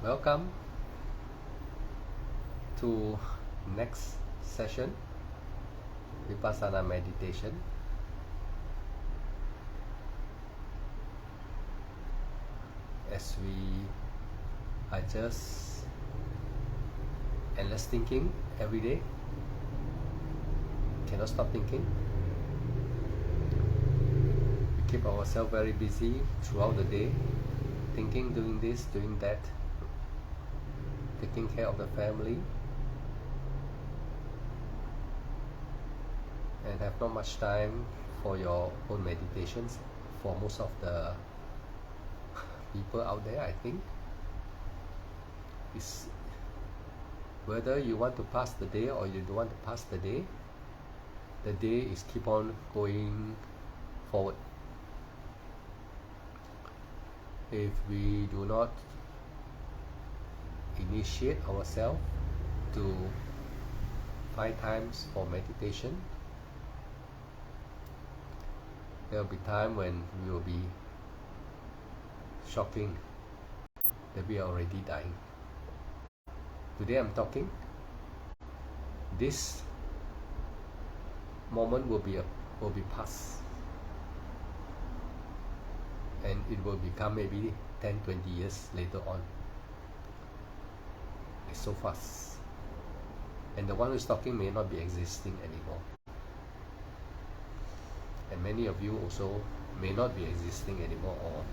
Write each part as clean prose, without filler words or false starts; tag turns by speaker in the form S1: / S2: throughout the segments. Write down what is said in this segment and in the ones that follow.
S1: Welcome to next session, Vipassana meditation. As we are just endless thinking every day, cannot stop thinking. We keep ourselves very busy throughout the day, thinking, doing this, doing that, taking care of the family, and have not much time for your own meditations for most of the people out there. I think is whether you want to pass the day or you don't want to pass the day is keep on going forward. If we do not initiate ourselves to find times for meditation, there will be time when we will be shocking that we are already dying. Today I'm talking, this moment will be past, and it will become maybe 10-20 years later on. It's so fast, and the one who's talking may not be existing anymore, and many of you also may not be existing anymore, or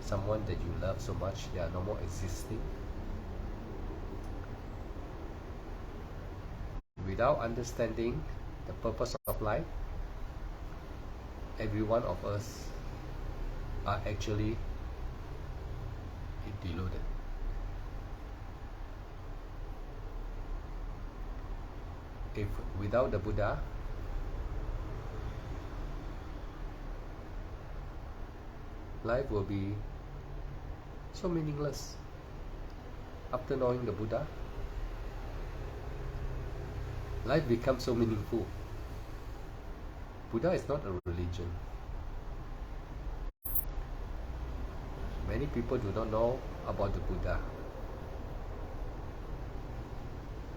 S1: someone that you love so much, they are no more existing. Without understanding the purpose of life, every one of us are actually deluded. If without the Buddha, life will be so meaningless. After knowing the Buddha, life becomes so meaningful. Buddha is not a religion. Many people do not know about the Buddha.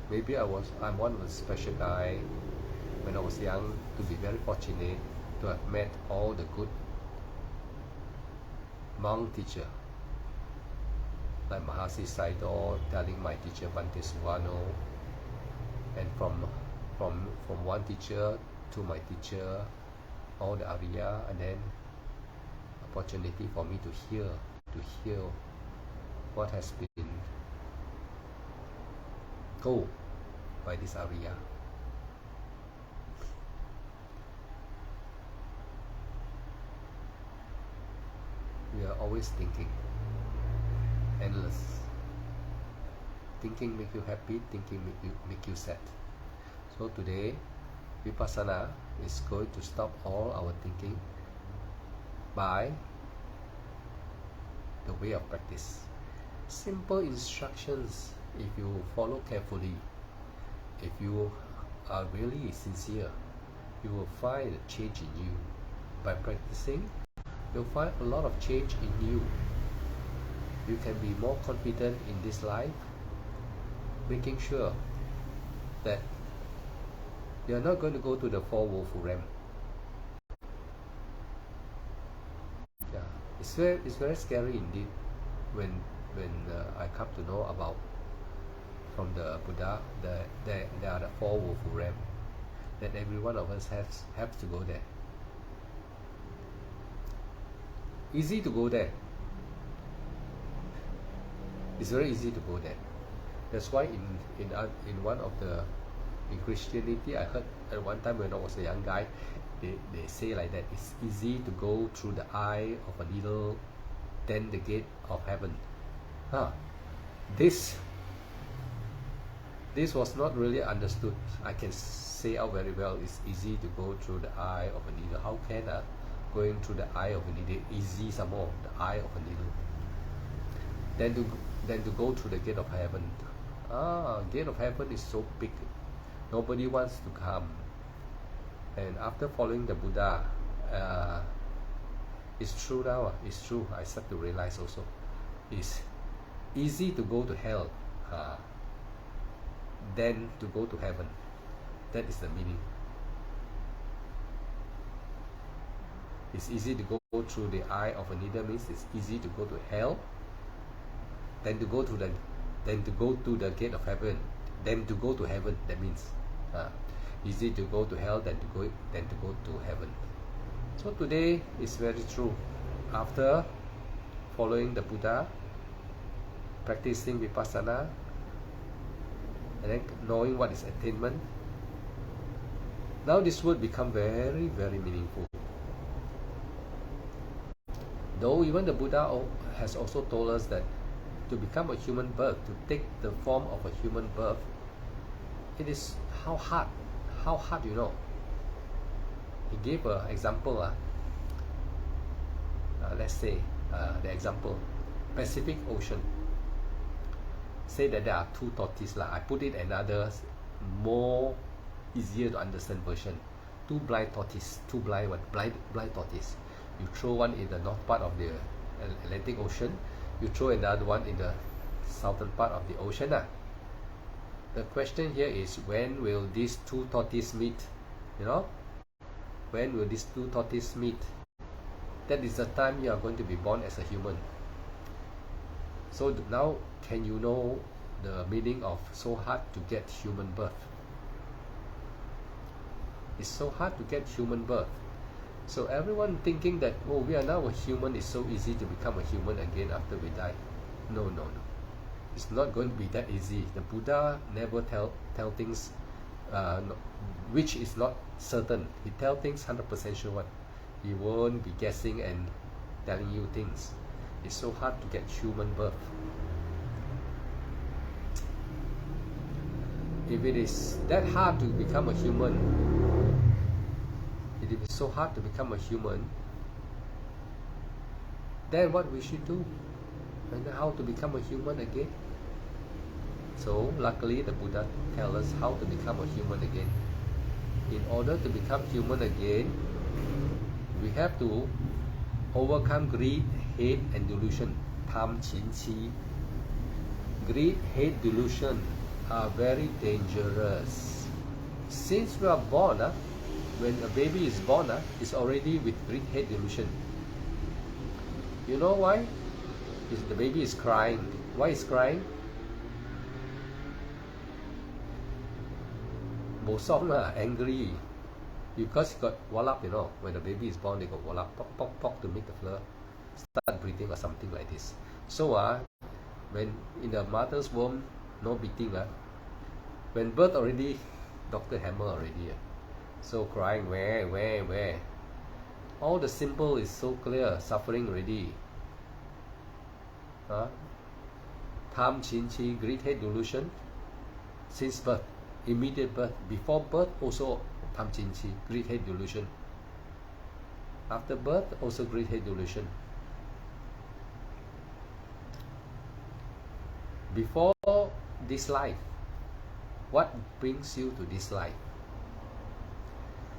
S1: Maybe I'm one of the special guy when I was young to be very fortunate to have met all the good monk teacher, like Mahasi Sayadaw telling my teacher Bhante Suwano, and from one teacher to my teacher, all the Arya, and then opportunity for me to hear what has been told by this Arya. We are always thinking, endless. Thinking make you happy, thinking make you sad. So today, Vipassana is going to stop all our thinking by the way of practice. Simple instructions. If you follow carefully, if you are really sincere, you will find a change in you. By practicing, you'll find a lot of change in you. You can be more confident in this life, making sure that you're not going to go to the four woeful realm. Yeah, it's very scary indeed when I come to know about from the Buddha that there are the four woeful realm, that every one of us has to go there. Easy to go there. It's very easy to go there. That's why in one of the in Christianity, I heard at one time when I was a young guy, they say like that, it's easy to go through the eye of a needle than the gate of heaven. This was not really understood. I can say out very well, it's easy to go through the eye of a needle. How can going through the eye of a needle easy some more, the eye of a needle, than to go through the gate of heaven? Gate of heaven is so big, nobody wants to come. And after following the Buddha, it's true now. It's true. I start to realize also, is easy to go to hell than to go to heaven. That is the meaning. It's easy to go through the eye of a needle means it's easy to go to hell than to go to the gate of heaven. Than to go to heaven. That means easy to go to hell than to go to heaven. So today is very true. After following the Buddha, practicing vipassana, and then knowing what is attainment, now this would become very, very meaningful. Though even the Buddha has also told us that to become a human birth, to take the form of a human birth, it is how hard, you know. He gave an example. Let's say the example, Pacific Ocean. Say that there are two tortoises. I put it another more easier to understand version. Two blind tortoises. Blind tortoise. You throw one in the north part of the Atlantic Ocean. You throw another one in the southern part of the ocean. The question here is, when will these two tortoises meet? You know? When will these two tortoises meet? That is the time you are going to be born as a human. So now, can you know the meaning of so hard to get human birth? It's so hard to get human birth. So everyone thinking that, oh, we are now a human, it's so easy to become a human again after we die. No. It's not going to be that easy. The Buddha never tell things which is not certain. He tell things 100% sure. He won't be guessing and telling you things. It's so hard to get human birth. If it is that hard to become a human, if it is so hard to become a human, then what we should do? And how to become a human again? So luckily the Buddha tells us how to become a human again. In order to become human again, we have to overcome greed, hate and delusion. Tham, Qin, Qi. Greed, hate, delusion are very dangerous. Since we are born, when a baby is born, it's already with greed, hate, delusion. You know why? The baby is crying. Why is crying? Bosong angry. Because he got wallop, you know. When the baby is born, they got wallop, pok to make the flour start breathing or something like this. So when in the mother's womb, no beating. When birth already, doctor hammer already. So crying, where? All the symbol is so clear, suffering already. Tham, Qin, Qi, greed, hate, delusion. Since birth, immediate birth, before birth also Tham, Qin, Qi, greed, hate, delusion. After birth also greed, hate, delusion. Before this life, what brings you to this life?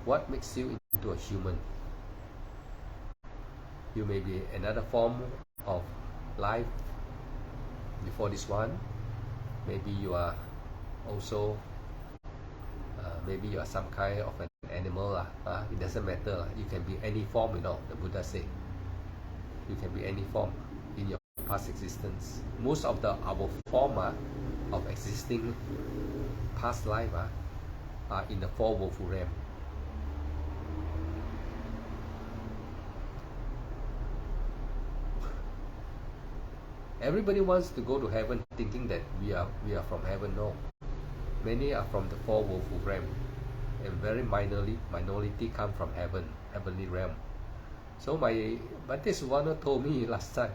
S1: What makes you into a human? You may be another form of life before this one. Maybe you are also maybe you are some kind of an animal. It doesn't matter. You can be any form, you know, the Buddha said. You can be any form in your past existence. Most of our form of existing past life are in the four woeful realm. Everybody wants to go to heaven thinking that we are from heaven. No. Many are from the four woeful realm. And very minority come from heavenly realm. So but this one told me last time,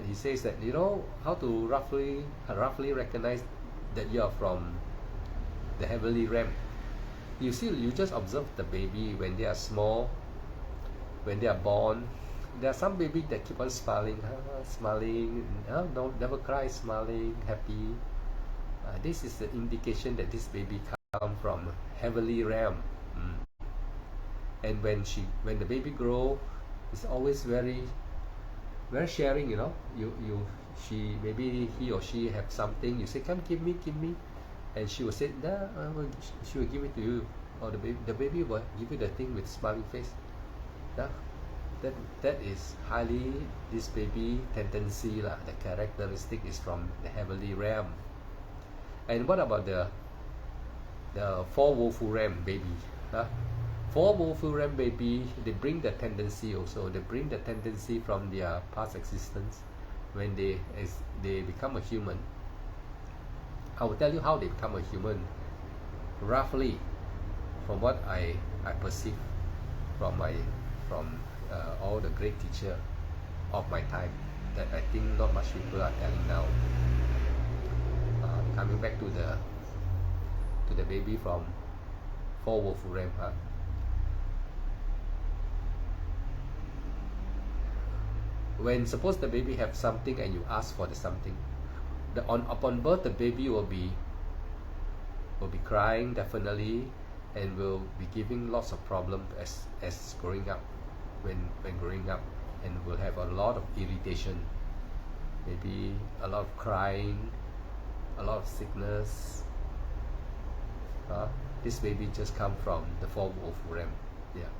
S1: he says that, you know, how to roughly recognize that you are from the heavenly realm. You see, you just observe the baby when they are small, when they are born. There are some babies that keep on smiling, no, never cry, smiling, happy. This is the indication that this baby come from heavenly realm. And when the baby grow, it's always very very sharing, you know. She, maybe he or she have something, you say, come give me, and she will say, nah, she will give it to you, or the baby will give you the thing with smiling face. Yeah, that is highly this baby tendency lah. The characteristic is from the heavenly realm. And what about the four woeful realm baby? Huh? Four woeful realm baby, they bring the tendency also. They bring the tendency from their past existence when they become a human. I will tell you how they become a human. Roughly, from what I perceive from all the great teacher of my time, that I think not much people are telling now. Coming back to the baby from four woeful realm. When suppose the baby have something and you ask for the something, upon birth the baby will be crying definitely, and will be giving lots of problems as growing up, when growing up, and will have a lot of irritation, maybe a lot of crying, a lot of sickness. This baby just come from the four woeful realm. Yeah.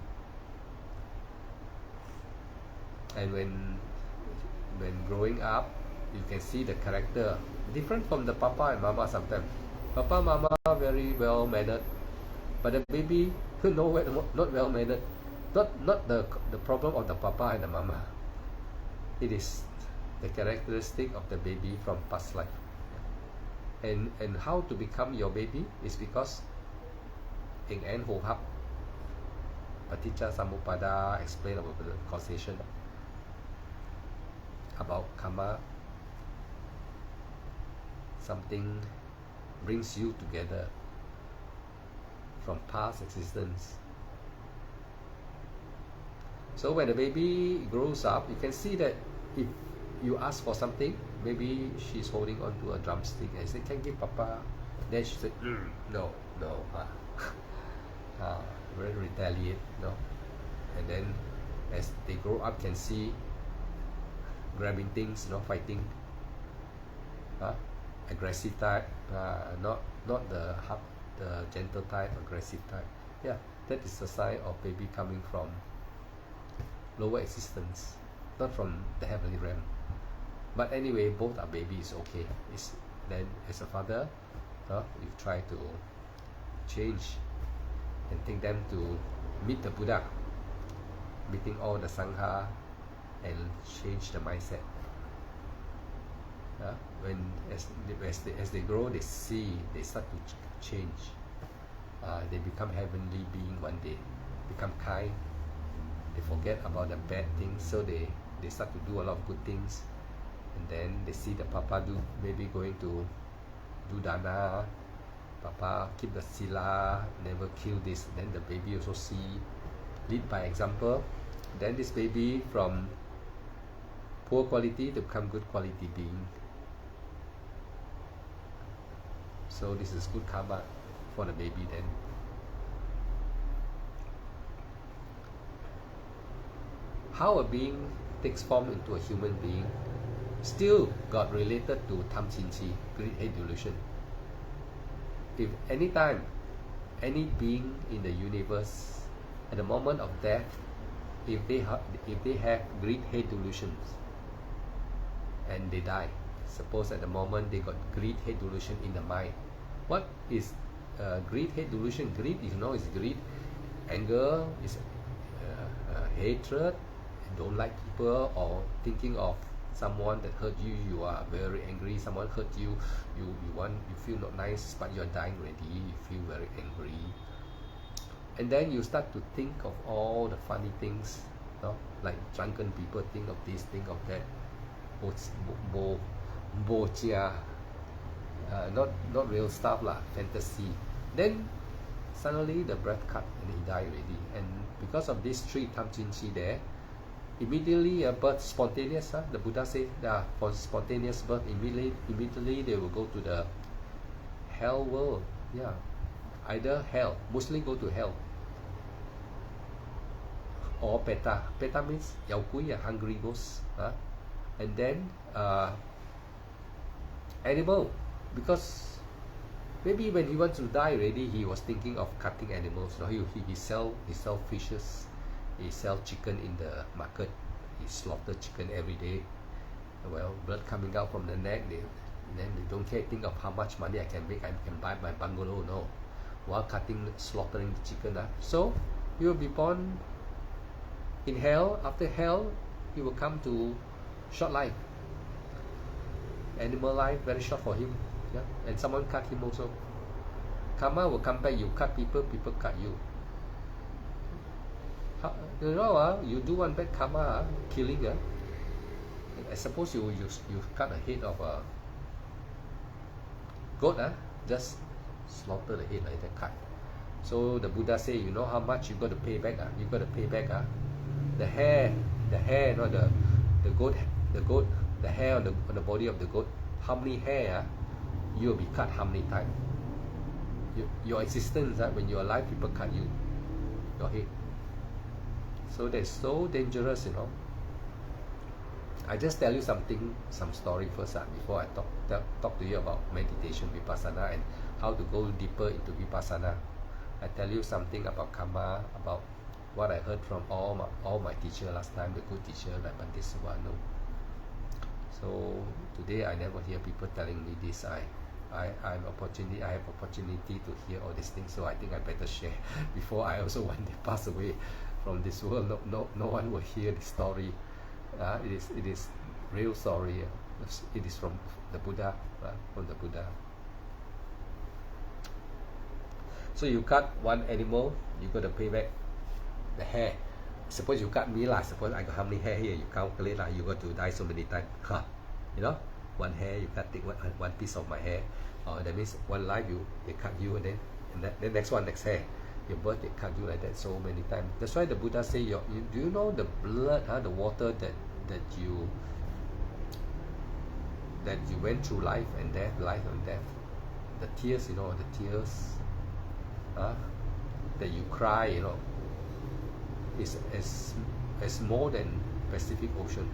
S1: And when growing up, you can see the character different from the papa and mama sometimes. Papa, mama very well mannered, but the baby not well mannered. Not the problem of the papa and the mama. It is the characteristic of the baby from past life. And how to become your baby is because in N Ho Hap, Paticca Samuppada explain about the causation, about karma. Something brings you together from past existence. So when the baby grows up, you can see that if you ask for something, maybe she's holding on to a drumstick and say, can give papa? Then she said, no. Very retaliate, no. And then as they grow up, can see grabbing things, fighting, aggressive type, not the gentle type, aggressive type. Yeah, that is a sign of baby coming from lower existence, not from the heavenly realm. But anyway, both are babies, okay. Then as a father, you try to change and take them to meet the Buddha, meeting all the Sangha, and change the mindset. As they grow, they start to change. They become heavenly being one day, become kind. They forget about the bad things, so they start to do a lot of good things. And then they see the papa maybe going to do dana. Papa keep the sila, never kill this. Then the baby also see, lead by example. Then this baby from poor quality to become good quality being. So this is good karma for the baby then. How a being takes form into a human being still got related to Tham Chin Chi, greed, hate, delusion. If anytime any being in the universe at the moment of death, if they have greed, hate, delusions, and they die, suppose at the moment they got greed, hate, delusion in the mind. What is greed, hate, delusion? Greed, is greed. Anger is hatred, don't like people, or thinking of someone that hurt you, you are very angry. Someone hurt you, you feel not nice, but you are dying already, you feel very angry. And then you start to think of all the funny things, like drunken people think of this, think of that. Not real stuff lah, fantasy. Then suddenly the breath cut and he died already. And because of these three Tham Chin Chi there, immediately a birth spontaneous. The Buddha said for spontaneous birth, immediately they will go to the hell world. Yeah, either hell, Muslim go to hell, or peta. Peta means yao kui, hungry ghost. And then animal, because maybe when he wants to die already, he was thinking of cutting animals. So he sell fishes, he sell chicken in the market, he slaughter chicken every day. Well, blood coming out from the neck, then they don't care, think of how much money I can make, I can buy my bungalow. No, while slaughtering the chicken. So he will be born in hell. After hell, he will come to short life. Animal life very short for him. Yeah? And someone cut him also. Karma will come back. You cut people, people cut you. You know, you do one bad karma, killing. I suppose you cut the head of a goat, just slaughter the head like that, cut. So the Buddha say, you know how much you got to pay back? You got to pay back. The hair, not the goat, the hair on the body of the goat. How many hair you will be cut? How many times? Your existence, when you're alive, people cut you, your head. So that's so dangerous, you know. I just tell you some story first before I talk to you about meditation, vipassana, and how to go deeper into vipassana. I tell you something about karma, about what I heard from all my teacher last time, the good teacher like Bhante Suvano. So today I never hear people telling me this. I have opportunity to hear all these things, so I think I better share before I also one day pass away from this world. No one will hear the story. It is real story. It is from the Buddha, from the Buddha. So you cut one animal, you got to pay back the hair. Suppose you cut me lah. Suppose I got how many hair here? You calculate lah. You got to die so many times. You know, one hair you cut, take one piece of my hair. That means one life they cut you, and then next hair. Your birth, they cut you like that so many times. That's why the Buddha say, do you know the blood, the water that you went through life and death, the tears, that you cry, is as more than Pacific Ocean.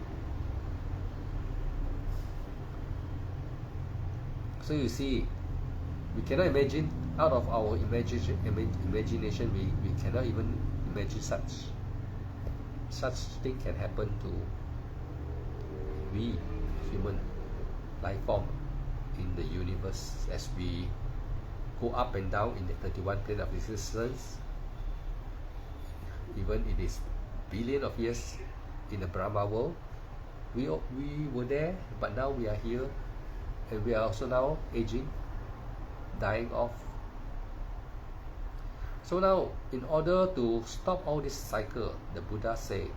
S1: So you see, we cannot imagine, out of our imagination, we cannot even imagine such thing can happen to we human life form in the universe, as we go up and down in the 31 plane of existence. Even it is billion of years in the Brahma world, we were there, but now we are here, and we are also now aging, dying off. So now, in order to stop all this cycle, the Buddha say,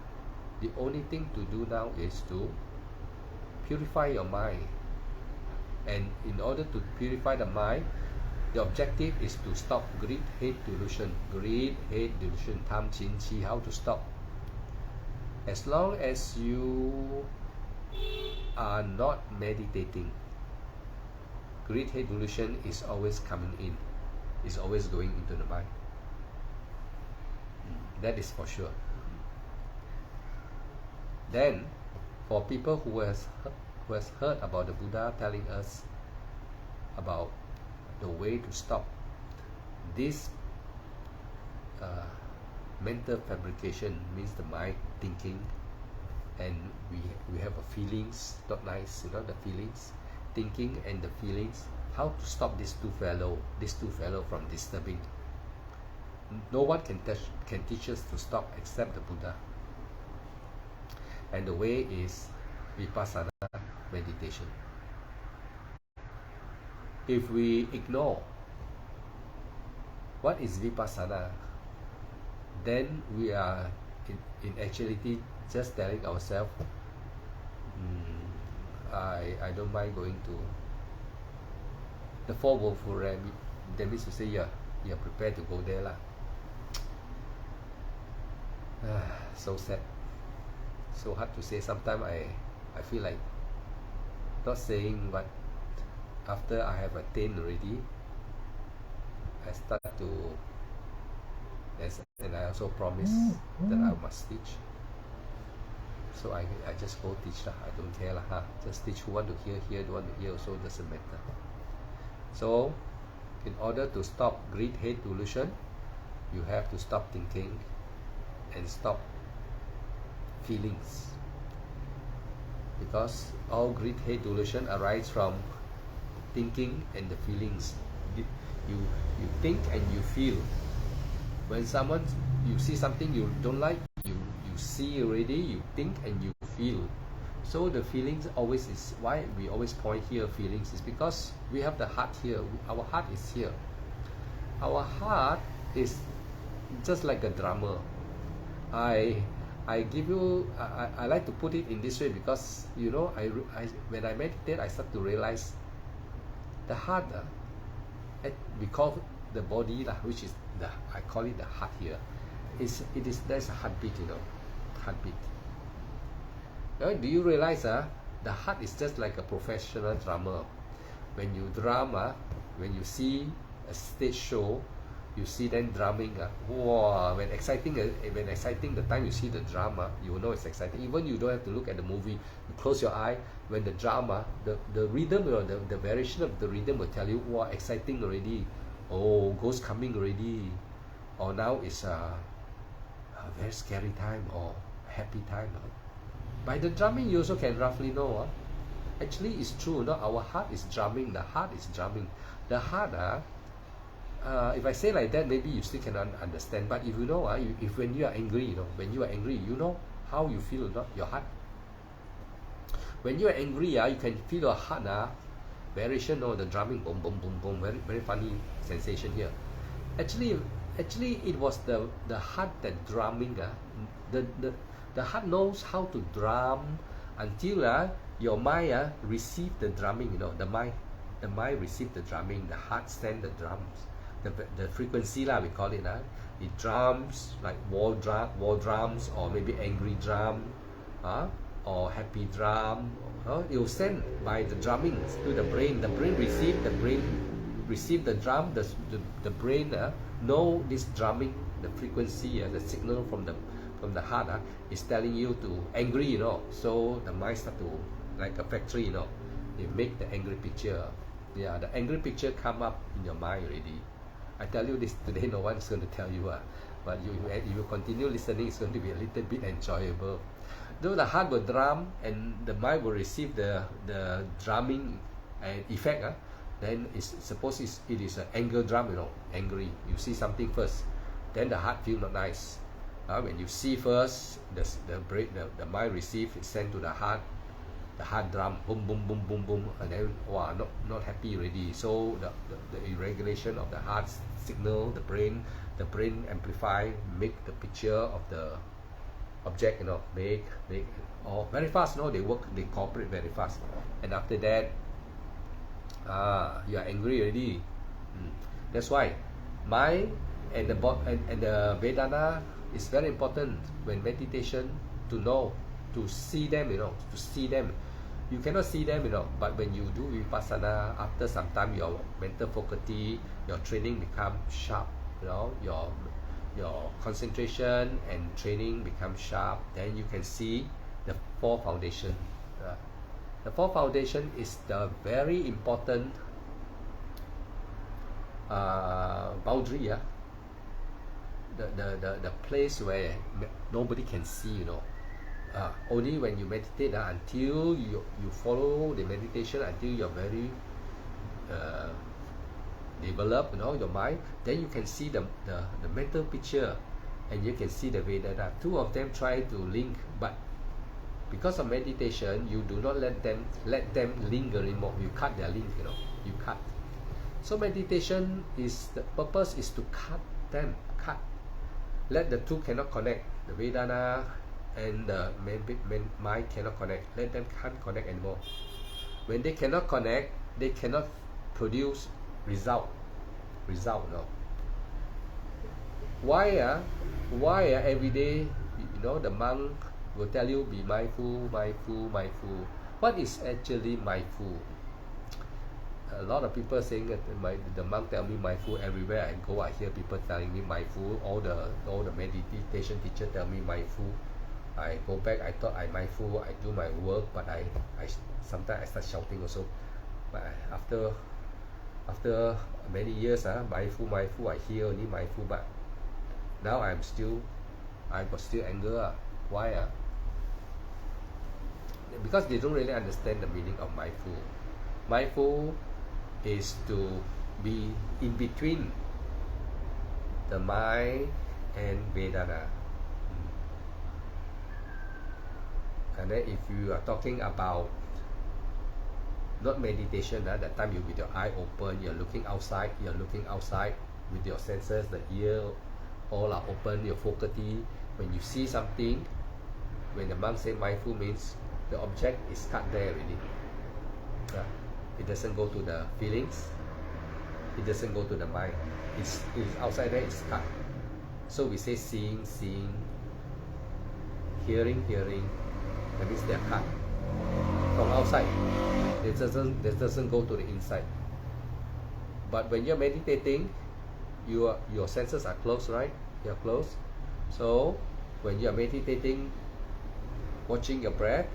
S1: the only thing to do now is to purify your mind. And in order to purify the mind, the objective is to stop greed, hate, delusion. Greed, hate, delusion, tham, chin, chi. How to stop? As long as you are not meditating, greed, hate, delusion is always coming in, is always going into the mind. That is for sure. Then, for people who has heard about the Buddha telling us about the way to stop this mental fabrication, means the mind thinking, and we have a feelings, not nice, the feelings, thinking and the feelings. How to stop these two fellow from disturbing? No one can teach us to stop except the Buddha. And the way is vipassana meditation. If we ignore what is vipassana, then we are in actuality just telling ourselves, I don't mind going to the Four Woeful Realms. That means to say you're prepared to go there lah. So sad, so hard to say. Sometimes I feel like not saying, but after I have attained already, I start to, and I also promise that I must teach. So I just go teach lah. I don't care lah. Just teach who want to hear, don't want to hear also doesn't matter. So in order to stop greed, hate, delusion, you have to stop thinking and stop feelings. Because all greed, hate, delusion arise from thinking and the feelings. You think and you feel. When you see something you don't like, you see already, you think and you feel. So the feelings always is why we always point here feelings is because we have the heart here. Our heart is here. Our heart is just like a drummer. I give you I like to put it in this way because you know when I meditate I start to realize the heart we call the body which is I call it the heart here. There's a heartbeat, heartbeat. Now, do you realize the heart is just like a professional drummer. When you drum, when you see a stage show, you see them drumming. Wow! When exciting the time you see the drum, you will know it's exciting. Even you don't have to look at the movie. You close your eye. When the drum, the rhythm, the variation of the rhythm will tell you, wow, exciting already. Oh, ghost coming already. Or now it's a very scary time or happy time. By the drumming, you also can roughly know. Actually, it's true. Our heart is drumming. The heart is drumming. The heart, if I say like that, maybe you still cannot understand. But if you know, if when you are angry, when you are angry, you know how you feel, your heart. When you are angry, you can feel your heart, variation, the drumming, boom, boom, boom, boom. Very, very funny sensation here. Actually, it was the heart that drumming. The heart knows how to drum until your mind receive the drumming. The mind receive the drumming. The heart send the drums. The frequency we call it. It drums like war drums or maybe angry drum, or happy drum. It will send by the drumming to the brain. The brain receive the drum. The brain know this drumming, the frequency, the signal from the heart is telling you to angry. So the mind start to like a factory. It make the angry picture. Yeah, the angry picture come up in your mind already. I tell you this today, no one is going to tell you, but if you continue listening, it's going to be a little bit enjoyable. Though the heart will drum and the mind will receive the drumming and effect, then suppose it is an anger drum, angry. You see something first, then the heart feel not nice. When you see first, the mind receive, it sent to the heart drum, boom, boom, boom, boom, boom, and then wow, not happy already. So the irregulation of the heart signal, the brain amplify, make the picture of the object, make very fast. They cooperate very fast, and after that, you are angry already. That's why mind and the Vedana is very important when meditation to know, to see them, to see them. You cannot see them, but when you do Vipassana, after some time your mental faculty, your training become sharp, your concentration and training become sharp, then you can see the four foundation. The four foundation is the very important boundary, the place where nobody can see, only when you meditate until you follow the meditation until you're very developed, your mind, then you can see the mental picture and you can see the Vedana. Two of them try to link, but because of meditation, you do not let them link anymore. You cut their link, you cut. So meditation the purpose is to cut them, let the two cannot connect. The Vedana and the mind cannot connect. Let them can't connect anymore. When they cannot connect, they cannot produce result. Why every day, the monk will tell you be mindful. What is actually mindful? A lot of people saying that the monk tell me mindful. Everywhere I go, I hear people telling me mindful. All the meditation teacher tell me mindful. I go back, I thought I'm mindful, I do my work, but I sometimes I start shouting also. But after many years, mindful, I hear only mindful, but now I got still anger. Why? Because they don't really understand the meaning of mindful. Mindful is to be in between the mind and Vedana. And then if you are talking about not meditation, that time you with your eye open, you're looking outside with your senses, the ear all are open, your faculty. When you see something, when the monk say mindful means the object is cut there already. It doesn't go to the feelings, it doesn't go to the mind. It's outside there, it's cut. So we say seeing, hearing, that means they're cut from outside. It doesn't go to the inside. But when you're meditating, your senses are closed, right? You're closed. So when you're meditating, watching your breath,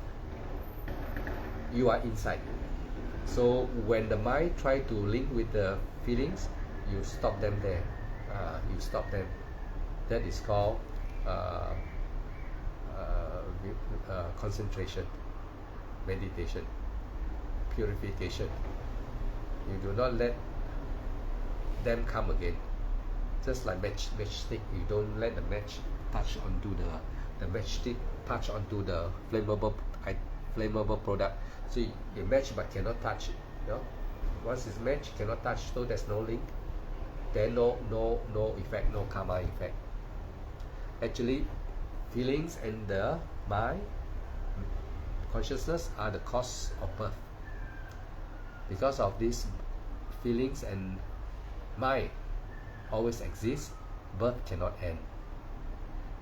S1: you are inside. So when the mind try to link with the feelings, you stop them there. You stop them. That is called concentration, meditation, purification. You do not let them come again. Just like matchstick, you don't let the match touch onto the matchstick touch onto the flammable product. So you match but cannot touch it. Once it's matched, cannot touch, so there's no link. Then no effect, no karma effect. Actually, feelings and the mind, consciousness are the cause of birth. Because of these feelings and mind always exist, birth cannot end.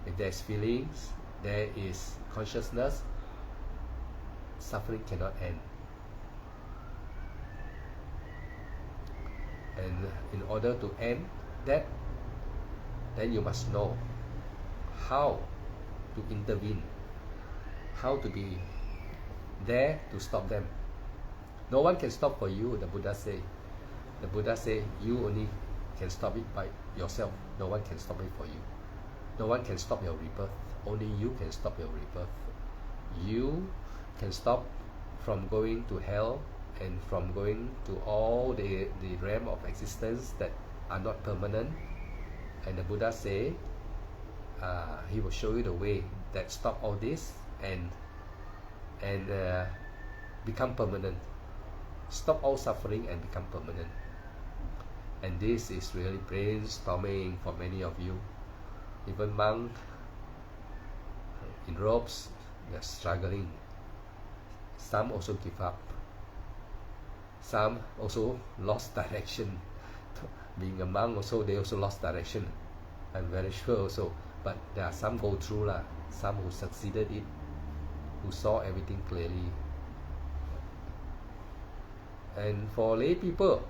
S1: If there's feelings, there is consciousness, suffering cannot end. And in order to end that, then you must know how to intervene, how to be there to stop them. No one can stop for you, the Buddha say. The Buddha say you only can stop it by yourself. No one can stop it for you. No one can stop your rebirth. Only you can stop your rebirth. You can stop from going to hell and from going to all the realm of existence that are not permanent. And the Buddha say, he will show you the way that stop all this and become permanent. Stop all suffering and become permanent. And this is really brainstorming for many of you. Even monks in robes, they're struggling. Some also give up. Some also lost direction. Being a monk also, they also lost direction. I'm very sure also. But there are some go through lah. Some who succeeded it, who saw everything clearly. And for lay people,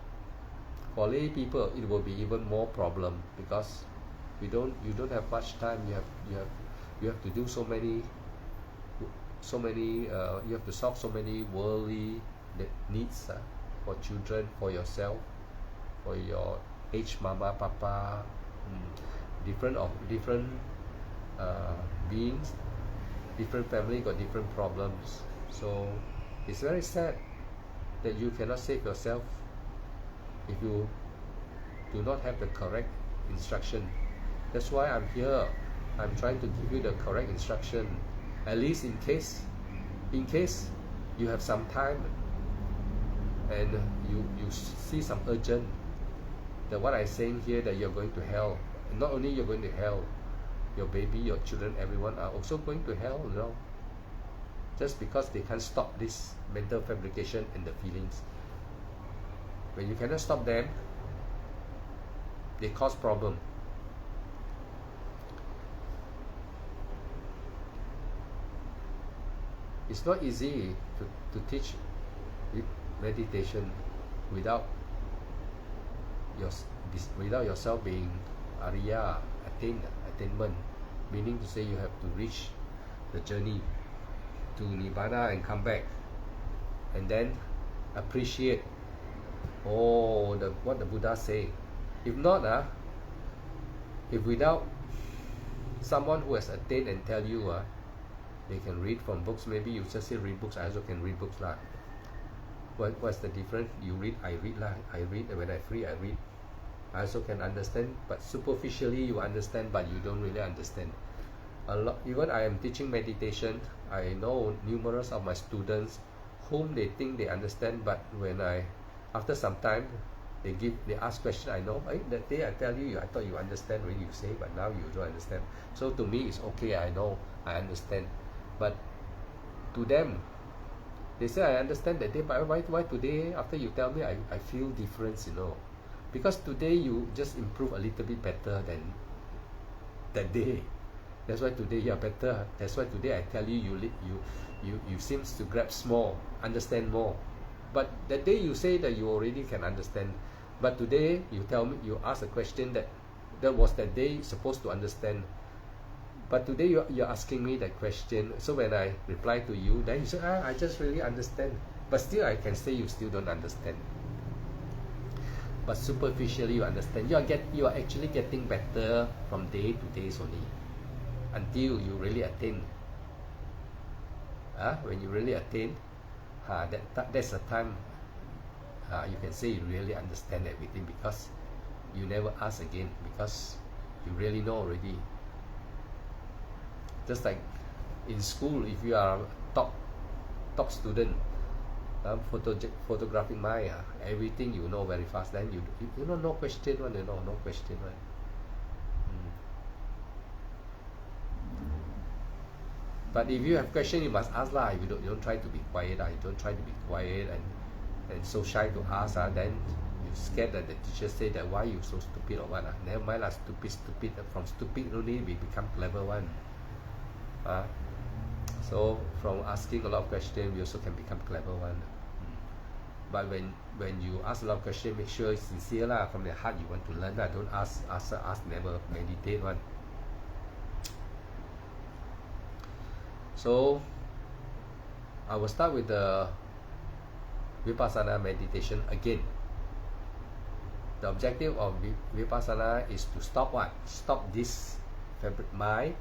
S1: it will be even more problem because you don't have much time. You have to do so many. You have to solve so many worldly needs for children, for yourself, for your aged mama, papa, different beings, different family got different problems. So it's very sad that you cannot save yourself if you do not have the correct instruction. That's why I'm here. I'm trying to give you the correct instruction, at least in case you have some time and you see some urgent that what I'm saying here, that you're going to hell. And not only you're going to hell, your baby, your children, everyone are also going to hell, just because they can't stop this mental fabrication and the feelings. When you cannot stop them, they cause problem. It's not easy to teach meditation without yourself being Ariya, attainment, meaning to say you have to reach the journey to Nibbana and come back, and then appreciate what the Buddha say. If not, if without someone who has attained and tell you, they can read from books, maybe you just say read books, I also can read books lah. What's the difference? You read, I read lah. I read, when I free, I read. I also can understand, but superficially you understand, but you don't really understand. Even I am teaching meditation, I know numerous of my students whom they think they understand, but when after some time, they ask question, I know, that day I tell you, I thought you understand when you say, but now you don't understand. So to me, it's okay, I know, I understand. But to them, they say, I understand that day, but why today, after you tell me, I feel difference, Because today you just improve a little bit better than that day. That's why today you are better. That's why today I tell you, you seems to grasp more, understand more. But that day you say that you already can understand. But today you tell me, you ask a question that was that day supposed to understand. But today you're asking me that question. So when I reply to you, then you say, I just really understand. But still I can say you still don't understand. But superficially you understand. You are actually getting better from day to day only, until you really attain. When you really attain, that's the time you can say you really understand everything, because you never ask again, because you really know already. Just like in school, if you are a top student, photographing mind, everything you know very fast, then you know no question one, no question one. But if you have question, you must ask lah. You don't try to be quiet, you don't try to be quiet and so shy to ask, then you scared that the teacher say that why you so stupid or what. Never mind lah, stupid. From stupid only we become clever one. So from asking a lot of questions, we also can become clever one. But when you ask a lot of questions, make sure it's sincere lah, from the heart you want to learn lah. Don't ask never meditate one. So I will start with the Vipassana meditation again. The objective of Vipassana is to stop what? Stop this mind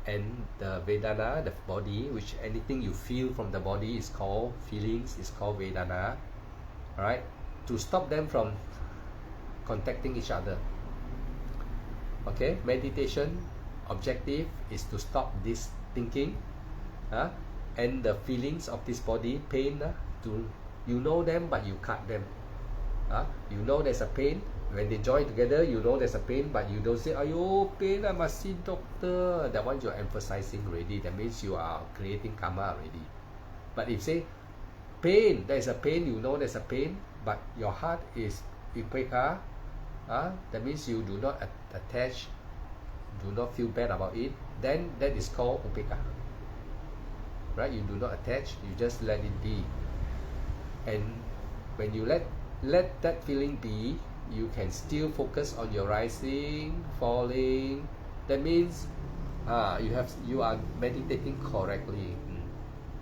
S1: and the Vedana, the body, which anything you feel from the body is called feelings, is called Vedana. Alright? To stop them from contacting each other. Okay? Meditation objective is to stop this thinking and the feelings of this body, pain, you know them but you cut them. You know there's a pain. When they join together, you know there's a pain, but you don't say, ayo, pain, I must see doctor. That one you're emphasizing already. That means you are creating karma already. But if say, pain, there is a pain, you know there's a pain, but your heart is upekkha, that means you do not attach, do not feel bad about it, then that is called upekkha. Right? You do not attach, you just let it be. And when you let that feeling be, you can still focus on your rising, falling. That means you are meditating correctly.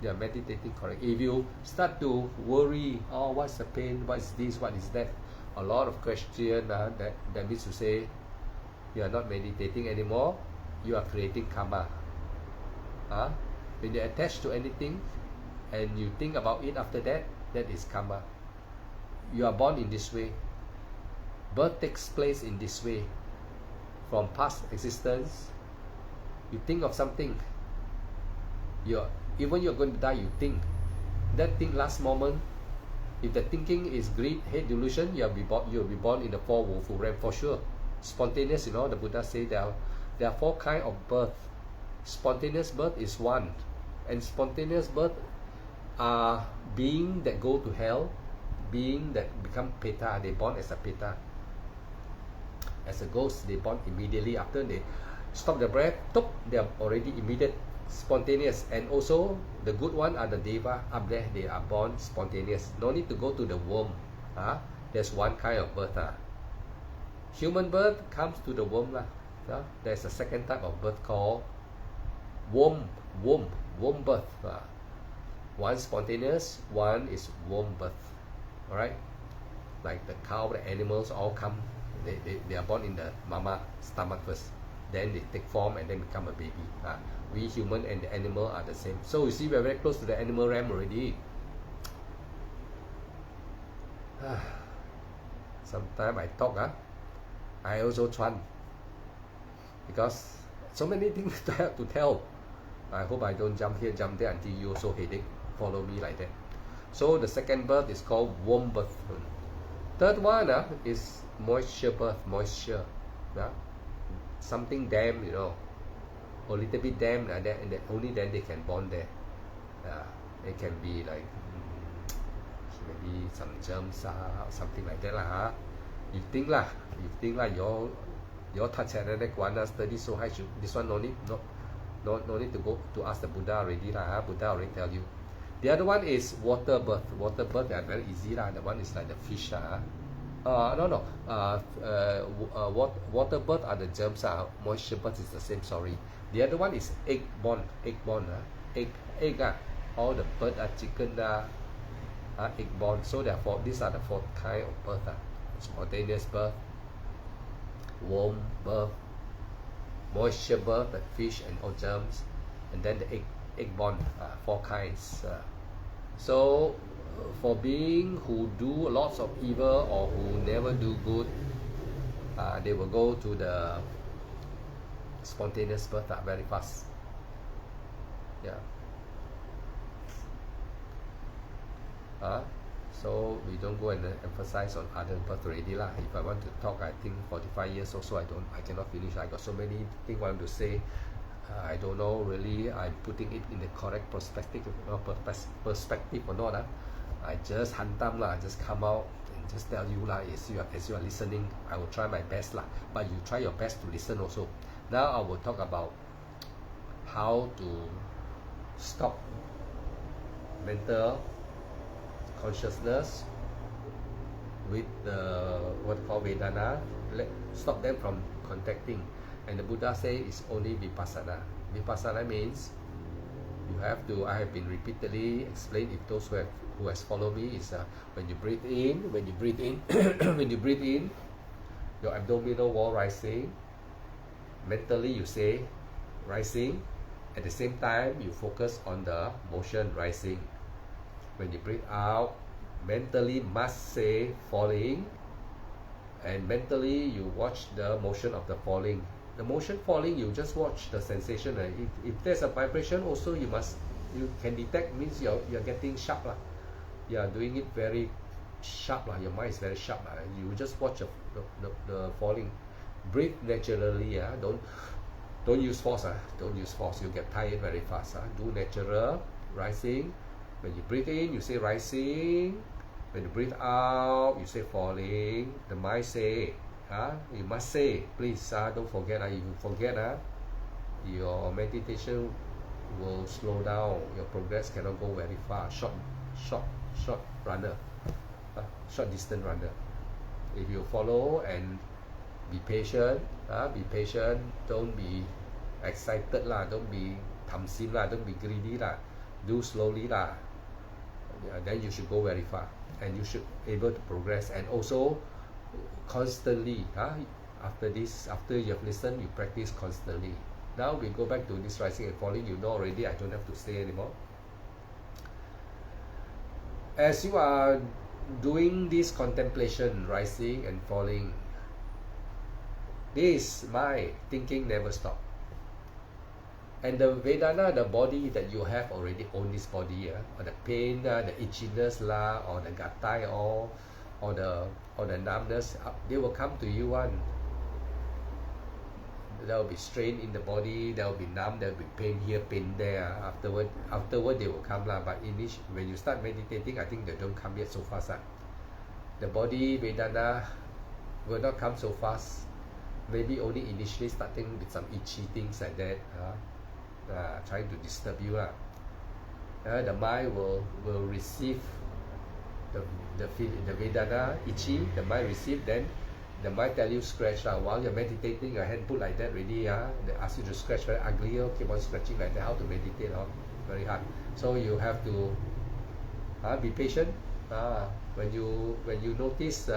S1: You are meditating correctly. If you start to worry, what's the pain, what is this, what is that, a lot of questions, that means to say you are not meditating anymore, you are creating karma. When you attach to anything and you think about it after that, that is karma. You are born in this way. Birth takes place in this way. From past existence, you think of something. Even you're going to die, you think. That thing last moment, if the thinking is greed, hate, delusion, you'll be born in the four woeful realm for sure. Spontaneous, the Buddha say there are four kinds of birth. Spontaneous birth is one. And spontaneous birth are beings that go to hell, beings that become peta, they born as a peta. As a ghost, they born immediately after they stop the breath, they are already immediate, spontaneous. And also the good one are the deva up there, they are born spontaneous. No need to go to the womb. There's one kind of birth. Human birth comes to the womb. There's a second type of birth called womb, womb birth. One spontaneous, one is womb birth. All right, like the cow, the animals all come. They are born in the mama stomach first, then they take form and then become a baby. We human and the animal are the same. So you see, we are very close to the animal realm already. Sometimes I talk, I also try, because so many things I have to tell. I hope I don't jump here, jump there until you also headache. Follow me like that. So the second birth is called womb birth. Third one is moisture birth, moisture. Something damp, you know, a little bit damp, and only then they can born there. It can be like maybe some germs or something like that. You think lah, your touch that one study so high. This one no need to go to ask the Buddha already lah. Buddha already tell you. The other one is water birth. Water birth, they are very easy lah. The one is like the fish water birth are the germs. Moisture birth is the same. Sorry. The other one is egg born. Egg. All the bird chicken egg born. So therefore, these are the four kind of birth. Spontaneous birth, womb birth, moisture birth, the fish and all germs, and then the egg born. Four kinds. So for being who do lots of evil or who never do good, they will go to the spontaneous birth very fast. So we don't go and emphasize on other birth already lah. If I want to talk, I think 45 years also I cannot finish. I got so many things I want to say. I don't know really I'm putting it in the correct perspective or not. I just hantam lah, just come out and just tell you lah, as you are listening. I will try my best lah, but you try your best to listen also. Now I will talk about how to stop mental consciousness with the what called Vedana. Stop them from contacting. And the Buddha say it's only Vipassana. Vipassana means you have to, I have been repeatedly explained, if those who has followed me, is when you breathe in, when you breathe in, your abdominal wall rising. Mentally you say rising. At the same time you focus on the motion rising. When you breathe out, mentally must say falling, and mentally you watch the motion of the falling. The motion falling, you just watch the sensation. If there's a vibration also, you can detect, means you're getting sharp lah. You are doing it very sharp lah. Your mind is very sharp lah. You just watch the falling. Breathe naturally. Don't use force. Don't use force. You get tired very fast. Do natural rising. When you breathe in, you say rising. When you breathe out, you say falling. The mind say, you must say, please, don't forget. If you forget, your meditation will slow down. Your progress cannot go very far. Short runner, short distance runner. If you follow and be patient, don't be excited lah, don't be tamsin lah, don't be greedy lah. Do slowly lah. Then you should go very far, and you should able to progress. And also constantly, after you have listened, you practice constantly. Now we go back to this rising and falling. You know already, I don't have to say anymore. As you are doing this contemplation, rising and falling, this my thinking never stop. And the Vedana, the body that you have already own this body, or the pain, the itchiness lah, or the gatai, or the numbness, they will come to you one. There will be strain in the body, there will be numb, there will be pain here, pain there. Afterward they will come lah. But when you start meditating, I think they don't come yet so fast. The body Vedana will not come so fast. Maybe only initially starting with some itchy things like that. Trying to disturb you. The mind will receive the Vedana, itchy, the mind receive, then the mind tell you scratch lah. While you're meditating, your hand put like that already, they ask you to scratch very ugly, keep on scratching like that. How to meditate, very hard. So you have to be patient. When you notice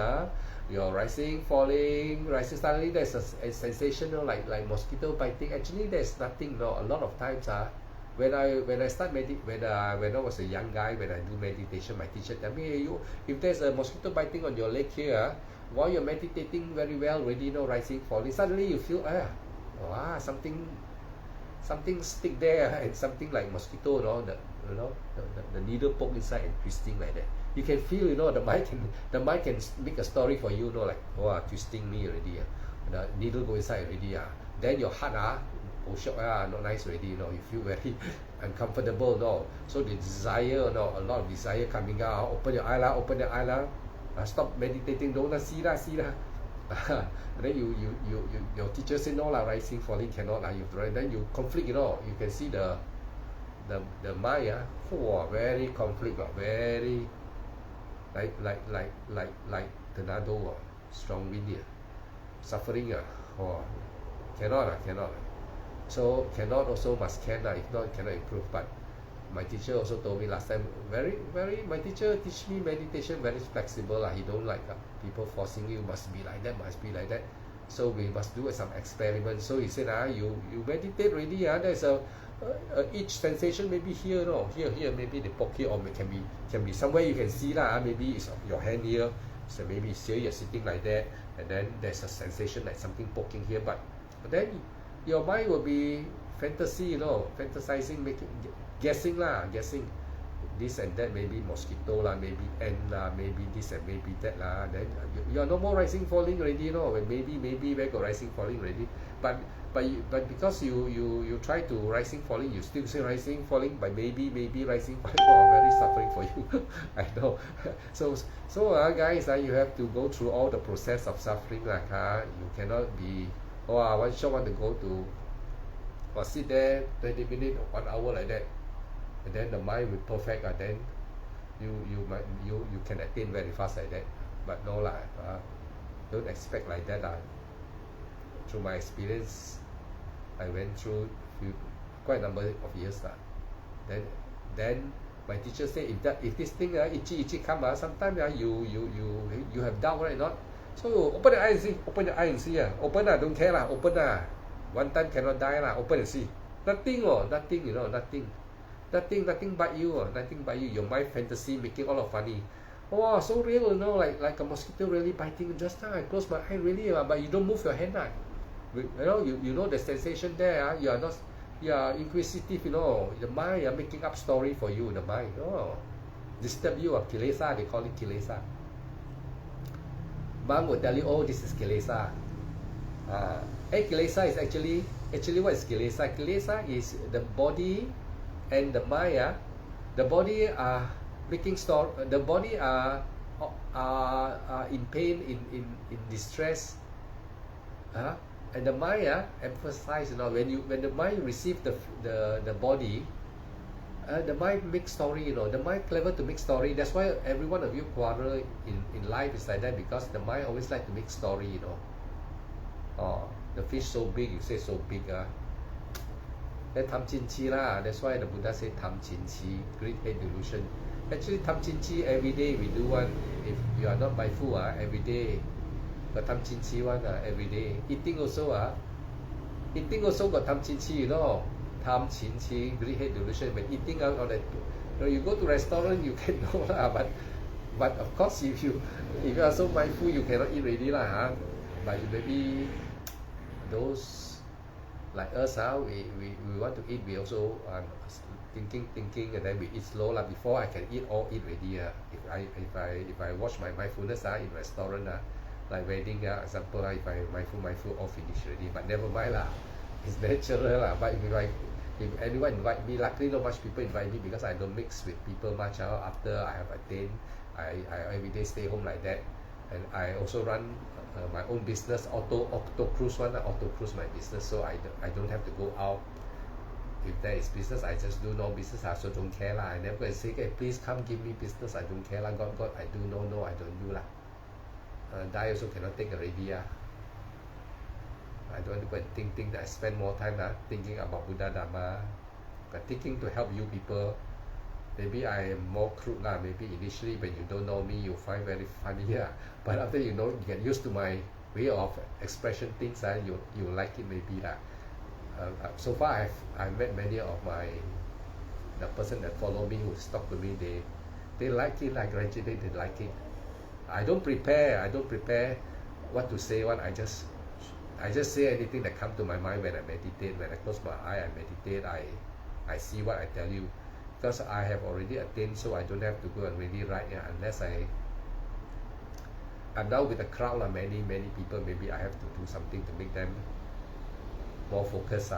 S1: you're rising, falling, rising, suddenly there's a sensation, like mosquito biting. Actually, there's nothing. No, a lot of times when I start when I was a young guy, when I do meditation, my teacher tell me, hey, if there's a mosquito biting on your leg here, while you're meditating very well, already rising, falling, suddenly you feel something stick there, and something like mosquito, the needle poke inside and twisting like that. You can feel, the mind can make a story for you, like, twisting me already, the needle go inside already, then your heart not nice already, you feel very uncomfortable, so the desire, a lot of desire coming out. Open your eye, stop meditating, don't see lah. Then your teacher say no lah, rising, falling cannot lah. Then you conflict, you can see the mind, very conflict, very like tornado, strong wind, suffering, cannot. So cannot also must can, if not cannot improve. But my teacher also told me last time, my teacher teach me meditation very flexible. He don't like people forcing you, must be like that. So we must do some experiments. So he said, you meditate already, there's each sensation maybe here, here maybe the poke here, or can be somewhere you can see lah. Maybe it's your hand here, so maybe here you're sitting like that, and then there's a sensation like something poking here, but then your mind will be fantasy, fantasizing, guessing this and that, maybe mosquito lah, maybe ant lah, maybe this and maybe that lah. Then you're no more rising, falling already, when maybe where got rising, falling already. But because you try to rising, falling, you still say rising, falling, but maybe rising, falling, very suffering for you. I know. So guys, you have to go through all the process of suffering, you cannot be one shot want to go to sit there 20 minutes or 1 hour like that, and then the mind will perfect, then you can attain very fast like that. But no lah, don't expect like that lah. Through my experience, I went through quite a number of years lah. Then my teacher said, if this thing itchy come, sometimes you have doubt, right? Not so open the eye and see. Open don't care lah. Open lah. One time cannot die lah. Open and see. Nothing, nothing but you, nothing but you. Your mind fantasy making all of funny. So real, like a mosquito really biting. Just now I close my eye really, but you don't move your hand, you know the sensation there. You are inquisitive, the mind making up story for you. The mind, disturb you, kilesa. They call it kilesa. Bang will tell you, this is kilesa. Kilesa is actually what is kilesa? Kilesa is the body and the mind. The body are making story. The body are in pain, in distress. And the mind emphasize. When the mind receive the body. The mind makes story, the mind clever to make story. That's why every one of you quarrel in life is like that, because the mind always like to make story, the fish so big, you say so big, then tam chin chi lah. That's why the Buddha said tam chin chi, great head delusion. Actually tam chin chi every day we do one. If you are not mindful, every day got tam chin chi one, every day. Eating also got tam chin chi, tam chin chi, great head delusion. When eating out of that, you go to restaurant, you can know lah. But of course, if you are so mindful, you cannot eat already lah. But maybe those like us, we want to eat. We also thinking, and then we eat slow lah. Before I can eat already. If I watch my mindfulness in restaurant, like wedding, example, if I mindful, all finish already. But never mind lah. It's natural lah. But if anyone invite me, luckily not much people invite me, because I don't mix with people much. After I have attained, I every day stay home like that, and I also run my own business, auto cruise my business, so I don't have to go out. If there is business, I just do no business. I also don't care lah. I never say, hey, please come give me business. I don't care lah. God, I do no, I don't do lah. Die also cannot take already. I don't want to go and think that I spend more time thinking about Buddha Dharma, but thinking to help you people. Maybe I am more crude maybe initially when you don't know me you find very funny but after you know, you get used to my way of expression things you like it maybe so far I've met many of the person that follow me, who talk to me, they like it, like gradually they like it. I don't prepare what to say. I just say anything that comes to my mind when I meditate. When I close my eye, I meditate. I see what I tell you, because I have already attained, so I don't have to go and really write unless I'm now with a crowd many people. Maybe I have to do something to make them more focused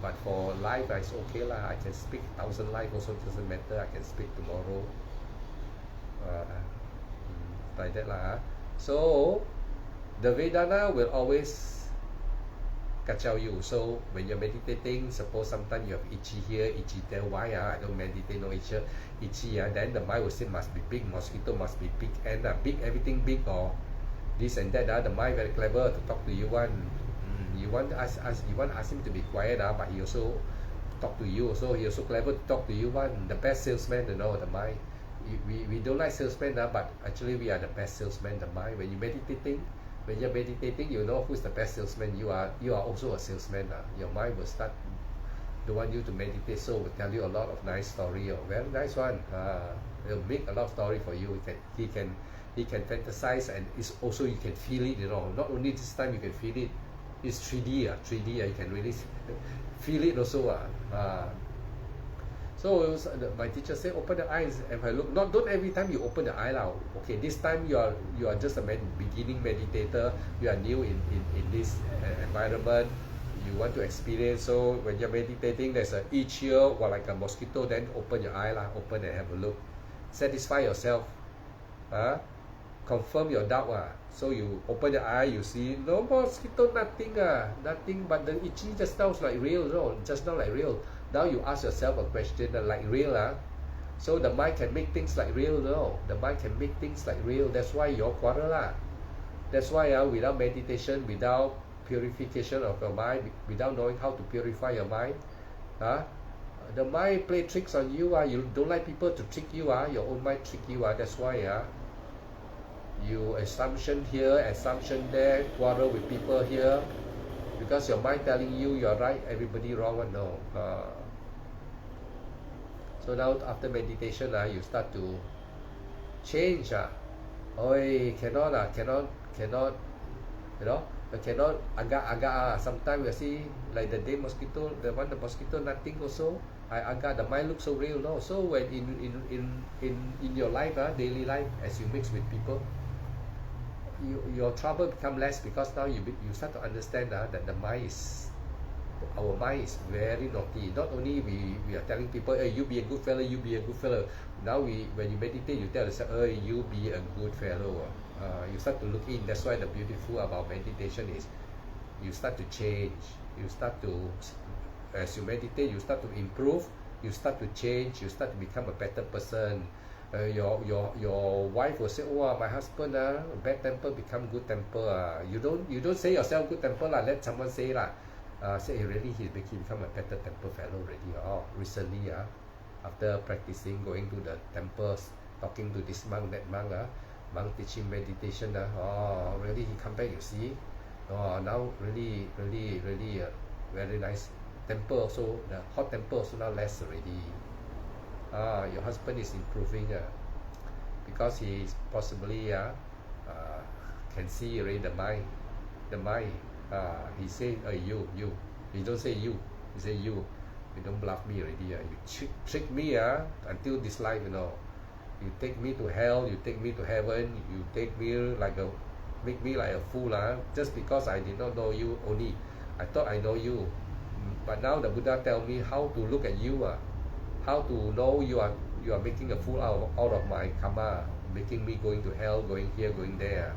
S1: But for life, it's okay I can speak 1,000 life also, doesn't matter. I can speak tomorrow. Like that So the Vedana will always kacau you. So when you're meditating, suppose sometimes you have itchy here, itchy there. Why I don't meditate, no itchy then the mind will say must be big, mosquito must be big, and big, everything big, or this and that. The mind very clever to talk to you you want to ask him to be quiet but he also talk to you. So he also clever to talk to you the best salesman, the mind. We don't like salesmen but actually we are the best salesman, the mind. When you're meditating, you know who's the best salesman. You are also a salesman. Your mind will start don't want you to meditate, so will tell you a lot of nice story, or very nice one. It'll make a lot of story for you. He can fantasize, and it's also you can feel it. Not only this time you can feel it. It's 3D. 3D. You can really feel it also. So my teacher said, open the eyes. If I look, don't every time you open the eye Okay, this time you are just a beginning meditator. You are new in this environment. You want to experience. So when you're meditating, there's a itch here, or like a mosquito. Then open your eye open and have a look. Satisfy yourself. Confirm your doubt. So you open the eye, you see no mosquito, nothing. Nothing. But the itching just now is like real. No, just now like real. Now you ask yourself a question like real. So the mind can make things like real. No, the mind can make things like real. That's why you're quarrel. That's why without meditation, without purification of your mind, without knowing how to purify your mind, the mind play tricks on you. You don't like people to trick you. Your own mind trick you. That's why you assumption here, assumption there, quarrel with people here, because your mind telling you you're right, everybody wrong. No. So now after meditation, you start to change. Cannot, cannot agak. Sometimes you see like the day mosquito, the mosquito nothing also. Agak, the mind looks so real. No. So when in your life, daily life, as you mix with people, your trouble become less, because now you start to understand that our mind is very naughty. Not only we are telling people, hey, you be a good fellow, you be a good fellow. Now when you meditate, you tell yourself, hey, you be a good fellow. You start to look in. That's why the beautiful about meditation is you start to change. You start to, as you meditate, you start to improve. You start to change. You start to become a better person. Your wife will say, oh, my husband bad temper become good temper. You don't say yourself good temper let someone say say really he become a better temper fellow already. Recently after practicing, going to the temples, talking to this monk, that monk teaching meditation, really he come back, you see. Now really very nice temper also. The hot temper also now less already. Your husband is improving because he is possibly can see already the mind. He say, you. He don't say you. He say you. You don't bluff me already. You trick me until this life. You take me to hell. You take me to heaven. You take me make me like a fool. Just because I did not know you only. I thought I know you. But now the Buddha tell me how to look at you. How to know you are making a fool out of my karma, making me going to hell, going here, going there.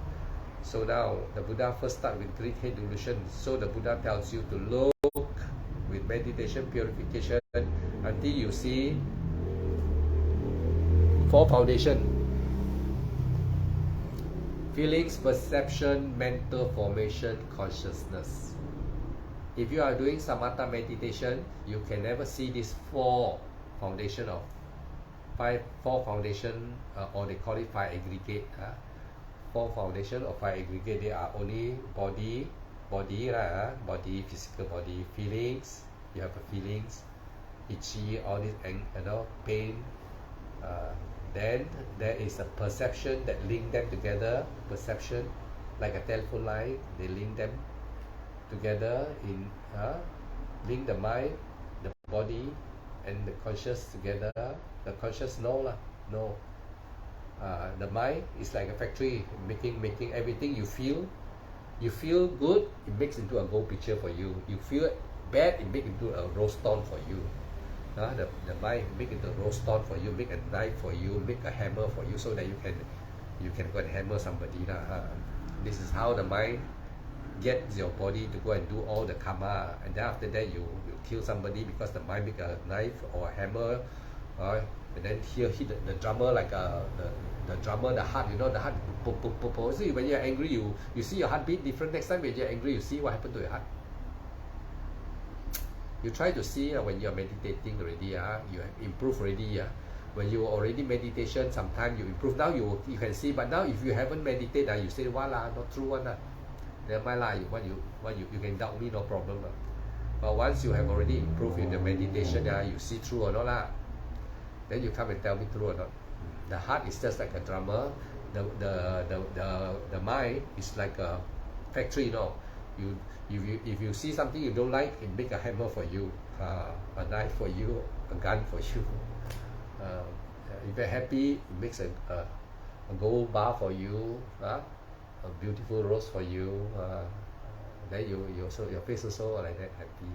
S1: So now the Buddha first start with great head delusion. So the Buddha tells you to look with meditation, purification, until you see 4 foundation. Feelings, perception, mental formation, consciousness. If you are doing samatha meditation, you can never see these four foundation, or they call it five aggregate. Four foundation or five aggregate. They are only body, physical body, feelings. You have the feelings, itchy, all this, pain. Then there is a perception that link them together. Perception, like a telephone line, they link them together in link the mind, the body, and the conscious together. The conscious know. The mind is like a factory, making everything you feel. You feel good, it makes into a gold picture for you. You feel bad, it makes into a rose stone for you. The mind make into a rose stone for you, make a knife for you, make a hammer for you, so that you can go and hammer somebody. This is how the mind gets your body to go and do all the karma, and then after that you kill somebody because the mind make a knife or a hammer, and then here hit the drummer like the drummer, the heart, the heart. See, when you're angry, you see your heartbeat different. Next time when you're angry, you see what happened to your heart. You try to see when you're meditating already, you have improved already. When you already meditation, sometimes you improve. Now you can see, but now if you haven't meditated, you say, "Wah lah, not true one lah." Never mind lah. You can doubt me, no problem. But once you have already improved in the meditation, you see true or not lah. Then you come and tell me true or not. The heart is just like a drummer. The mind is like a factory. If you see something you don't like, it make a hammer for you, a knife for you, a gun for you. If you're happy, it makes a gold bar for you, a beautiful rose for you. Then you also, your face also like that, happy.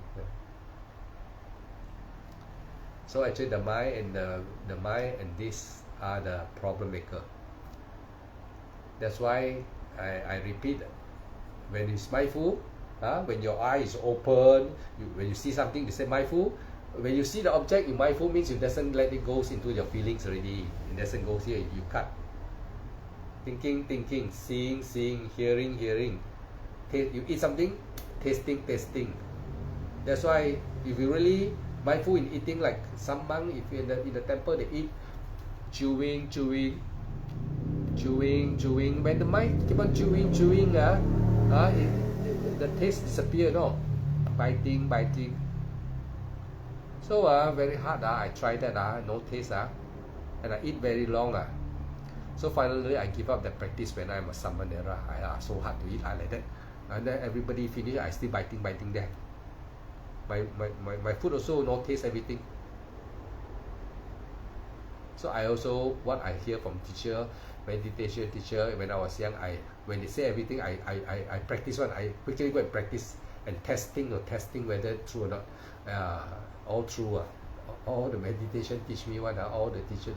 S1: So actually, the mind and this are the problem maker. That's why I repeat, when it's mindful, when your eye is open, when you see something, you say mindful. When you see the object, you mindful means you doesn't let it goes into your feelings already. It doesn't go here. You cut. Thinking, seeing, hearing. You eat something, tasting. That's why if you really mindful in eating, like some monk, if in the temple they eat, chewing. When the mind keep on chewing, the taste disappear, no? Biting. So very hard. I try that. No taste. And I eat very long. So finally I give up the practice when I'm a samanera. So hard to eat like that. And then everybody finish, I still biting there. My food also no taste, everything. So I also, what I hear from meditation teacher, when I was young, when they say everything, I practice one. I quickly go and practice and testing whether true or not. All true. All the meditation teach me one. All the teacher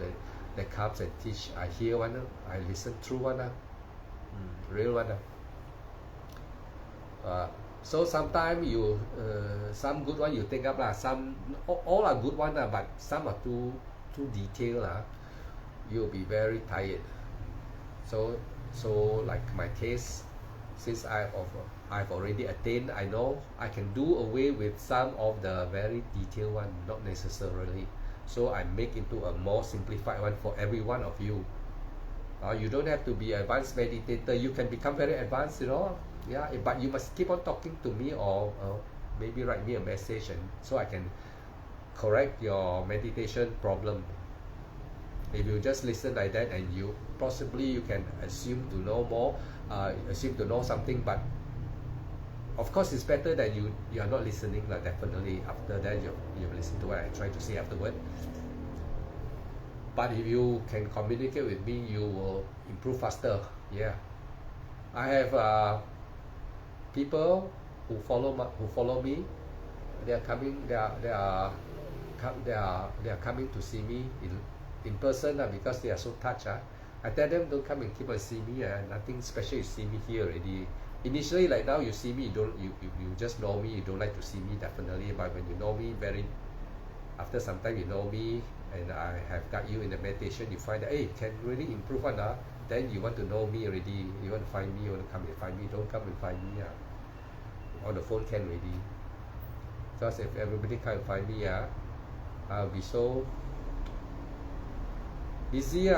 S1: that comes and teach, I hear one. I listen through one. Real one. So sometimes you some good one you take up lah. Some all are good one but some are too detailed you'll be very tired. So like my case, since I've already attained, I know I can do away with some of the very detailed one, not necessarily. So I make into a more simplified one for every one of you. You don't have to be advanced meditator. You can become very advanced, Yeah, but you must keep on talking to me or maybe write me a message, and so I can correct your meditation problem. If you just listen like that, and you can assume to know more, assume to know something, but of course it's better that you are not listening. Definitely after that you listen to what I try to say afterward. But if you can communicate with me, you will improve faster. Yeah, I have people who follow me. They are coming. They are coming to see me in person because they are so touched. I tell them, don't come and keep on see me. Nothing special. You see me here already. Initially, like now, you see me. You just know me. You don't like to see me, definitely. But when you know me, after some time you know me, and I have got you in the meditation, you find that, hey, can really improve one. then you want to know me already, you want to find me, you want to come and find me, don't come and find me. On the phone can already. Because if everybody come and find me, I'll be so busy.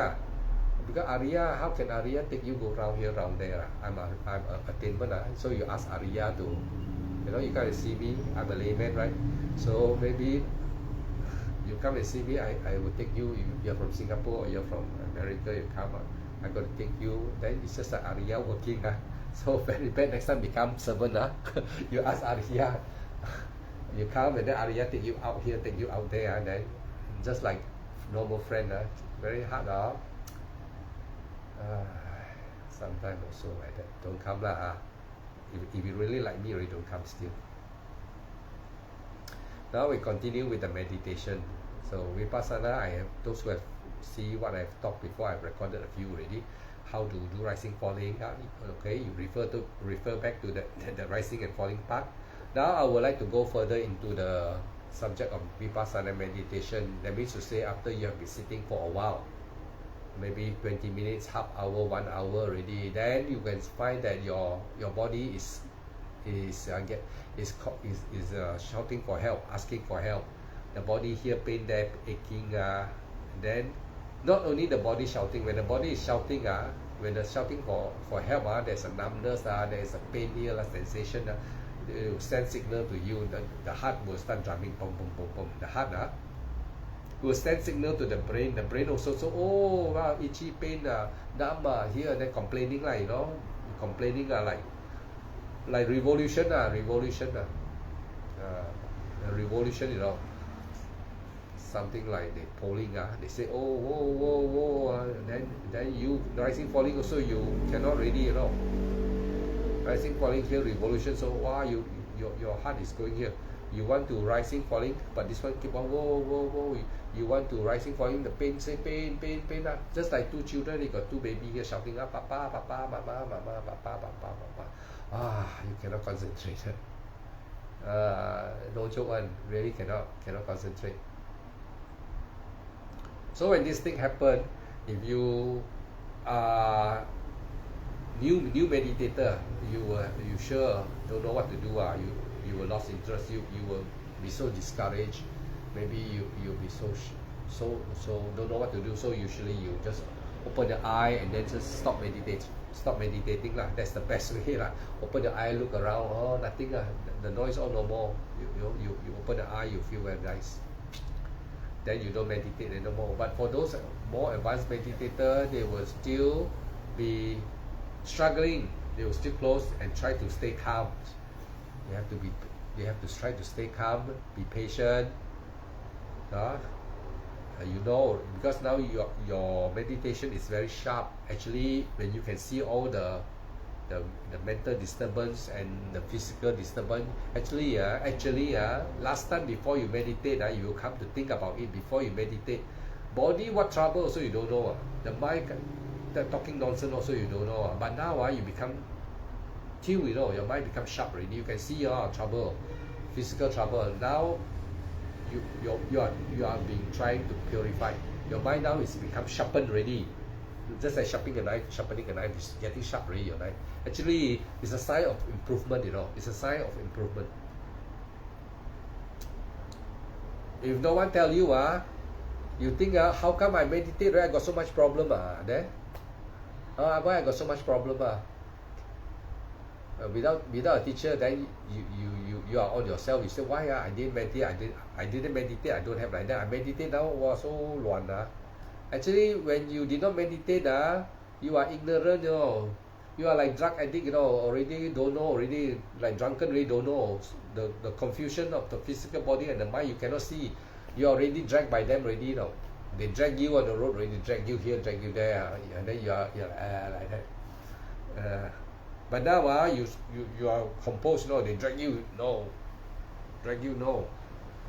S1: Because Arya, how can Arya take you go round here, round there? I'm a attainment. So you ask Arya to, you come and see me, I'm a layman, right? So maybe you come and see me, I will take you. If you're from Singapore or you're from America, you come, I'm going to take you. Then it's just like Arya working. So very bad, next time become servant. You ask Arya, you come and then Arya take you out here, take you out there, and then just like normal friend. Very hard. Sometimes also like that. Don't come lah. If you really like me, really don't come still. Now we continue with the meditation. So Vipassana, I have those who have see what I've talked before. I've recorded a few already. How to do rising, falling. Okay, you refer back to the rising and falling part. Now I would like to go further into the subject of Vipassana meditation. That means to say after you have been sitting for a while, maybe 20 minutes, half hour, 1 hour already, then you can find that your body is shouting for help, asking for help. The body here pain, there aching. Then not only the body shouting. When the body is shouting, when they're shouting for help, there's a numbness, there's a pain here, sensation. It will send signal to you. The heart will start drumming, boom, boom, boom, boom. The heart will send signal to the brain. The brain also, so wow, itchy pain, numb here, then complaining complaining like revolution, revolution, something like they polling, they say whoa, then you rising falling also you cannot really, rising falling here revolution. So wow, your heart is going here. You want to rising falling, but this one keep on whoa. You want to rising falling, the pain, say pain. Just like two children, they got two baby here shouting, papa, mama, papa. You cannot concentrate. No joke one, really cannot concentrate. So when this thing happen, if you are new meditator, you sure don't know what to do. You will lost interest. You will be so discouraged. Maybe you'll be so don't know what to do. So usually you just open the eye and then just stop meditating lah. That's the best way lah. Open the eye, look around. Nothing lah. The noise all no more. You open the eye, you feel very nice. Then you don't meditate anymore. But for those more advanced meditators, they will still be struggling. They will still close and try to stay calm. They have to try to stay calm, be patient. Because now your meditation is very sharp. Actually, when you can see all the mental disturbance and the physical disturbance, actually last time before you meditate, you will come to think about it before you meditate. Body what trouble also you don't know. The mind talking nonsense also you don't know. But now you become till your mind becomes sharp already. You can see your trouble, physical trouble. Now you are being trying to purify. Your mind now is become sharpened already. Just like sharpening a knife is getting sharp already, your knife. Actually, it's a sign of improvement, It's a sign of improvement. If no one tell you, you think, how come I meditate, right? I got so much problem, there? Why I got so much problem, without a teacher, then you are on yourself. You say, why I didn't meditate? I didn't meditate. I don't have like that. I meditate now. Wow, so 乱 Actually, when you did not meditate, you are ignorant. You are like drug addict. Already don't know. Already like drunken. Already don't know the confusion of the physical body and the mind. You cannot see. You are already dragged by them. Already, They drag you on the road. Already drag you here, drag you there, and then you are like that. But now you are composed. They drag you. Drag you.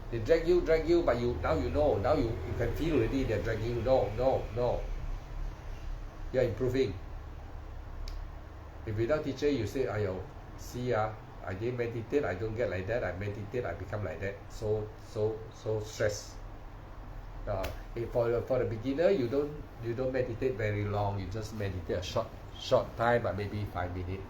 S1: They drag you, but now you know. Now you can feel already they're dragging you. No. You're improving. If without teacher you say, see I didn't meditate, I don't get like that. I meditate, I become like that. So stressed. For the beginner, you don't meditate very long. You just meditate a short time, but maybe 5 minutes.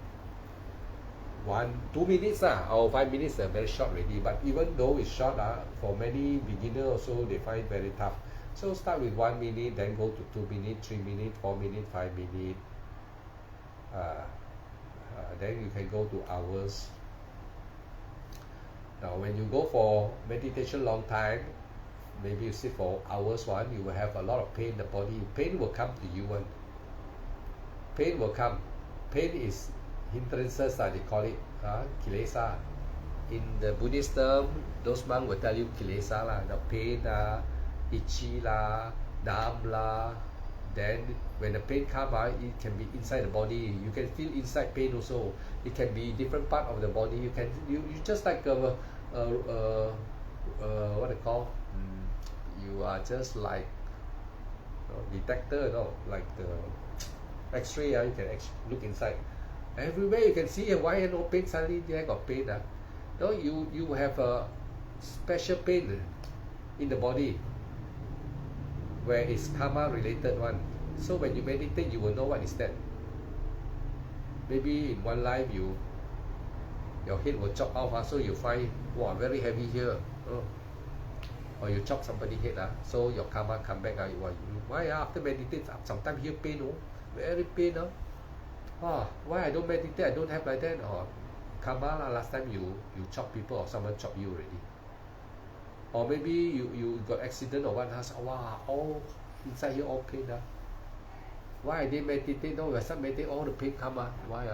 S1: 2 minutes or 5 minutes are very short already. But even though it's short, for many beginners also they find it very tough. So start with 1 minute, then go to 2 minutes, 3 minutes, 4 minutes, 5 minutes. Then you can go to hours. Now when you go for meditation long time, maybe you sit for hours you will have a lot of pain in the body. Pain will come to you pain will come. Pain is hindrances, they call it kilesa. In the Buddhist term, those monks will tell you kilesa the pain itchy numb Then when the pain comes it can be inside the body. You can feel inside pain also. It can be different part of the body. You just like what they call, you are just like detector, like the X-ray. You can look inside. Everywhere you can see why no pain, suddenly there got pain. No, you have a special pain in the body where it's karma related one. So when you meditate, you will know what is that. Maybe in one life your head will chop off, so you find very heavy here. Or you chop somebody's head, so your karma come back. Why after meditate sometimes here pain, very pain. Why I don't meditate, I don't have like that. Or karma last time you chop people or someone chop you already. Or maybe you got accident or what, all inside here all pain. Why I didn't meditate? No, when some meditate, all the pain come. Why?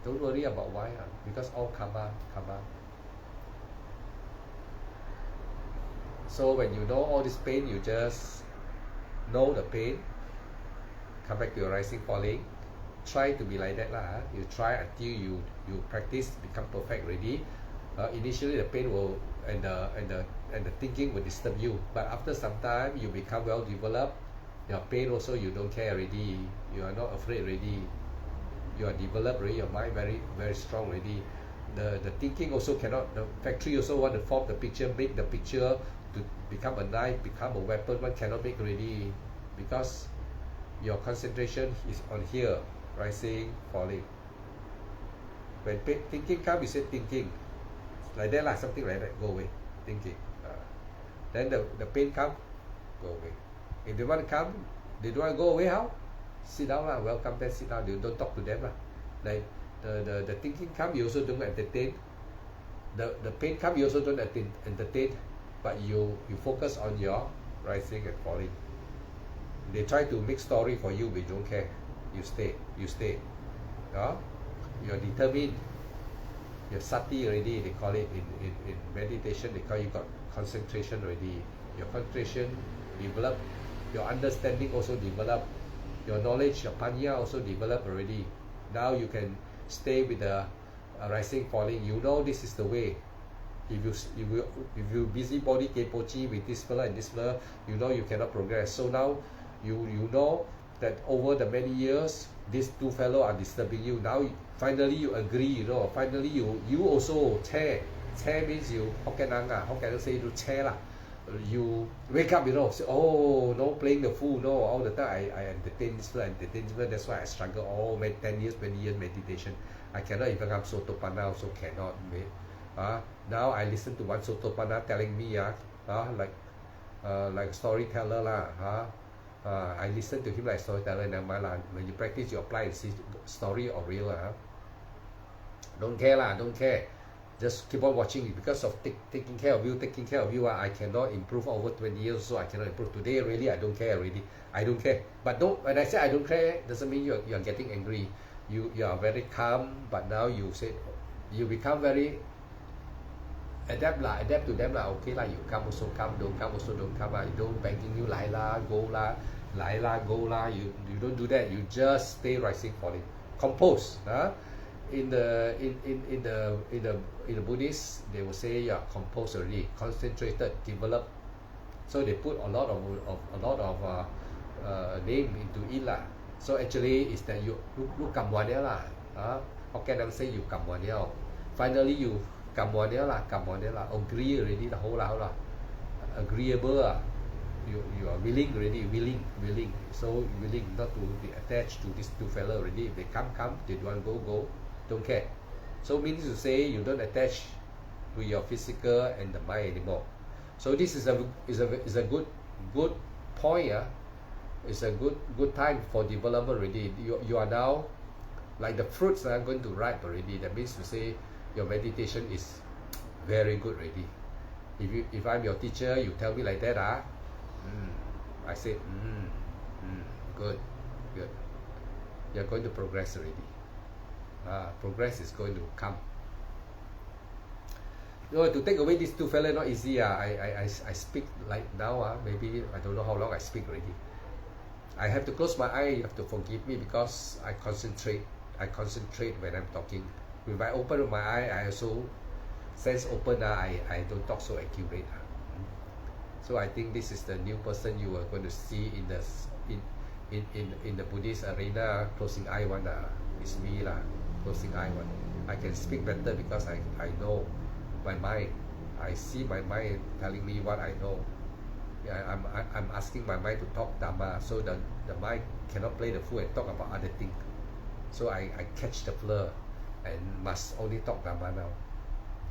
S1: Don't worry about why. Because all karma. So when you know all this pain, you just know the pain. Come back to your rising, falling. Try to be like that You try until you practice, become perfect already. Initially the pain will and the thinking will disturb you, but after some time you become well developed. Your pain also you don't care already. You are not afraid already. You are developed already. Your mind very very strong already. The thinking also cannot. The factory also want to form the picture, make the picture to become a knife, become a weapon. One cannot make already because your concentration is on here, rising, falling. When thinking comes, you say thinking. Like that something like that, go away, thinking. Then the pain come, go away. If they want to come, they don't want to go away, how? Sit down welcome them, sit down, you don't talk to them Like the thinking come, you also don't entertain. The pain come, you also don't entertain. But you focus on your rising and falling. They try to make story for you, but you don't care. You stay. You're determined. You're sati already, they call it in meditation, they call you got concentration already. Your concentration develop, your understanding also develop, your knowledge, your panya also develop already. Now you can stay with the rising, falling. You know this is the way. If you busybody kepochi with this fella and this fella, you know you cannot progress. So now you know that over the many years, these two fellows are disturbing you. Now finally you agree, finally you also chair means you Hokkien say you chair you wake up, say, no playing the fool, all the time I entertain this fella, that's why I struggle all 10 years, 20 years meditation. I cannot even come Sotopanna, also cannot. Now I listen to one Sotopanna telling me like a storyteller I listen to him like storyteller. When you practice, you apply and see story or real. Don't care. Just keep on watching it because of taking care of you. I cannot improve over 20 years, so I cannot improve. Today, really, I don't care already. I don't care. But when I say I don't care, doesn't mean you are getting angry. You are very calm, but now you become very adapt to them okay you come also come, don't come also don't come you don't begging you go you don't do that. You just stay rising, falling, compose. In the Buddhist, they will say you are composed already, concentrated, developed. So they put a lot of name into it So actually is that you come one Hokkien say you come one. Finally you come one agree already the whole agreeable you are willing already, willing. So willing not to be attached to these two fellow already. If they come, they don't want go, don't care. So means to say you don't attach to your physical and the mind anymore. So this is a good point. It's a good time for development already. You are now like the fruits are going to ripe already. That means to say your meditation is very good already. If I'm your teacher, you tell me like that, I say, good. You're going to progress already. Progress is going to come. To take away these two fellas not easy. I speak like now. Maybe I don't know how long I speak already. I have to close my eye. You have to forgive me because I concentrate when I'm talking. If I open my eye, I also sense open. I don't talk so accurate. So I think this is the new person you are going to see in the Buddhist arena. Closing eye one. It's me lah. Closing eye one. I can speak better because I know my mind. I see my mind telling me what I know. I'm asking my mind to talk Dhamma, so the mind cannot play the fool and talk about other things. So I catch the flow and must only talk Dhamma now.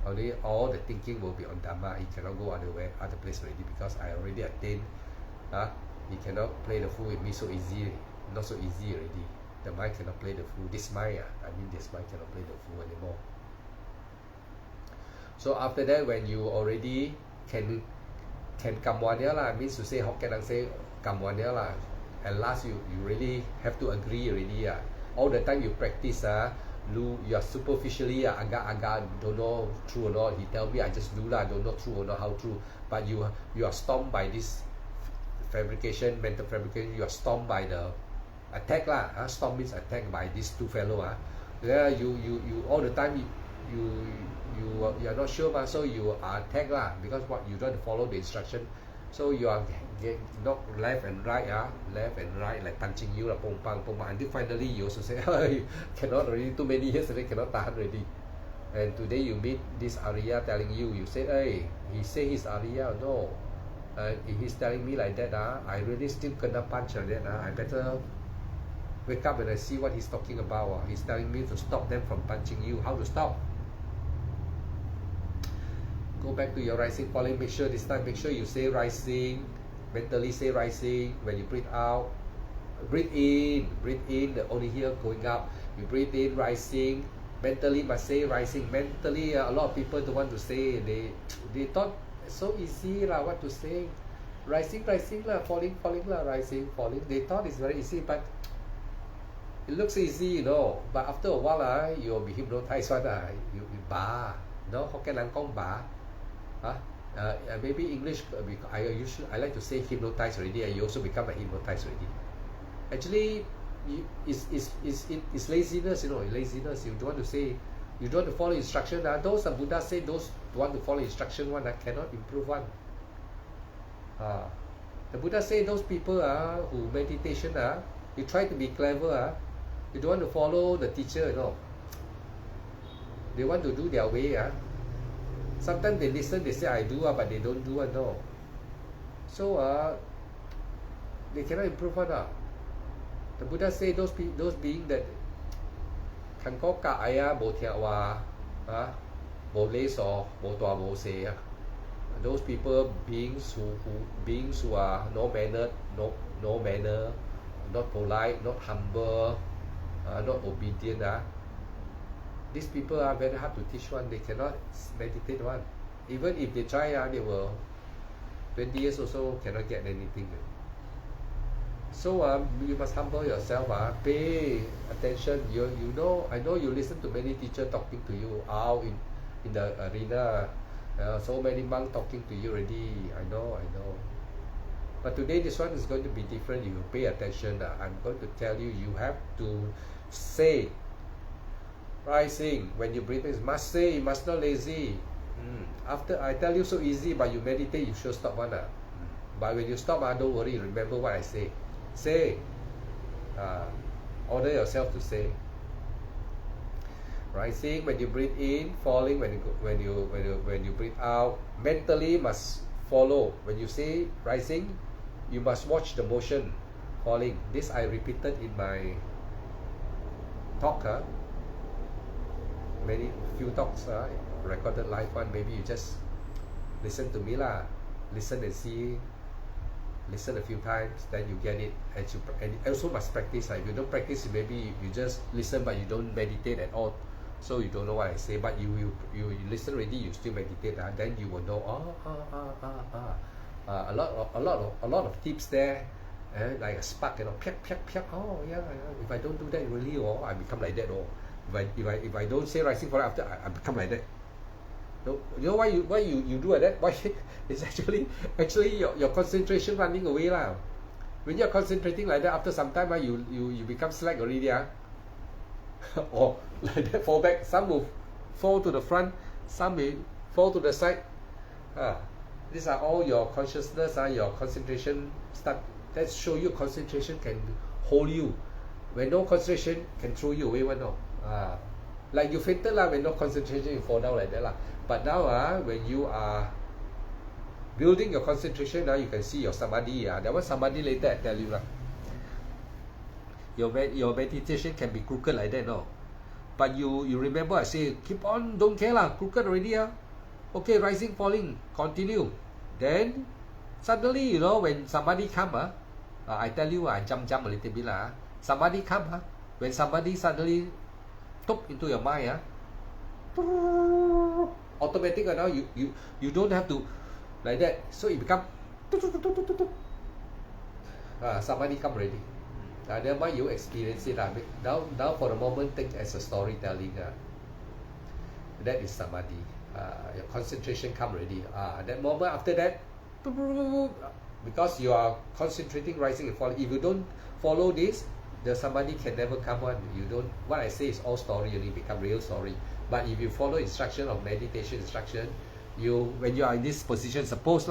S1: Only all the thinking will be on Dhamma. He cannot go other place already because I already attained. He cannot play the fool with me so easy. Not so easy already. The mind cannot play the fool. This mind cannot play the fool anymore. So after that, when you already can come one year lah, means to say Hokkien say come one year lah. At last you really have to agree already. All the time you practice, you are superficially agak-agak don't know true or not. He tell me I just do lah, don't know true or not how true. But you are stormed by this fabrication, mental fabrication. You are stormed by the attack lah. Storm means attack by these two fellow. You all the time you are not sure, so you are attacked lah, because what you don't follow the instruction. So you are not left and right, like punching you lah, pong pang, until finally you also say, you cannot already, too many years already, cannot tahan already. And today you meet this Arya telling you say, hey, he say he's Arya, no. If he's telling me like that, I really still kena punch like that. I better wake up and I see what he's talking about. He's telling me to stop them from punching you. How to stop? Go back to your rising, falling. Make sure this time, you say rising, mentally say rising. When you breathe out, breathe in, only here going up. You breathe in, rising. Mentally must say rising. Mentally, a lot of people don't want to say. They thought so easy lah, what to say. Rising lah, falling lah, rising, falling. They thought it's very easy, but it looks easy, But after a while, you'll be hypnotized. You bar, Hokkien lang kong bar. Maybe English, I like to say hypnotized already, and you also become a hypnotized already. Actually, it's laziness, laziness. You don't want to say, you don't want to follow instruction. Those Buddha say, those who want to follow instruction cannot improve one. The Buddha say those people who meditation, you try to be clever, you don't want to follow the teacher, They want to do their way, Sometimes they listen, they say I do, but they don't do it, no. So they cannot improve one. The Buddha say those beings that can go ka aya bo tia wa, bo le so, bo tua bo se. Those people beings who are no manner, not polite, not humble, not obedient. These people are very hard to teach one. They cannot meditate one. Even if they try, they will 20 years also cannot get anything. So you must humble yourself. Pay attention. I know you listen to many teachers talking to you out in the arena. So many monks talking to you already. I know. But today this one is going to be different. You pay attention. I'm going to tell you. You have to say. Rising, when you breathe in, must say, you must not lazy. After I tell you so easy, but you meditate, you should stop one. But when you stop, don't worry, remember what I say. Say. Order yourself to say. Rising, when you breathe in, falling when you breathe out. Mentally must follow. When you say rising, you must watch the motion falling. This I repeated in my talk, many few talks, recorded live one. Maybe you just listen to me lah, listen and see, listen a few times, then you get it. And also must practice. If you don't practice, maybe you just listen but you don't meditate at all, so you don't know what I say. But you listen already, you still meditate, then you will know. A lot of tips there, like a spark, piak piak piak. Oh yeah, if I don't do that really, I become like that. If I don't say rising falling after, I become like that. No, you know why you do like that? Why? It's actually your concentration running away lah. When you're concentrating like that, after some time, you become slack already, or like that, fall back. Some will fall to the front, some may fall to the side. These are all your consciousness, your concentration start. That show you concentration can hold you. When no concentration, can throw you away one now. Like you fainted lah, when no concentration, you fall down like that lah. But now when you are building your concentration, now you can see your samadhi. That one samadhi later I tell you lah. Your meditation can be crooked like that, no. But you remember I say keep on, don't care lah, crooked already. Okay, rising, falling, continue. Then suddenly, when somebody come, I tell you, I jump a little bit lah. Somebody come, when somebody suddenly top into your mind, automatic now you don't have to like that, so it become somebody come already. Never mind, you experience it. Now for the moment, take as a storytelling. That is samadhi. Your concentration come already. That moment after that, because you are concentrating, rising and falling. If you don't follow this, the samadhi can never come on. You don't. What I say is all story, only become real story. But if you follow instruction of meditation instruction, when you are in this position, suppose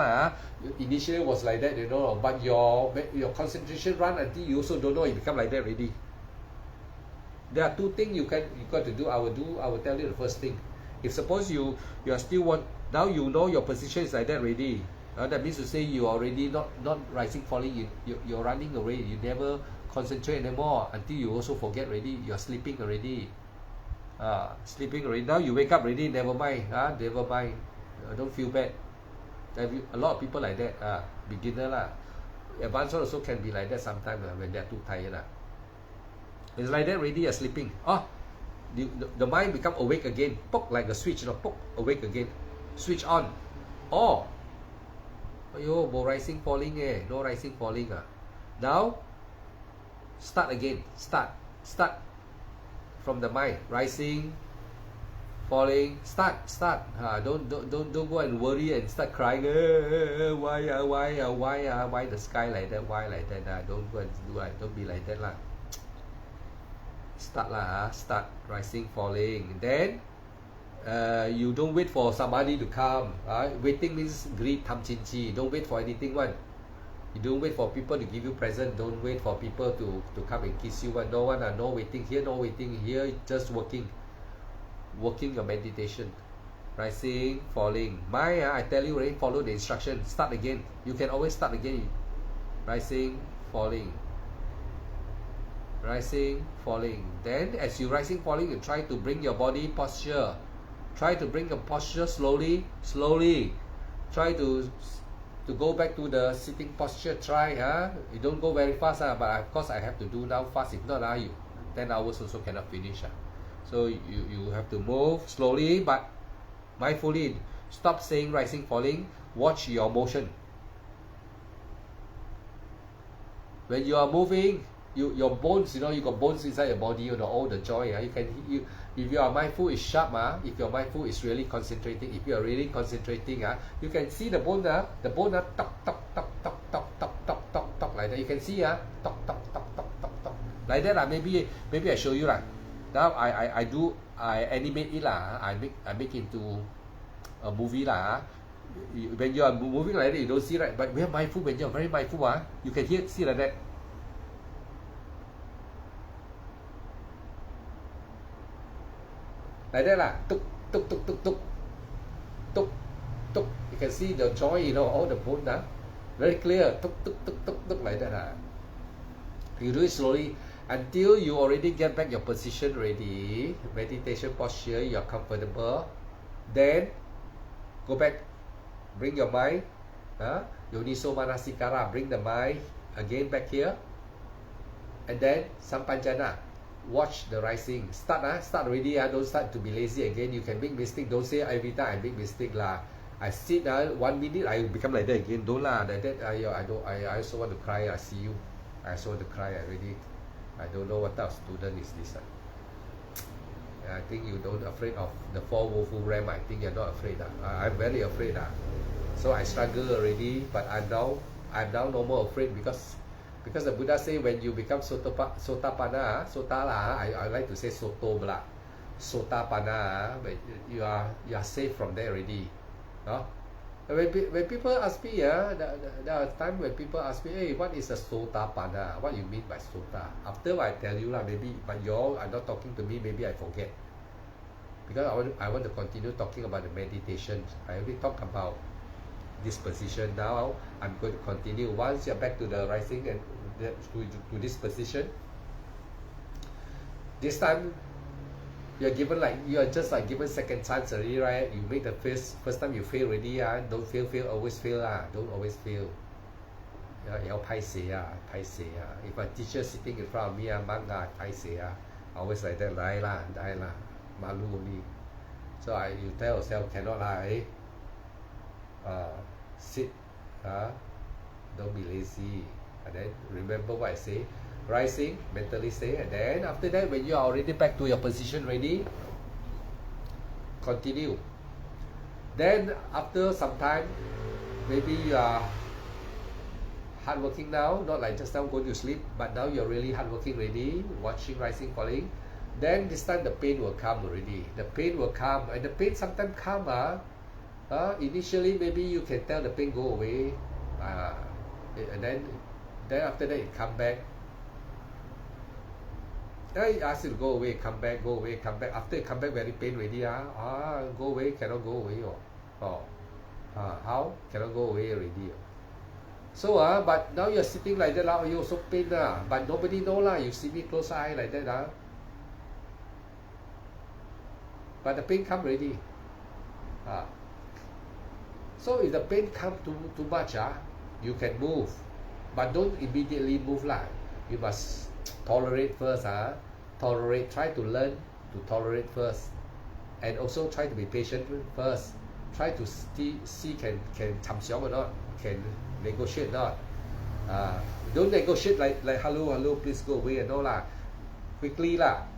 S1: initially was like that, but your concentration run until you also don't know, it become like that already. There are two things you got to do. I will tell you the first thing. If suppose you are still now you know your position is like that already. That means to say you are already not rising, falling. You're running away. You never concentrate anymore until you also forget already. You're sleeping already. Sleeping already. Now you wake up already. Never mind. Never mind. Don't feel bad. A lot of people like that. Beginner lah. Advanced one also can be like that sometimes when they're too tired lah. It's like that already. You're sleeping. The mind become awake again. Poke like a switch. Poke, awake again. Switch on. No rising falling no rising falling. Now start again. Start from the mind. Rising, falling. Start. Don't go and worry and start crying. Why the sky like that? Why like that? Don't go and do it. Don't be like that lah. Start lah. Start rising, falling. Then you don't wait for somebody to come. Waiting means greed, tam chin chi. Don't wait for anything one. You don't wait for people to give you present. Don't wait for people to come and kiss you one. No one. No waiting here. No waiting here. Just working your meditation. Rising, falling. I tell you already. Follow the instruction. Start again. You can always start again. Rising, falling. Rising, falling. Then as you rising, falling, you try to bring your body posture. Try to bring your posture slowly. Try to go back to the sitting posture. Try, you don't go very fast, but of course I have to do now fast. If not, 10 hours also cannot finish. So you have to move slowly but mindfully. Stop saying rising, falling. Watch your motion. When you are moving, your bones, you got bones inside your body, all the joint. If you are mindful, is sharp. If your mindful is really concentrating, if you are really concentrating, you can see the bone. The bone talk like that. You can see talk like that. Maybe I show you lah. Now I animate it lah. I make into a movie lah. When you are moving like that, you don't see, right? But when you're mindful, when you're very mindful, you can see like that. Like that lah. Tuk. You can see the joint, all the bone. Very clear. Tuk, tuk, tuk, tuk, tuk, like that. You do it slowly until you already get back your position ready, meditation posture, you're comfortable. Then go back, bring your mind, Yoniso Manasikara, bring the mind again back here. And then Sampanjana, watch the rising. Start already, don't start to be lazy again. You can make mistake, don't say every time I make mistake lah. I sit 1 minute, I become like that again. Don't lah, like that. I also want to cry. I see you. I also want to cry already. I don't know what type of student is this. I think you don't afraid of the 4 woeful realm. I think you're not afraid. I'm very afraid. So I struggle already, but I'm now no more afraid because the Buddha say when you become Sotapanna, I like to say Sotobla, Sotapanna, but you are safe from there already. When people ask me, there are times when people ask me, hey, what is a Sotapanna? What you mean by Sota? After I tell you maybe, but you all are not talking to me, maybe I forget. Because I want to continue talking about the meditation. I already talked about this position. Now I'm going to continue. Once you're back to the rising and to this position, this time you're just given second chance already, right? You make the first time you fail already, don't fail, always fail, don't always fail. If a teacher sitting in front of me, always like that, die lah, malu only. So you tell yourself, cannot lie. Sit, don't be lazy, and then remember what I say. Rising, mentally stay, and then after that, when you are already back to your position ready, continue. Then after some time, maybe you are hardworking now, not like just now going to sleep, but now you're really hardworking ready, watching rising, falling. Then this time the pain will come already. The pain will come, and the pain sometimes come. Initially maybe you can tell the pain go away, and then after that it come back. I ask you to go away, come back, go away, come back. After you come back, very pain already. Go away, cannot go away. How? Cannot go away already. So, but now you're sitting like that, you also pain. But nobody know lah. You see me close eye like that. But the pain come already. So if the pain come too much, you can move. But don't immediately move lah. You must tolerate first. Tolerate, try to learn to tolerate first, and also try to be patient first. Try to see can cham xiong or not, can negotiate or not. Don't negotiate like hello, please go away and all lah. Quickly lah.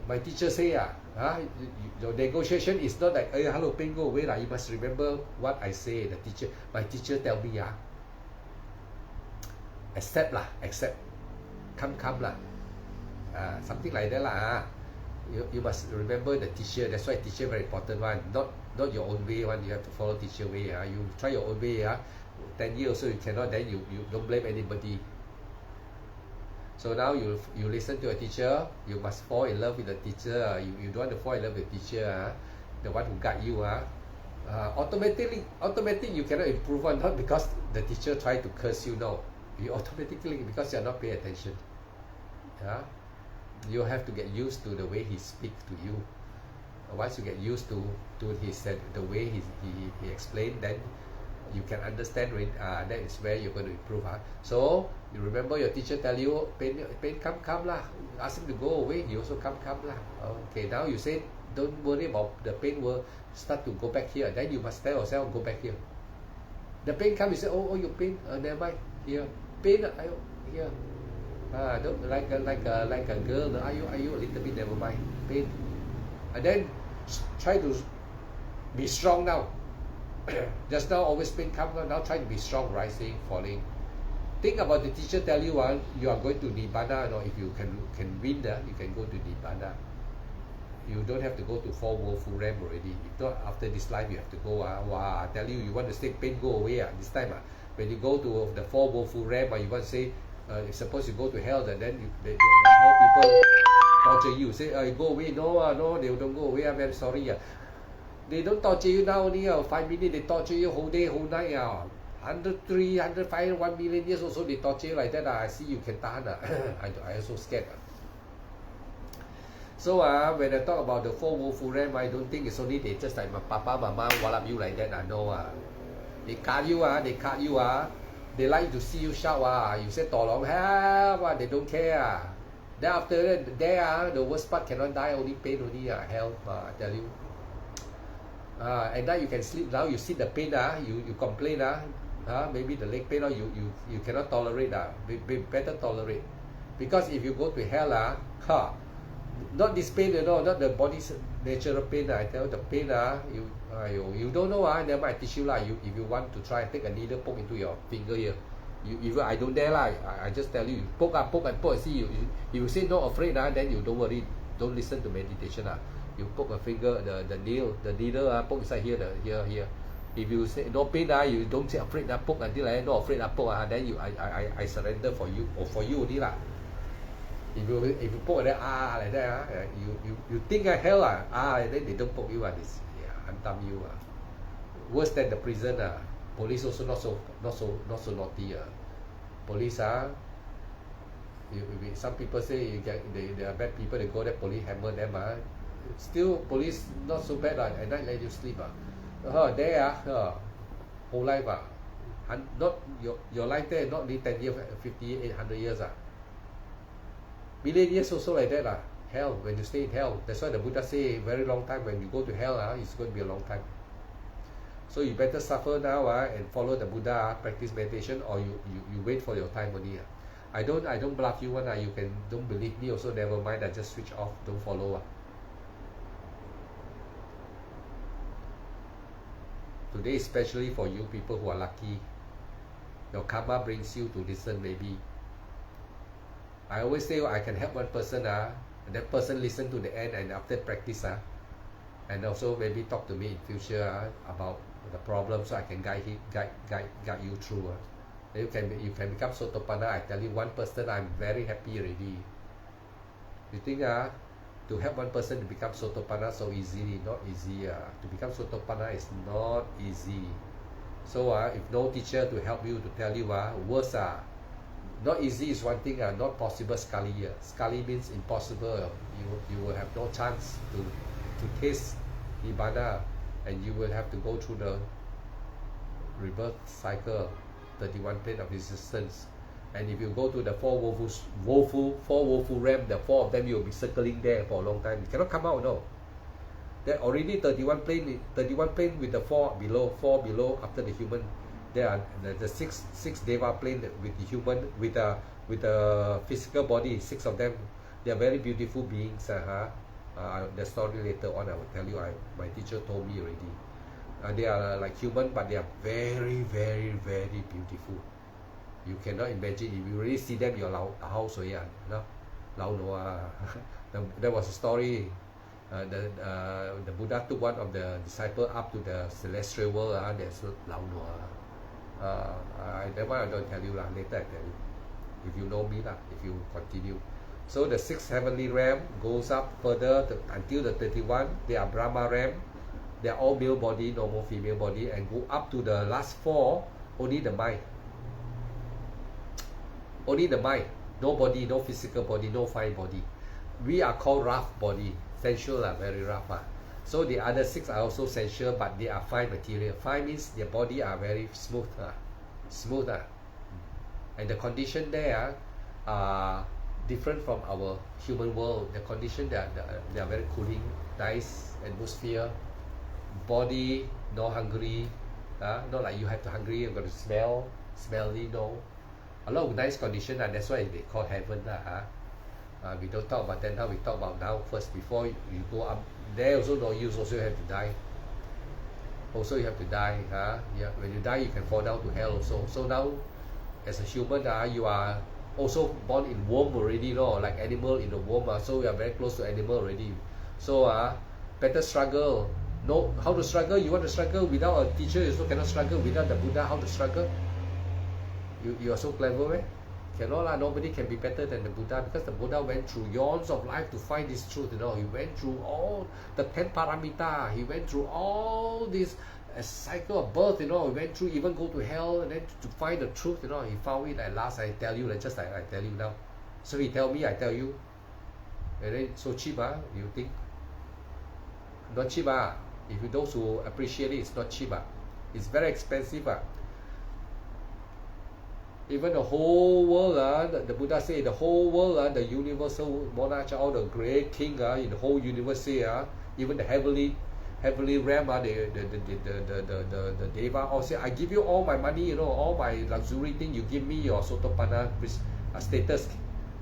S1: My teacher say your negotiation is not like hello, pain go away lah. You must remember what I say. My teacher tell me accept lah, accept. Come lah. Something like that lah. You must remember the teacher. That's why teacher very important one. Not your own way one. You have to follow teacher way. You try your own way. 10 years also you cannot. Then you don't blame anybody. So now you listen to a teacher. You must fall in love with the teacher. You don't want to fall in love with the teacher. The one who guide you. Automatically you cannot improve one. Not because the teacher try to curse you. No. You automatically, because you are not paying attention. You have to get used to the way he speaks to you. Once you get used to the way he explained, then you can understand. That is where you're going to improve. So you remember your teacher tell you pain come lah. Ask him to go away, he also come lah. Okay, now you say don't worry about the pain will start to go back here. Then you must tell yourself go back here. The pain come, you say oh you pain, never mind here. Pain here. Don't like a girl. Are you a little bit, never mind. Pain. And then try to be strong now. Just now always pain come. Now try to be strong, rising, falling. Think about the teacher tell you you are going to Nibbana. If you can win you can go to Nibbana. You don't have to go to 4 woeful realm already. If not, after this life you have to go. I tell you want to say pain go away. This time when you go to the 4 woeful realm, you want to say suppose you go to hell, then the hell people torture you. Say go away. No, they don't go away. I'm very sorry. They don't torture you now only 5 minutes. They torture you whole day, whole night. 103, 105, 1 million years also they torture you like that. I see you can tahan. I also scared. So when I talk about the four woeful realm, I don't think it's only they just like my papa, mama, wallop you like that. I know. They cut you. They like to see you shout. You say tolong help. They don't care. Then after that, the worst part cannot die, only pain, only hell. I tell you. And now you can sleep. Now you see the pain. You complain. Maybe the leg pain. You cannot tolerate. Better tolerate. Because if you go to hell, not this pain, not the body's natural pain. I tell you, the pain, you don't know. Never mind, I teach you. If you want to try, take a needle, poke into your finger here. I don't dare. I just tell you, poke and see. If you say not afraid, then you don't worry. Don't listen to meditation. You poke a finger, the needle, poke inside here, here. If you say no pain, you don't say afraid, poke until not afraid, poke, then I surrender for you, or for you only . If you poke like that, you think hell and then they don't poke you, this unthumb you. Worse than the prison. Police also not so naughty. Police some people say they are bad people. They go there, police hammer them. Still police not so bad. At night let you sleep. There whole life not your life there, not only 10 years, 50, 800 years. Million years also like that. Hell, when you stay in hell. That's why the Buddha say very long time. When you go to hell, it's going to be a long time. So you better suffer now and follow the Buddha, practice meditation, or you wait for your time only. I don't bluff you. You can don't believe me also, never mind. I just switch off, don't follow. Today, especially for you people who are lucky, your karma brings you to listen maybe. I always say I can help one person, and that person listen to the end, and after practice, and also maybe talk to me in future about the problem, so I can guide you through. You can become Sotapanna. I tell you, one person, I'm very happy already. You think to help one person to become Sotapanna so easily? Not easy. To become Sotapanna is not easy. So if no teacher to help you, to tell you, worse. Not easy is one thing, not possible sekali. Sekali means impossible. You will have no chance to taste Nibbana, and you will have to go through the rebirth cycle, 31 plane of existence. And if you go to the four woeful realm, the four of them, you will be circling there for a long time. You cannot come out, no. There already 31 plane with the four below after the human. There are the six deva plane with the human, with the physical body, 6 of them. They are very beautiful beings. The story later on I will tell you. My teacher told me already. They are like human, but they are very, very, very beautiful. You cannot imagine. If you really see them, you're house no? There was a story. The Buddha took one of the disciples up to the celestial world. There's Lao Nua. That one I don't tell you later I tell you. If you know me if you continue. So the 6th heavenly realm goes up further until the 31. They are Brahma realm. They are all male body, no more female body, and go up to the last 4. Only the mind. Only the mind. No body, no physical body, no fine body. We are called rough body. Sensual, very rough. So the other 6 are also sensual, but they are fine material. Fine means their body are very smooth. And the condition there are different from our human world. The condition they are very cooling, nice atmosphere. Body no hungry. Not like you have to hungry, you've got to smelly, no. A lot of nice condition, that's why they call heaven. We don't talk about that now. We talk about now first. Before you go up there, also no use. Also you have to die. Yeah. When you die, you can fall down to hell also. So now, as a human, you are also born in womb already, like animal in the womb. So we are very close to animal already. So better struggle. Know how to struggle. You want to struggle without a teacher, you also cannot struggle without the Buddha. How to struggle? You are so clever, eh? Cannot. Nobody can be better than the Buddha, because the Buddha went through eons of life to find this truth. He went through all the 10 paramita. He went through all these a cycle of birth, we went through, even go to hell, and then to find the truth, he found it at last. I tell you, just like I tell you now. So he tell me, I tell you, and then so cheap, you think? Not cheap, If you those who appreciate it, it's not cheap, It's very expensive, Even the whole world, the Buddha say, the whole world, the universal monarch, all the great king in the whole universe say, even the heavenly realm, the deva all say, I give you all my money, all my luxury thing, you give me your Sotapanna status.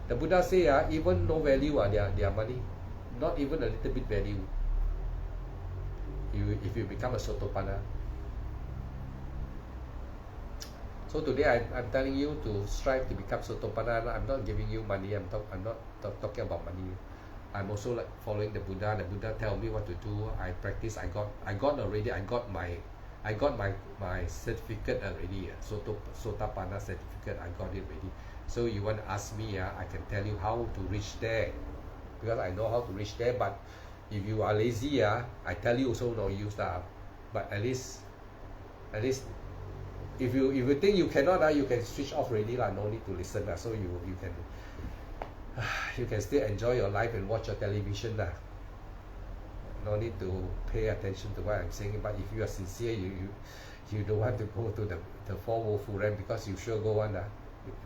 S1: The Buddha say, even no value their money, not even a little bit value. If you become a Sotapanna. So today I'm telling you to strive to become Sotapanna. I'm not giving you money. I'm not talking about money. I'm also like following the Buddha. The Buddha tell me what to do. I practice. I got already. I got my certificate already. Sotapanna certificate. I got it already. So you want to ask me? I can tell you how to reach there, because I know how to reach there. But if you are lazy, I tell you also no use that. But at least. If you think you cannot, you can switch off already, no need to listen, so you can still enjoy your life and watch your television, no need to pay attention to what I'm saying. But if you are sincere, you don't want to go to the Four Woeful Realm, because you sure go on,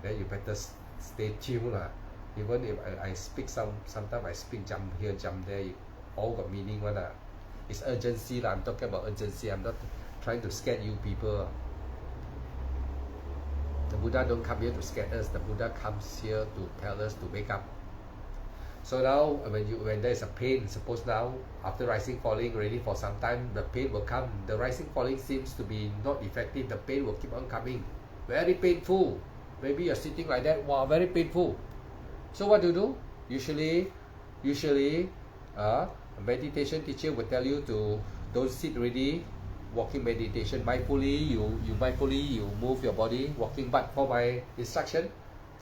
S1: then you better stay tuned, even if I speak sometimes I speak jump here jump there, all got meaning one, it's urgency, I'm talking about urgency. I'm not trying to scare you people. The Buddha don't come here to scare us. The Buddha comes here to tell us to wake up. So now, when there is a pain, suppose now, after rising, falling, already for some time, the pain will come. The rising, falling seems to be not effective. The pain will keep on coming. Very painful. Maybe you're sitting like that. Wow, very painful. So what do? Usually, meditation teacher will tell you to don't sit already. Walking meditation, mindfully, you move your body, walking. But for my instruction,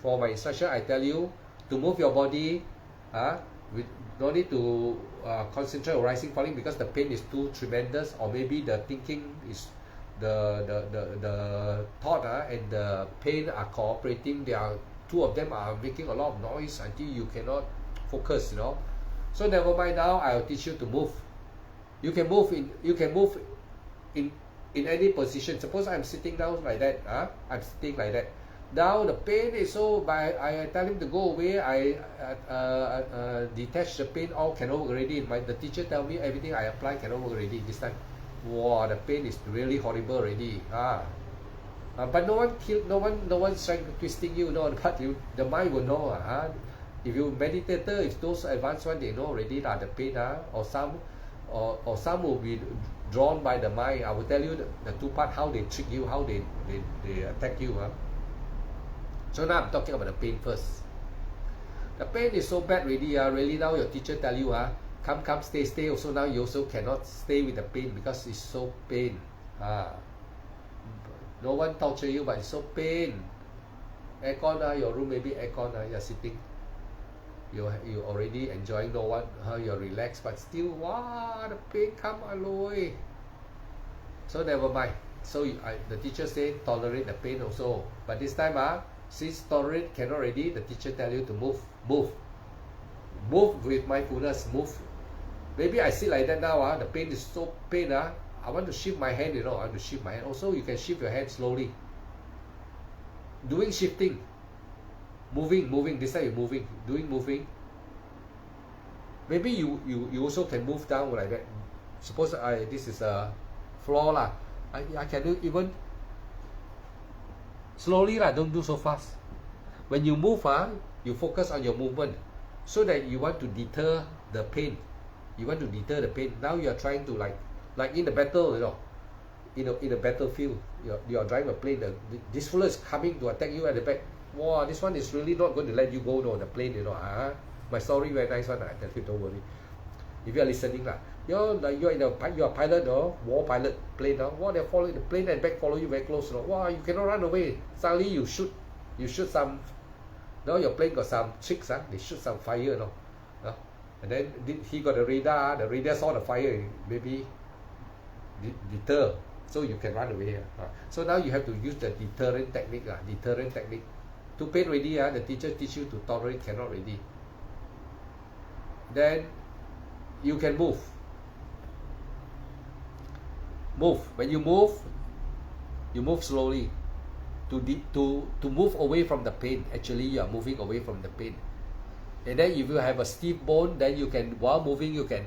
S1: I tell you to move your body, with no need to concentrate on rising, falling, because the pain is too tremendous, or maybe the thinking is the thought and the pain are cooperating. Two of them are making a lot of noise until you cannot focus. So never mind. Now I'll teach you to move. You can move in any position. Suppose I'm sitting down like that, I'm sitting like that. Now the pain is so bad, I tell him to go away. I detach the pain, all cannot work already. The teacher tell me everything I apply cannot work already this time. Wow, the pain is really horrible already. But no one's trying to twisting you, but the mind will know. If you meditator, if those advanced one, they know already the pain, or some will be drawn by the mind. I will tell you the two parts, how they trick you, how they attack you. So now I'm talking about the pain first. The pain is so bad already. Really now your teacher tell you, come, stay. Also now you also cannot stay with the pain because it's so pain. No one torture you, but it's so pain. Aircon, your room maybe aircon, you're sitting. You already enjoying, no one, you're relaxed, but still, the pain come along. So never mind. So the teacher say tolerate the pain also. But this time, since tolerate cannot already, the teacher tell you to move with mindfulness, move. Maybe I sit like that now. The pain is so pain. I want to shift my hand. I want to shift my hand. Also, you can shift your hand slowly. Doing shifting. Moving. This time you're moving. Maybe you also can move down like that. Suppose this is a floor lah. I can do even slowly lah. Don't do so fast. When you move, you focus on your movement, so that you want to deter the pain. Now you are trying to like in the battle, in a battlefield. You are driving a plane. This fellow is coming to attack you at the back. Wow, this one is really not going to let you go, the plane, My story very nice one, I tell you, don't worry. If you are listening, you're a pilot, war pilot plane, they're following the plane and back follow you very close, Wow, you cannot run away. Suddenly you shoot some, your plane got some tricks, they shoot some fire, and then he got the radar saw the fire, maybe deter. so you can run away. So now you have to use the deterrent technique. Deterrent technique. To pain already, the teacher teach you to tolerate, cannot already. Then you can move. Move. When you move slowly. To move away from the pain. Actually, you are moving away from the pain. And then if you have a stiff bone, then you can, while moving, you can,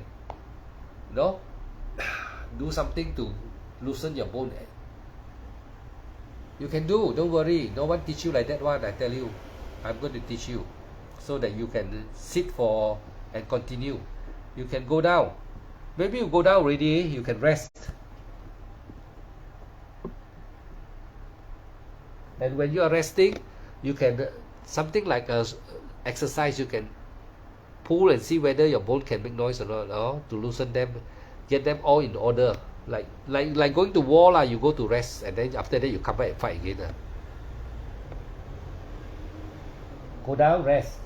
S1: do something to loosen your bone. You can do, don't worry. No one teach you like that one, I tell you. I'm going to teach you so that you can sit for and continue. You can go down. Maybe you go down already, you can rest. And when you are resting, you can, something like a exercise, you can pull and see whether your bone can make noise or not, to loosen them, get them all in order. Like going to war, you go to rest, and then after that you come back and fight again. Go down, rest.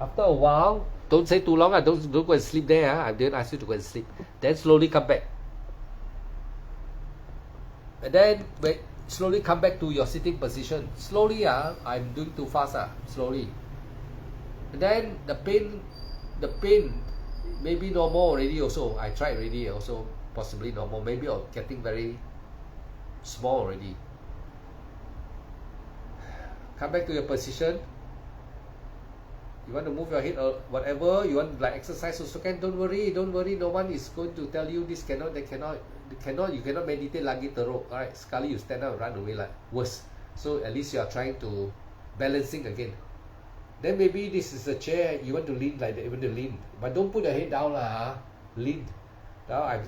S1: After a while, don't say too long, don't go and sleep there. I didn't ask you to go and sleep. Then slowly come back. And then slowly come back to your sitting position. Slowly, I'm doing too fast, slowly. And then the pain maybe normal already also. I tried already also, possibly normal. Maybe getting very small already. Come back to your position. You want to move your head or whatever, you want like exercise also can, don't worry. No one is going to tell you this cannot, that cannot. You cannot meditate lagi teruk. Alright, sekali you stand up and run away, like worse. So at least you are trying to balancing again. Then maybe this is a chair, you want to lean like that, you want to lean. But don't put your head down, lean. Now I'm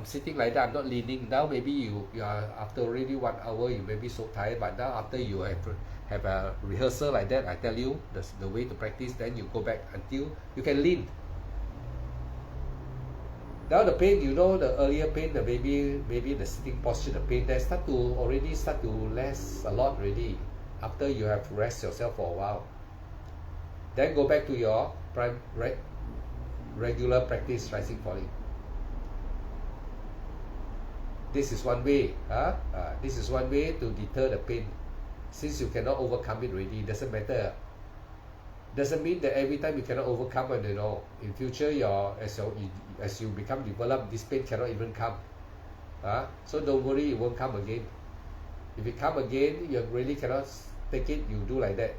S1: sitting like that, I'm not leaning. Now maybe you are, after already 1 hour, you may be so tired, but now after you have a rehearsal like that, I tell you, the way to practice, then you go back until you can lean. Now the pain, the earlier pain, maybe the sitting posture, the pain there start to less a lot already after you have to rest yourself for a while. Then go back to your regular practice, rising, falling. This is one way. This is one way to deter the pain. Since you cannot overcome it already, doesn't matter. Doesn't mean that every time you cannot overcome it, in future as you become developed, this pain cannot even come. So don't worry, it won't come again. If it come again, you really cannot take it, you do like that.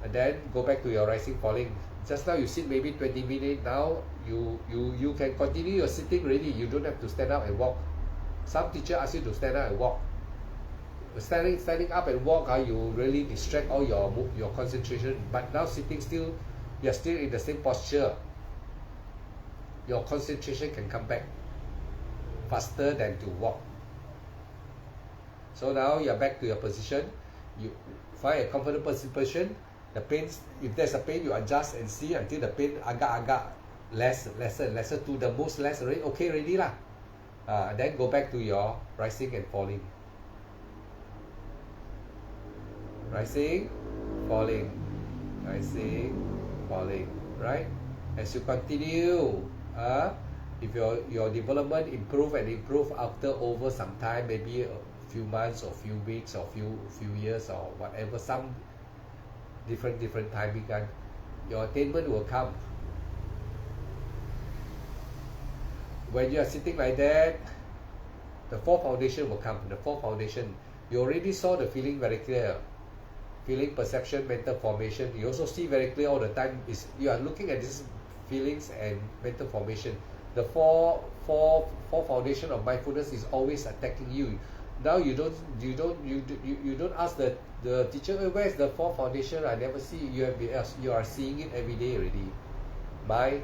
S1: And then go back to your rising, falling. Just now you sit maybe 20 minutes, now you can continue your sitting already. You don't have to stand up and walk. Some teacher ask you to stand up and walk. Standing up and walk, you really distract all your concentration. But now sitting still, you're still in the same posture. Your concentration can come back faster than to walk. So now you're back to your position. You find a comfortable position. The pain, if there's a pain, you adjust and see until the pain agak lesser to the most less already. Okay, already lah. Then go back to your rising and falling. Rising, falling, rising, falling. Right? As you continue, if your development improve after over some time, maybe a few months or few weeks or few years or whatever, some different timing, your attainment will come. When you are sitting like that, the fourth foundation will come. The fourth foundation, you already saw the feeling very clear. Feeling, perception, mental formation. You also see very clear all the time. You are looking at these feelings and mental formation. The four foundation of mindfulness is always attacking you. Now you don't ask the teacher, where's the fourth foundation? I never see. You are seeing it every day already. Mind,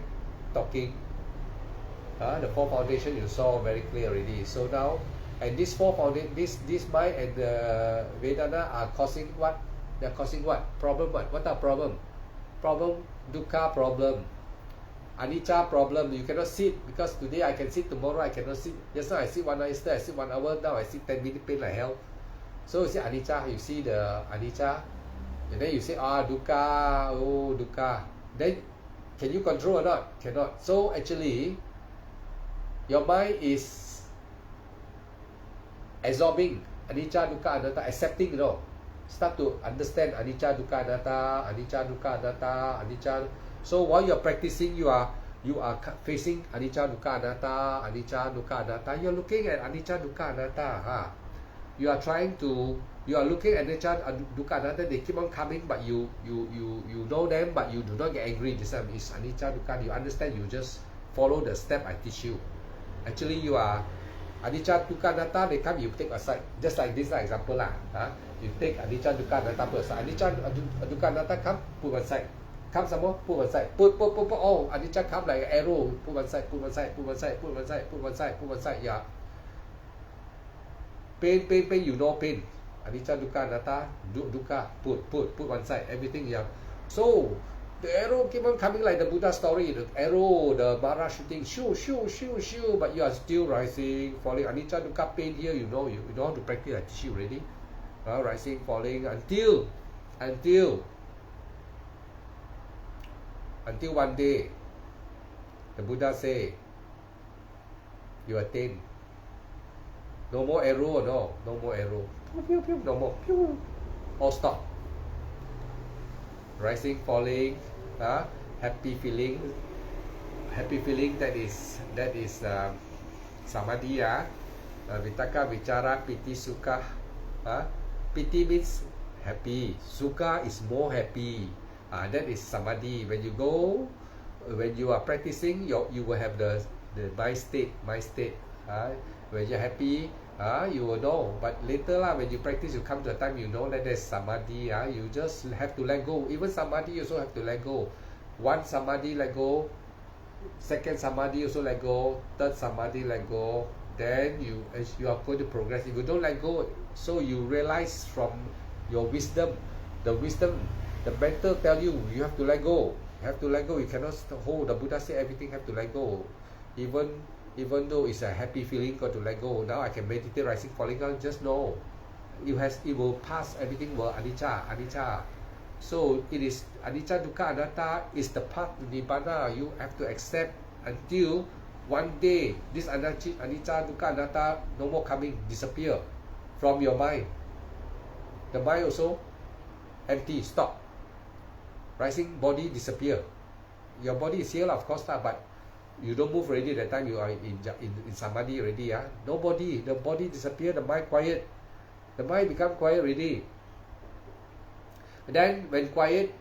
S1: talking. The fourth foundation you saw very clear already. So now, and this four foundation, this mind and the Vedana are causing what? They are causing what? Problem what? What are problem? Problem, dukkha problem. Anicca problem. You cannot sit because today I can sit, tomorrow I cannot sit. Just now I sit 1 hour, yesterday I sit 1 hour, now I sit 10 minutes, pain like hell. So you see anicca, you see the anicca, and then you say dukkha, oh dukkha. Then can you control or not? Cannot. So actually, Your mind is absorbing anicca, dukkha, anatta, accepting, you know. Start to understand anicca, dukkha, anatta, anicca, dukkha, anatta, anicca. So while you're practicing, you are facing anicca, dukkha, anatta, anicca, dukkha, anatta. You're looking at anicca, dukkha, anatta. You are looking at anicca, dukkha, anatta. They keep on coming, but you know them, but you do not get angry. This time is anicca, dukkha. You understand. You just follow the step I teach you. Actually, you are anicca, dukkha, anatta. They come, you take aside. Just like this example lah. You take anicca, dukkha, anatta, put aside. Anicca, dukkha, anatta, come, put one side. Come some more, put one side. Put. Oh, anicca come like an arrow. Put one side, put one side, put one side, put one side, put one side, put one side. Yeah. Pain. You know pain. Anicca, dukkha, anatta, dukkha. Put one side. Everything. Yeah. So the arrow keep on coming like the Buddha story. The arrow, the Mara shooting, shoo. But you are still rising, falling. Anicca, dukkha, pain here. You know how to practice. I teach you already. Rising, falling until one day, the Buddha say, you attain. No more arrow, no more arrow. No more. All stop. Rising, falling, happy feeling. That is samadhi. Vitakka, vichara, piti, sukha. Piti means happy. Sukha is more happy. That is samadhi. When you are practicing, you will have the mind state. When you're happy, you will know. But later when you practice, you come to a time you know that there's samadhi. You just have to let go. Even samadhi you also have to let go. One samadhi let go. Second samadhi also let go. Third samadhi let go. Then you are going to progress. If you don't let go, so you realize from your wisdom, the mental tell you have to let go. You have to let go. You cannot hold. The Buddha said everything have to let go. Even though it's a happy feeling, got to let go. Now I can meditate, rising, falling down. Just know, it will pass. Everything will anicca. So it is anicca, dukkha, anatta is the path to nibbana. You have to accept until one day this anicca, dukkha, anatta no more coming, disappear from your mind. The mind also empty, stop. Rising body disappear. Your body is here, of course, but you don't move already. That time you are in samadhi already. Nobody, the body disappear, the mind quiet. The mind become quiet already. And then when quiet,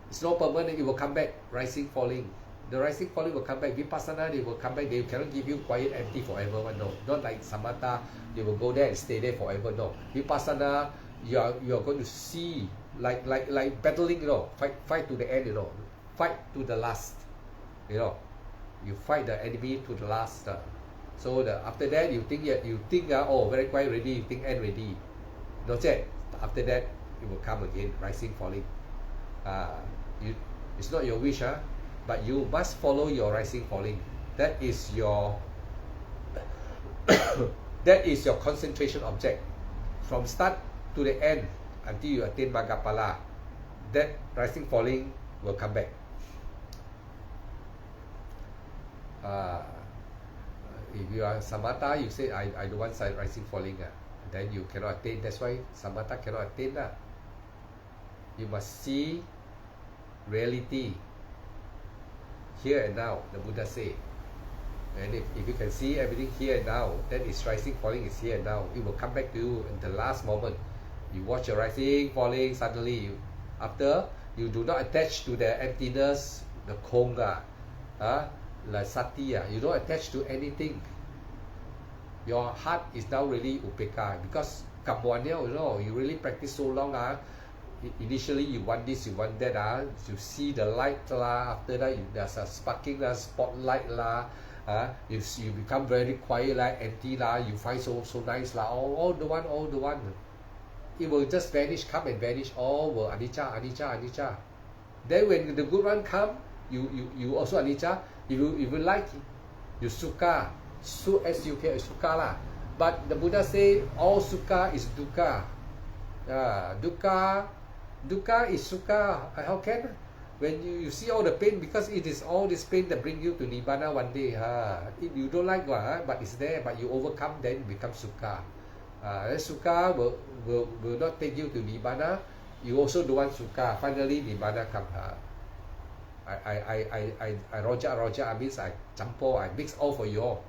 S1: it's not permanent, it will come back, rising, falling. The rising, falling will come back. Vipassana, they will come back. They cannot give you quiet, empty forever. No, not like samatha, they will go there and stay there forever. No, Vipassana, you are going to see like battling. Fight to the end. Fight to the last. You fight the enemy to the last. So after that, you think oh, very quiet already. You think end already. Not yet. After that, it will come again, rising, falling. It's not your wish, but you must follow your rising, falling. That is your concentration object. From start to the end until you attain Maggaphala, that rising, falling will come back. If you are samatha, you say I don't want rising, falling. Then you cannot attain. That's why samatha cannot attain. You must see reality here and now, the Buddha say. And if you can see everything here and now, then it's rising, falling is here and now. It will come back to you in the last moment. You watch your rising, falling, suddenly after you do not attach to the emptiness, the konga, like sati, you don't attach to anything. Your heart is now really upekkha, because kamwanya, you really practice so long. Initially you want this, you want that. You see the light after that there's a sparking spotlight you become very quiet empty you find so nice all the one. It will just vanish, come and vanish. All will anicca. Then when the good one come, you also anicca. If you like, you sukha. S-U-K, sukha. But the Buddha say all sukha is dukkha. Dukkha is sukha. How can? When you see all the pain, because it is all this pain that bring you to Nibbana one day. If you don't like but it's there, but you overcome, then it becomes Sukha. Then Sukha will not take you to Nibbana. You also don't want Sukha. Finally, Nibbana come. I rojak means I campur, I mix all for you all.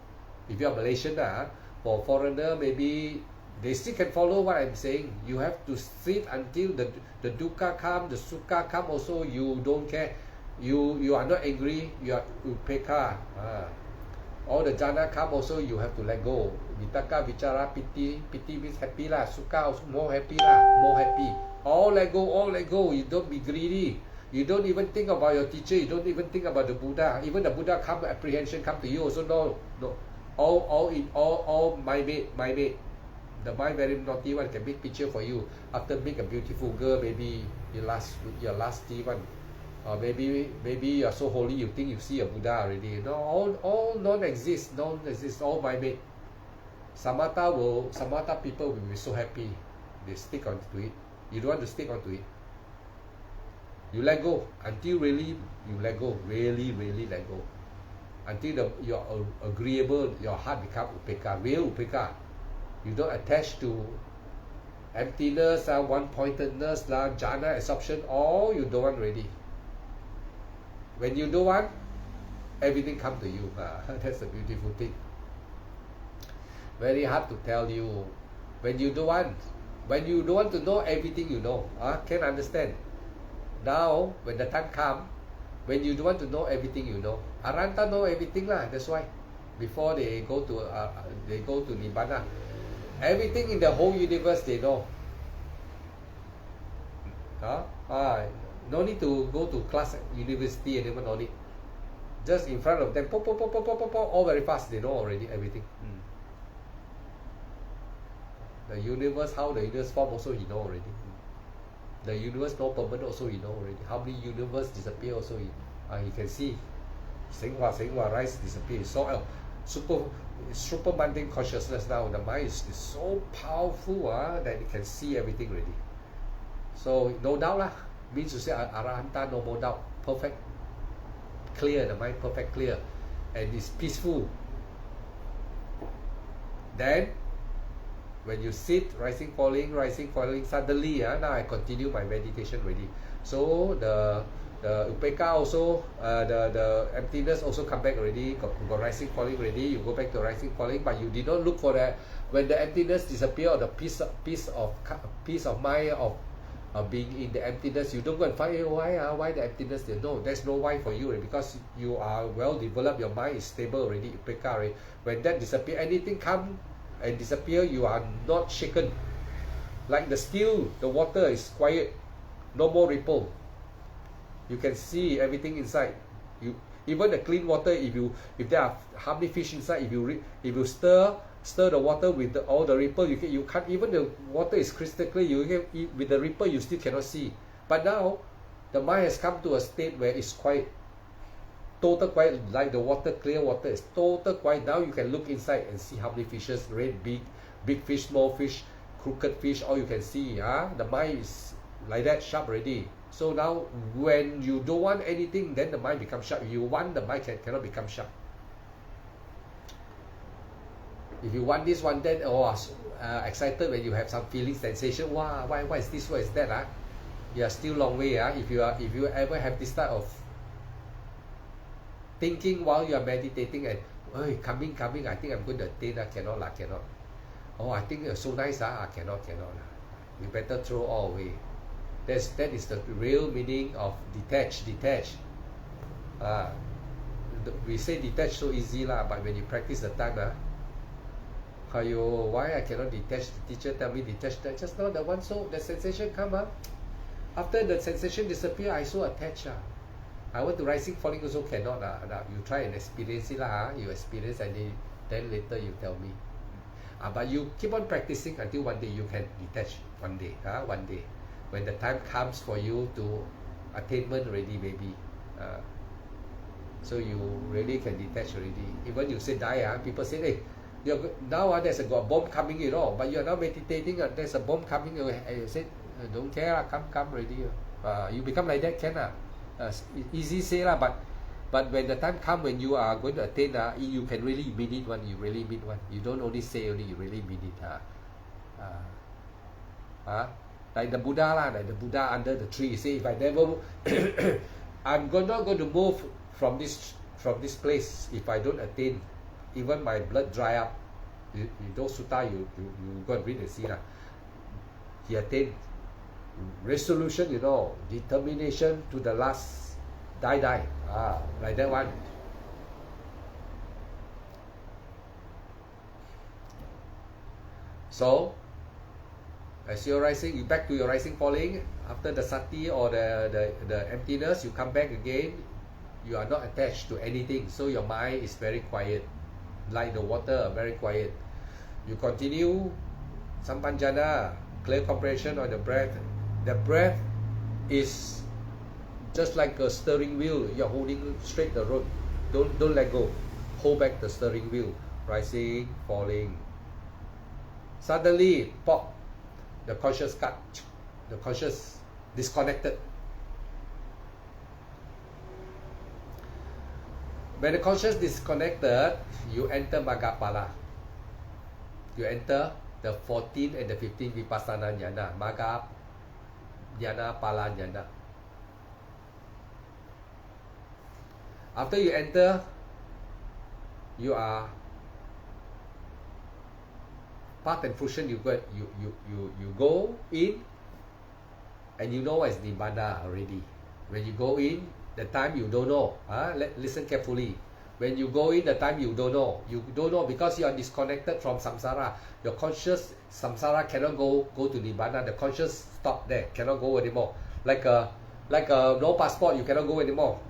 S1: If you are Malaysian, for foreigner, maybe they still can follow what I'm saying. You have to sit until the dukkha come, the sukha come also, you don't care. You are not angry, you are upekkha. All the jhana come also, you have to let go. Vitakka, vichara, piti means happy lah. Sukha also more happy lah, more happy. All let go, You don't be greedy. You don't even think about your teacher, you don't even think about the Buddha. Even the Buddha come, apprehension come to you also, no. All my mate. The mind very naughty one can make picture for you. After make a beautiful girl, maybe your lusty one. Or maybe you are so holy you think you see a Buddha already. No, all non-exist, all my mate. Samatha people will be so happy. They stick onto it. You don't want to stick onto it. You let go until really you let go, really let go. Until you're agreeable, your heart becomes upekkha, real upekkha. You don't attach to emptiness, one-pointedness, jhana, absorption, all you don't want already. When you don't want, everything comes to you. That's a beautiful thing. Very hard to tell you. When you don't want to know everything you know, can understand. Now, when the time comes, when you don't want to know everything you know, Arhanta know everything lah. That's why, before they go to Nibbana, everything in the whole universe they know. No need to go to class university anymore. No need. Just in front of them, all very fast. They know already everything. The universe, how the universe form also he know already. The universe no permanent also he know already. How many universe disappear also he can see. Senghua rise disappear. So super mundane consciousness now. The mind is so powerful that it can see everything already. So no doubt lah. Means to say Arahanta no more doubt. Perfect clear, the mind perfect clear. And it's peaceful. Then when you sit, rising, falling, suddenly now I continue my meditation already. So the upekkha also, the emptiness also come back already, got rising, falling already, you go back to rising, falling, but you did not look for that. When the emptiness disappear, or the peace of mind of being in the emptiness, you don't go and find why the emptiness there. No, there's no why for you already, because you are well developed, your mind is stable already, upekkha already. When that disappear, anything come and disappear, you are not shaken. Like the still, the water is quiet, no more ripple. You can see everything inside. Even the clean water, if there are how many fish inside, if you stir the water with all the ripple, you can't. Even the water is crystal clear. With the ripple, you still cannot see. But now, the mind has come to a state where it's quiet. Total quiet, like the water, clear water is total quiet. Now you can look inside and see how many fishes, red, big fish, small fish, crooked fish, all you can see. The mind is like that, sharp already. So now when you don't want anything, then the mind becomes sharp. If you want, the mind cannot become sharp. If you want this, want that, excited when you have some feeling, sensation, wow, why is this, why is that? You are still long way. If you ever have this type of thinking while you are meditating and coming, I think I'm going to attain, cannot. I think it's so nice, cannot. You better throw all away. That is the real meaning of detach. We say detach so easy but when you practice the time, why I cannot detach? The teacher tell me detach. That just now the one, so the sensation come after the sensation disappear, I so attached. I want to rising, falling also cannot. You try and experience it you experience and then later you tell me. But you keep on practicing until one day you can detach. One day. When the time comes for you to attainment already, maybe. So you really can detach already. Even you say die, people say, hey, now there's a bomb coming, but you are now meditating, there's a bomb coming, and you say, don't care, come already. You become like that, can Easy say lah, but when the time come when you are going to attain, you can really mean it one. You really mean one. You don't only say only, you really mean it. Like the Buddha lah, like the Buddha under the tree. Say, if I never, I'm not going to move from this place if I don't attain. Even my blood dry up. You don't sutta, you go and read and see lah. He attained resolution, determination to the last, die, like that one. So, as you're rising, you back to your rising falling. After the sati or the emptiness, you come back again. You are not attached to anything, so your mind is very quiet, like the water, very quiet. You continue sampanjana, clear comprehension on the breath. The breath is just like a steering wheel. You're holding straight the road. Don't let go. Hold back the steering wheel. Rising, falling. Suddenly, pop, the conscious cut. The conscious disconnected. When the conscious disconnected, you enter Maggapala. You enter the 14 and the 15 Vipassana Jnana. Magga Jnana, Pala Jnana. After you enter, you are path and fruition. You go in, and you know what is Nibbana already. When you go in, the time you don't know. Listen carefully. When you go in, the time you don't know. You don't know because you are disconnected from samsara. Your conscious samsara cannot go to Nibbana. The conscious stop there, cannot go anymore. Like a no passport, you cannot go anymore.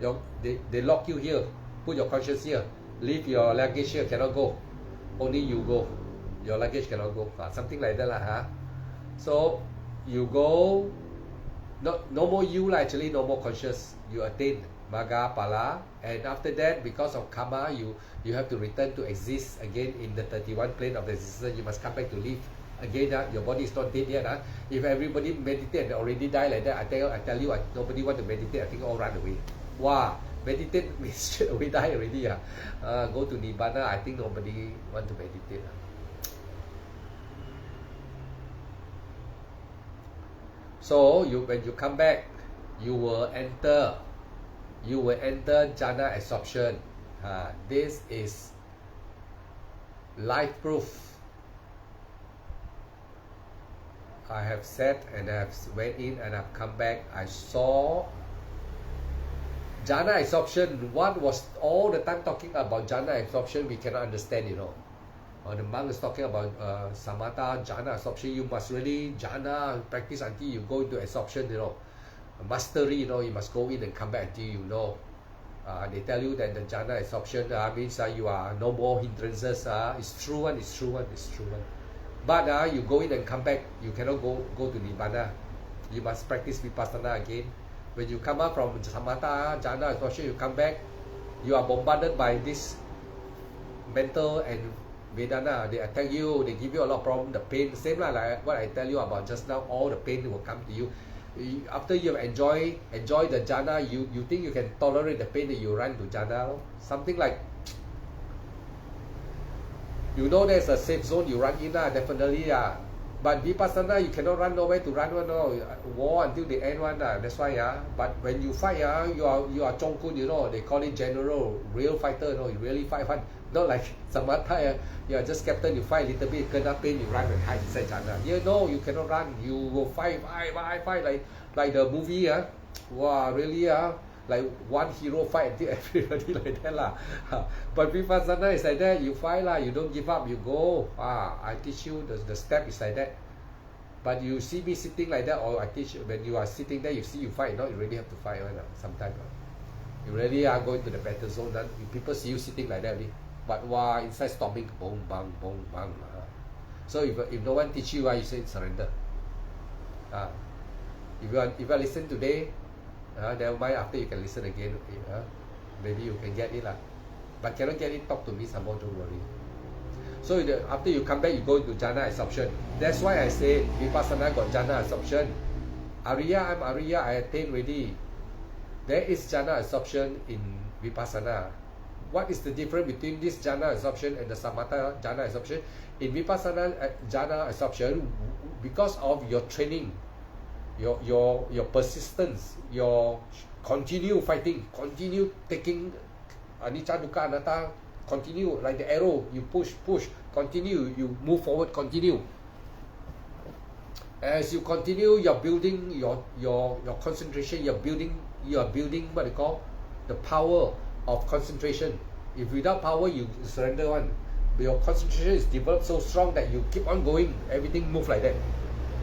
S1: They lock you here. Put your conscious here. Leave your luggage here, cannot go. Only you go. Your luggage cannot go. Something like that lah. So you go. No more you lah. Actually, no more conscious. You attain Magga, Pala, and after that, because of karma, you have to return to exist again in the 31 plane of existence. You must come back to live again. Your body is not dead yet. If everybody meditate and already die like that, I tell you, nobody want to meditate. I think all run away. Wow, meditate means straight away die already. Go to Nibbana. I think nobody want to meditate. So when you come back, you will enter jhana absorption. This is life proof. I have sat and I have went in and I've come back. I saw jhana absorption. What was all the time talking about jhana absorption? We cannot understand, Or the monk is talking about samatha, jhana absorption. You must really jhana practice until you go into absorption, mastery, you must go in and come back until you know. They tell you that the jhana absorption means you are no more hindrances. It's true one. But you go in and come back, you cannot go to Nibbana. You must practice Vipassana again. When you come out from samatha, jhana absorption, you come back, you are bombarded by this mental and Vedana. They attack you, they give you a lot of problem, the pain, same like what I tell you about just now. All the pain will come to you. After you enjoy the jhana, you think you can tolerate the pain, that you run to jhana. Something like, there's a safe zone, you run in, definitely. But Vipassana, you cannot run nowhere to run one. War until the end one. That's why. But when you fight, you are Zhongkun, they call it general, real fighter. You really fight one. Not like samatha, you are just captain, you fight a little bit, kena pain, you run and hide inside jhana. You cannot run. You will fight like the movie. Wow, really. Like one hero fight until everybody like that lah. But Vipassana is like that. You fight lah. You don't give up. You go. I teach you the step is like that. But you see me sitting like that, or I teach you, when you are sitting there, you see you fight. You really have to fight sometimes. You really are going to the battle zone. People see you sitting like that. But inside storming, boom, bang, boom, bang. So if no one teach you, you say surrender. If I listen today, never mind, after you can listen again. Maybe you can get it lah. But cannot get it, talk to me some more, don't worry. So after you come back, you go into jhana absorption. That's why I say Vipassana got jhana absorption. I'm Ariya, I attain already. There is jhana absorption in Vipassana. What is the difference between this jhana absorption and the samatha jhana absorption? In Vipassana jhana absorption, because of your training, your persistence, your continue fighting, continue taking anicca dukkha anatta, continue like the arrow, you push, continue, you move forward, continue. As you continue, you're building your concentration, you're building what they call the power of concentration. If without power, you surrender one. But your concentration is developed so strong that you keep on going, everything move like that.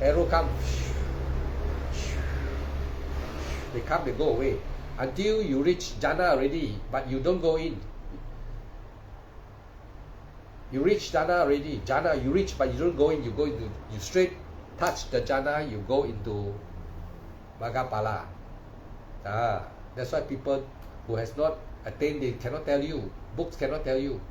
S1: Arrow come, they come, they go away. Until you reach jhana already, but you don't go in. You reach jhana already, jhana you reach, but you don't go in, you go into, you straight touch the jhana, you go into Maggaphala. That's why people who has not attained, they cannot tell you. Books cannot tell you.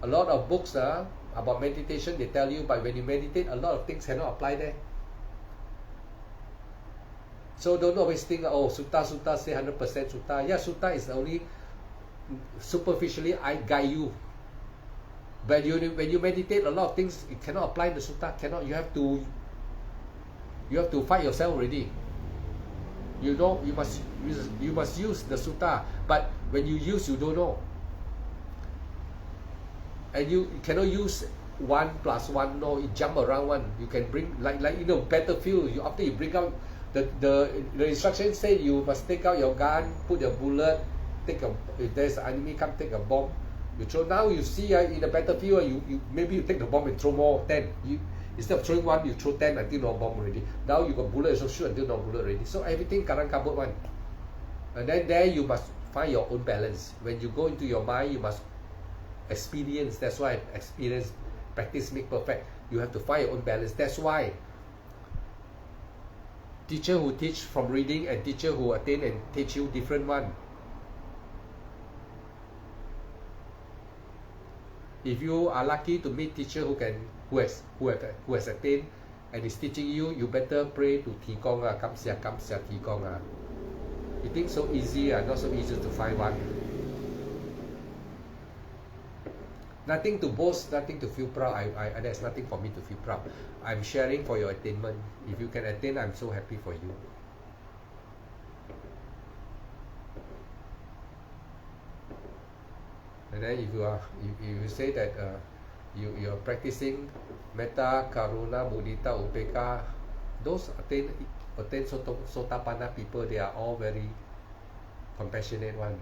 S1: A lot of books about meditation, they tell you, but when you meditate, a lot of things cannot apply there. So don't always think, oh, sutta say 100% sutta. Yeah, sutta is only superficially I guide you. But when you meditate, a lot of things it cannot apply the sutta. Cannot. You have to fight yourself already. You know, you must use the sutta. But when you use, you don't know. And you cannot use 1 + 1. No, it jump around one. You can bring like battlefield. After you bring out the instructions say you must take out your gun, put your bullet, if there's an enemy come, take a bomb. You throw. Now you see in the battlefield, you maybe you take the bomb and throw more 10. Instead of throwing 1, you throw 10 until no bomb already. Now you got bullet, so shoot until no bullet already. So everything karang kabut one. And then there you must find your own balance. When you go into your mind, you must experience. That's why experience, practice make perfect. You have to find your own balance. That's why teacher who teach from reading and teacher who attain and teach you different one. If you are lucky to meet teacher who has attained and is teaching you, you better pray to Tigong kam sia Tigong You think so easy not so easy to find one. Nothing to boast, nothing to feel proud. There's nothing for me to feel proud. I'm sharing for your attainment. If you can attain, I'm so happy for you. And then if you say that you're practicing metta, karuna, mudita, upeka, those attain sotapanna people, they are all very compassionate one.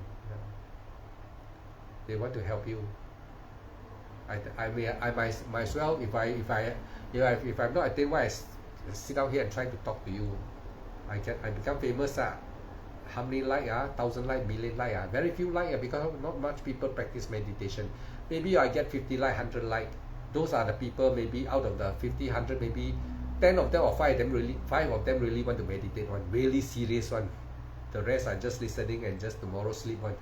S1: They want to help you. I might as well, if I'm not attained, why I sit down here and try to talk to you? I become famous how many like 1,000 like, million like very few like because not much people practice meditation. Maybe I get 50 like, 100 like. Those are the people, maybe out of the 50, 100, maybe 10 of them or 5 of them really want to meditate one, really serious one. The rest are just listening and just tomorrow sleep one.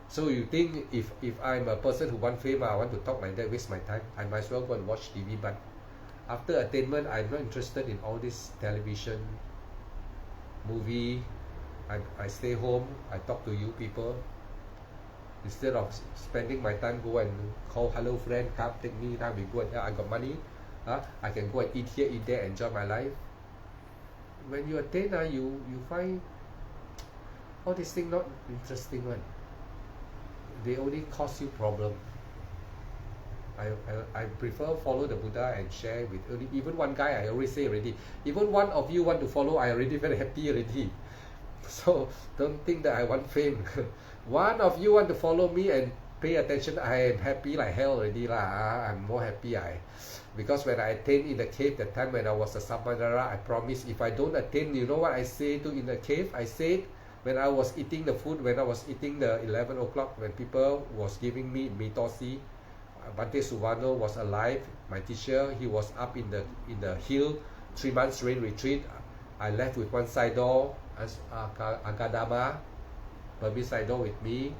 S1: So you think if I'm a person who want fame, I want to talk like that, waste my time, I might as well go and watch TV. But after attainment, I'm not interested in all this television, movie. I stay home, I talk to you people. Instead of spending my time, go and call, hello friend, come take me, now we go and I got money. I can go and eat here, eat there, enjoy my life. When you attain, you find all these things not interesting one. They only cause you problem. I prefer follow the Buddha and share with even one guy. I always say already, even one of you want to follow, I already very happy already. So don't think that I want fame. One of you want to follow me and pay attention, I am happy like hell already lah. I'm more happy because when I attained in the cave, the time when I was a Samanera, I promised if I don't attain, you know what I say to in the cave? I said when I was eating the food, when I was eating the 11 o'clock, when people was giving me mitosi, Bhante Suvano was alive, my teacher, he was up in the hill, 3 months rain retreat. I left with one side door, as Agadama, Burmese side door with me.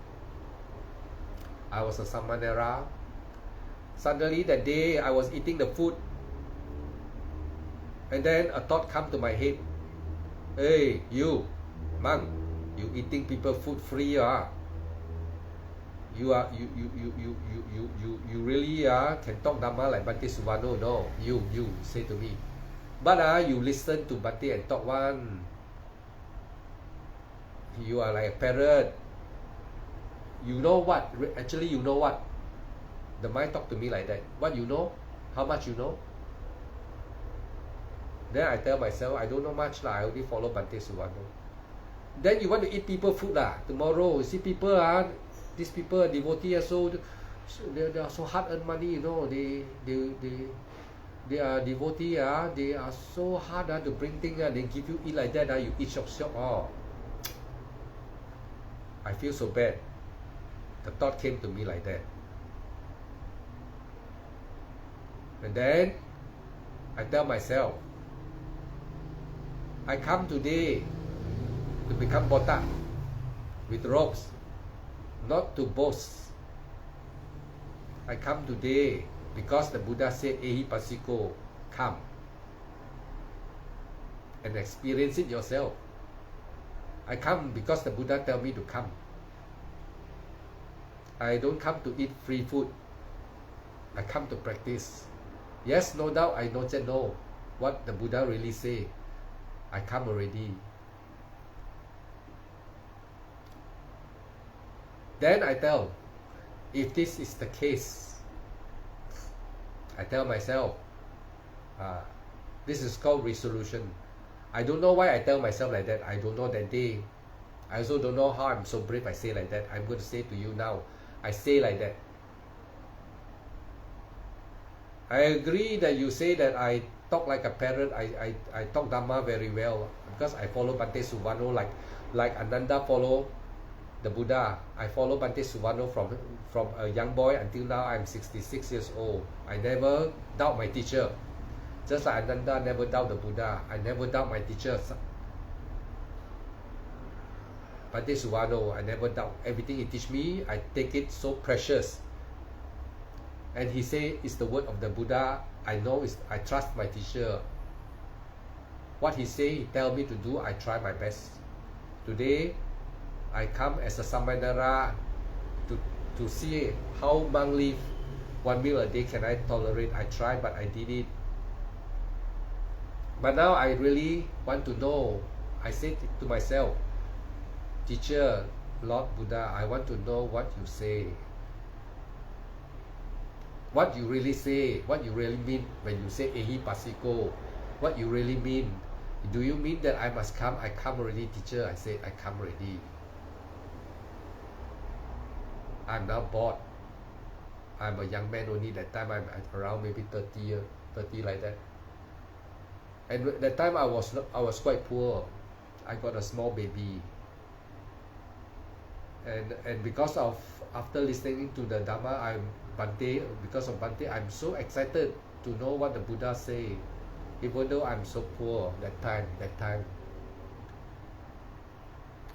S1: I was a Samanera. Suddenly that day I was eating the food, and then a thought come to my head. Hey, you, monk, you eating people food free, you are you really can talk Dhamma like Bhante Suvano? No, you say to me. But you listen to Bhante and talk one. You are like a parrot. You know what? Actually, you know what? The mind talk to me like that. What you know? How much you know? Then I tell myself, I don't know much lah. I only follow Bhante Suvano. Then you want to eat people food lah. Tomorrow, you see people these people devotees are they are so hard earn money, you know. They are devotee, they are so hard to bring things, they give you eat like that, you eat shop. I feel so bad. The thought came to me like that. And then I tell myself, I come today to become botak with robes, not to boast. I come today because the Buddha said, Ehipassiko, come and experience it yourself. I come because the Buddha tell me to come. I don't come to eat free food. I come to practice. Yes, no doubt, I don't know what the Buddha really say. I come already. Then I tell, if this is the case, I tell myself, this is called resolution. I don't know why I tell myself like that. I don't know that day. I also don't know how I'm so brave I say like that. I'm going to say to you now. I say like that. I agree that you say that I talk like a parrot. I talk Dhamma very well because I follow Bhante Suvano like Ananda follow the Buddha. I follow Bhante Suvano from a young boy until now I'm 66 years old. I never doubt my teacher. Just like Ananda never doubt the Buddha, I never doubt my teachers. Bhante Suvano, I never doubt. Everything he teach me, I take it so precious. And he say it's the word of the Buddha. I know I trust my teacher. What he say, he tell me to do, I try my best. Today, I come as a Samanera to see how monk live. 1 meal a day can I tolerate? I try, but I did it. But now I really want to know. I said to myself, teacher, Lord Buddha, I want to know what you say. What you really say, what you really mean when you say Ehipassiko, what you really mean. Do you mean that I must come? I come already, teacher. I said, I come already. I'm now bored. I'm a young man only. That time I'm around maybe 30 like that. And that time I was quite poor. I got a small baby. And because of after listening to the Dhamma, because of Bhante, I'm so excited to know what the Buddha say, even though I'm so poor that time.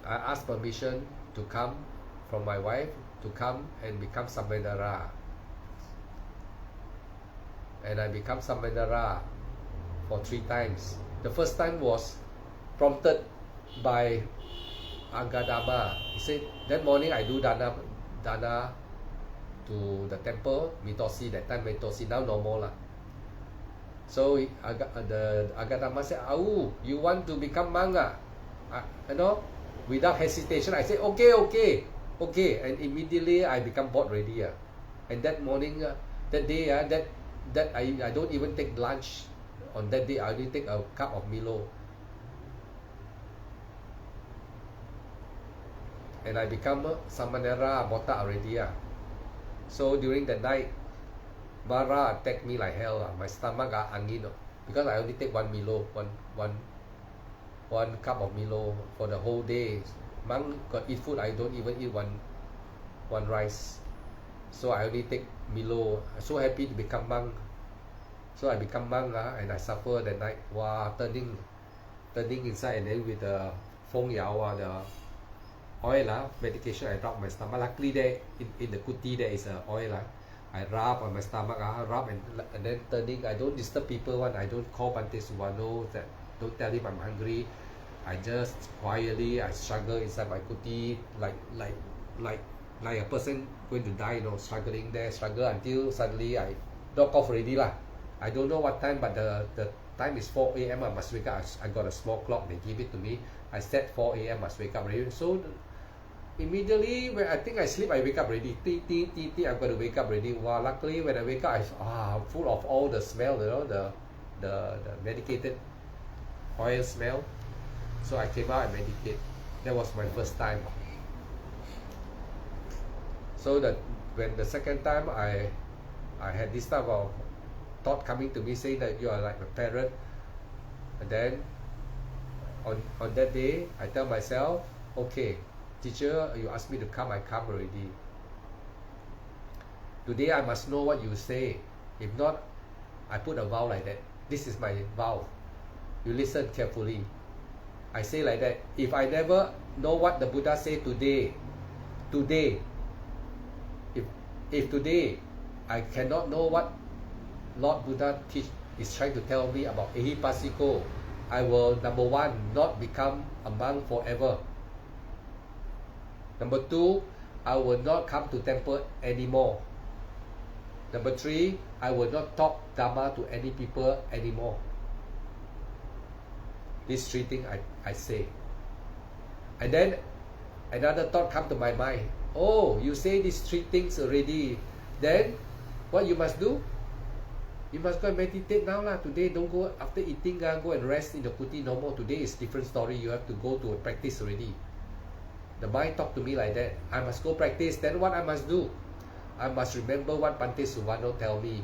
S1: I asked permission to come from my wife to come and become Samanera. And I become Samanera for 3 times. The first time was prompted by Agadama. He said, that morning I do dana to the temple, Mitosi, that time Mitosi, now no more lah. So the Agadama said, you want to become monk? You know, without hesitation, I said, okay. And immediately I become bored already. And that morning, that day, that I don't even take lunch. On that day, I only take a cup of Milo. And I become Samanera Botak already. So during the night, Mara attacked me like hell. My stomach got angin. Because I only take 1 Milo, one cup of Milo for the whole day. Monk got eat food, I don't even eat one rice. So I only take Milo. I'm so happy to become monk. So I become monk and I suffer that night. Wow, turning inside, and then with the Feng Yao, the oil, medication, I rub my stomach. Luckily there in the kuti there is oil. I rub on my stomach, rub and then turning. I don't disturb people. I don't call Bhante Suvano, that don't tell him I'm hungry. I just quietly, I struggle inside my kuti like a person going to die, struggling there, struggle until suddenly I knock off already lah. I don't know what time, but the time is 4 a.m. I must wake up. I got a small clock, they give it to me. I set 4 a.m. must wake up already. So immediately when I think I sleep, I wake up already. I'm going to wake up already. Wow, luckily when I wake up, I'm full of all the smell, the medicated oil smell. So I came out and meditate. That was my first time. So that when the second time I had this type of thought coming to me saying that you are like a parrot, and then on that day I tell myself, okay, teacher, you asked me to come, I come already. Today I must know what you say. If not, I put a vow like that. This is my vow. You listen carefully. I say like that. If I never know what the Buddha said today, if today I cannot know what Lord Buddha is trying to tell me about Ehipassiko, I will, number one, not become a monk forever. Number two, I will not come to temple anymore. Number three, I will not talk Dhamma to any people anymore. These three things I say. And then another thought come to my mind. Oh, you say these three things already. Then what you must do? You must go and meditate now lah. Today don't go after eating, go and rest in the kuti no more. Today is different story. You have to go to a practice already. The mind talk to me like that. I must go practice. Then what I must do? I must remember what Bhante Suvano tell me.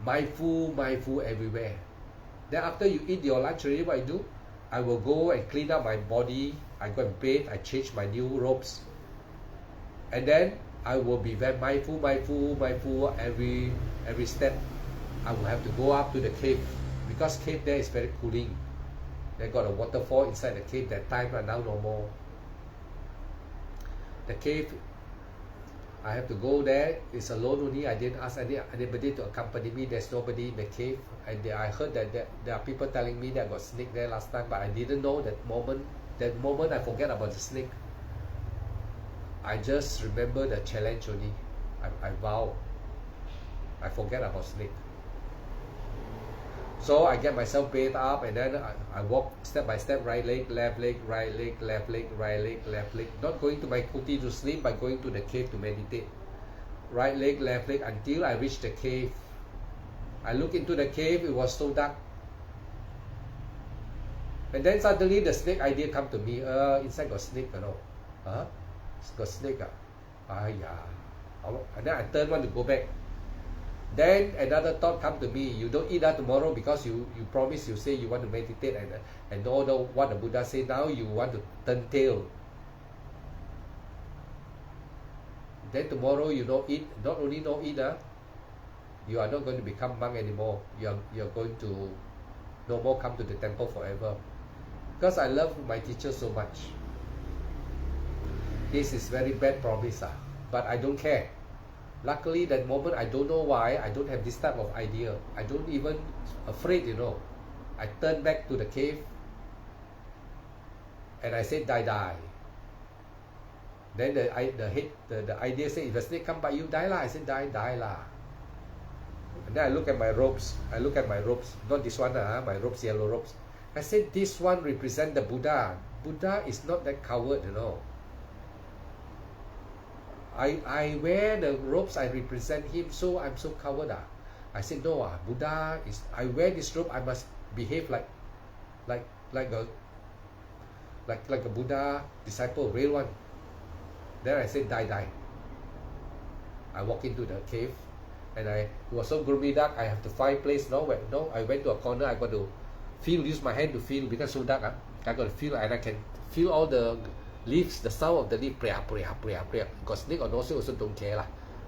S1: Mindful everywhere. Then after you eat your lunch already, what I do? I will go and clean up my body. I go and bathe. I change my new robes. And then I will be very mindful every step. I will have to go up to the cave, because cave there is very cooling. They got a waterfall inside the cave that time, and now no more. The cave, I have to go there. It's alone only. I didn't ask anybody to accompany me. There's nobody in the cave. And I heard that there are people telling me that I got snake there last time, but I didn't know that moment. That moment I forget about the snake. I just remember the challenge only. I vow. I forget about snake. So I get myself bathed up, and then I walk step by step, right leg, left leg, right leg, left leg, right leg, left leg. Not going to my kuti to sleep, but going to the cave to meditate. Right leg, left leg, until I reach the cave. I look into the cave, it was so dark. And then suddenly the snake idea come to me. Inside got snake, Huh? Got snake, And then I turn, want to go back. Then another thought come to me. You don't eat that tomorrow because you promise, you say you want to meditate and know what the Buddha said. Now you want to turn tail. Then tomorrow you don't eat. Not only don't eat, you are not going to become monk anymore. You're going to no more come to the temple forever. Because I love my teacher so much. This is very bad promise, but I don't care. Luckily that moment, I don't know why, I don't have this type of idea. I don't even afraid, I turn back to the cave and I said, die. Then the idea said, if the snake come by you, die lah. I said, die lah. And then I look at my robes. Not this one, my robes, yellow robes. I said, this one represent the Buddha. Buddha is not that coward, I wear the robes, I represent him, so I'm so coward. I said, no, Buddha is, I wear this robe, I must behave like a Buddha disciple, real one. Then I said, die. I walk into the cave, and it was so gloomy dark, I have to find place. I went to a corner, I got to use my hand to feel, because so dark, I got to feel, and I can feel all the leaves, the sound of the leaf, got snake or no snake also don't care lah.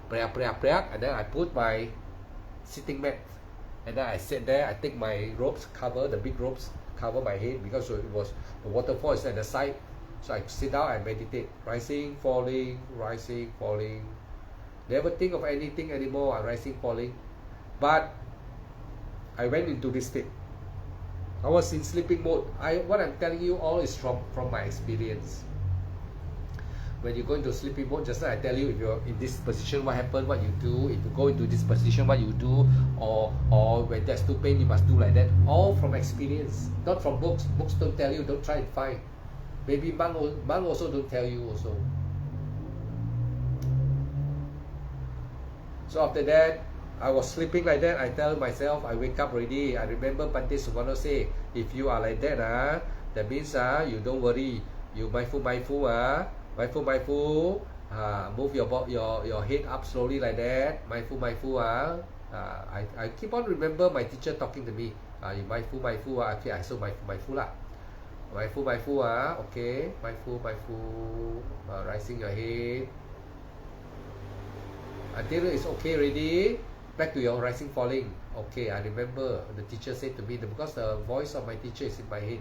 S1: And then I put my sitting mat, and then I sit there. I take my ropes, the big ropes, cover my head, because it was the waterfall is at the side. So I sit down and meditate, rising, falling. Never think of anything anymore. Rising, falling. But I went into this state. I was in sleeping mode. What I'm telling you all is from my experience. When you go into sleeping mode, just like I tell you, if you're in this position, what happens, what you do. If you go into this position, what you do. Or when there's too pain, you must do like that. All from experience, not from books. Books don't tell you. Don't try and find. Maybe monk also don't tell you also. So after that, I was sleeping like that. I tell myself, I wake up already. I remember Bhante Suvano say, if you are like that, that means you don't worry. You mindful, mindful, move your head up slowly like that. Mindful, mindful, I keep on remember my teacher talking to me. You mindful, mindful, okay, I so mindful lah. Mindful, mindful, okay, mindful, rising your head. Until it's okay already, back to your rising, falling. Okay, I remember the teacher said to me, because the voice of my teacher is in my head.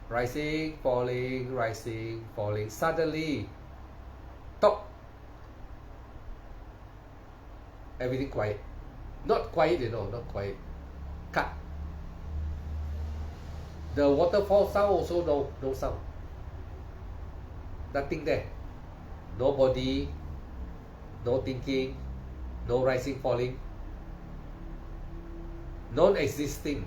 S1: Rising, falling, rising, falling. Suddenly, top. Everything quiet. Not quiet, not quiet. Cut. The waterfall sound also no sound. Nothing there. No body, no thinking, no rising, falling, non-existing.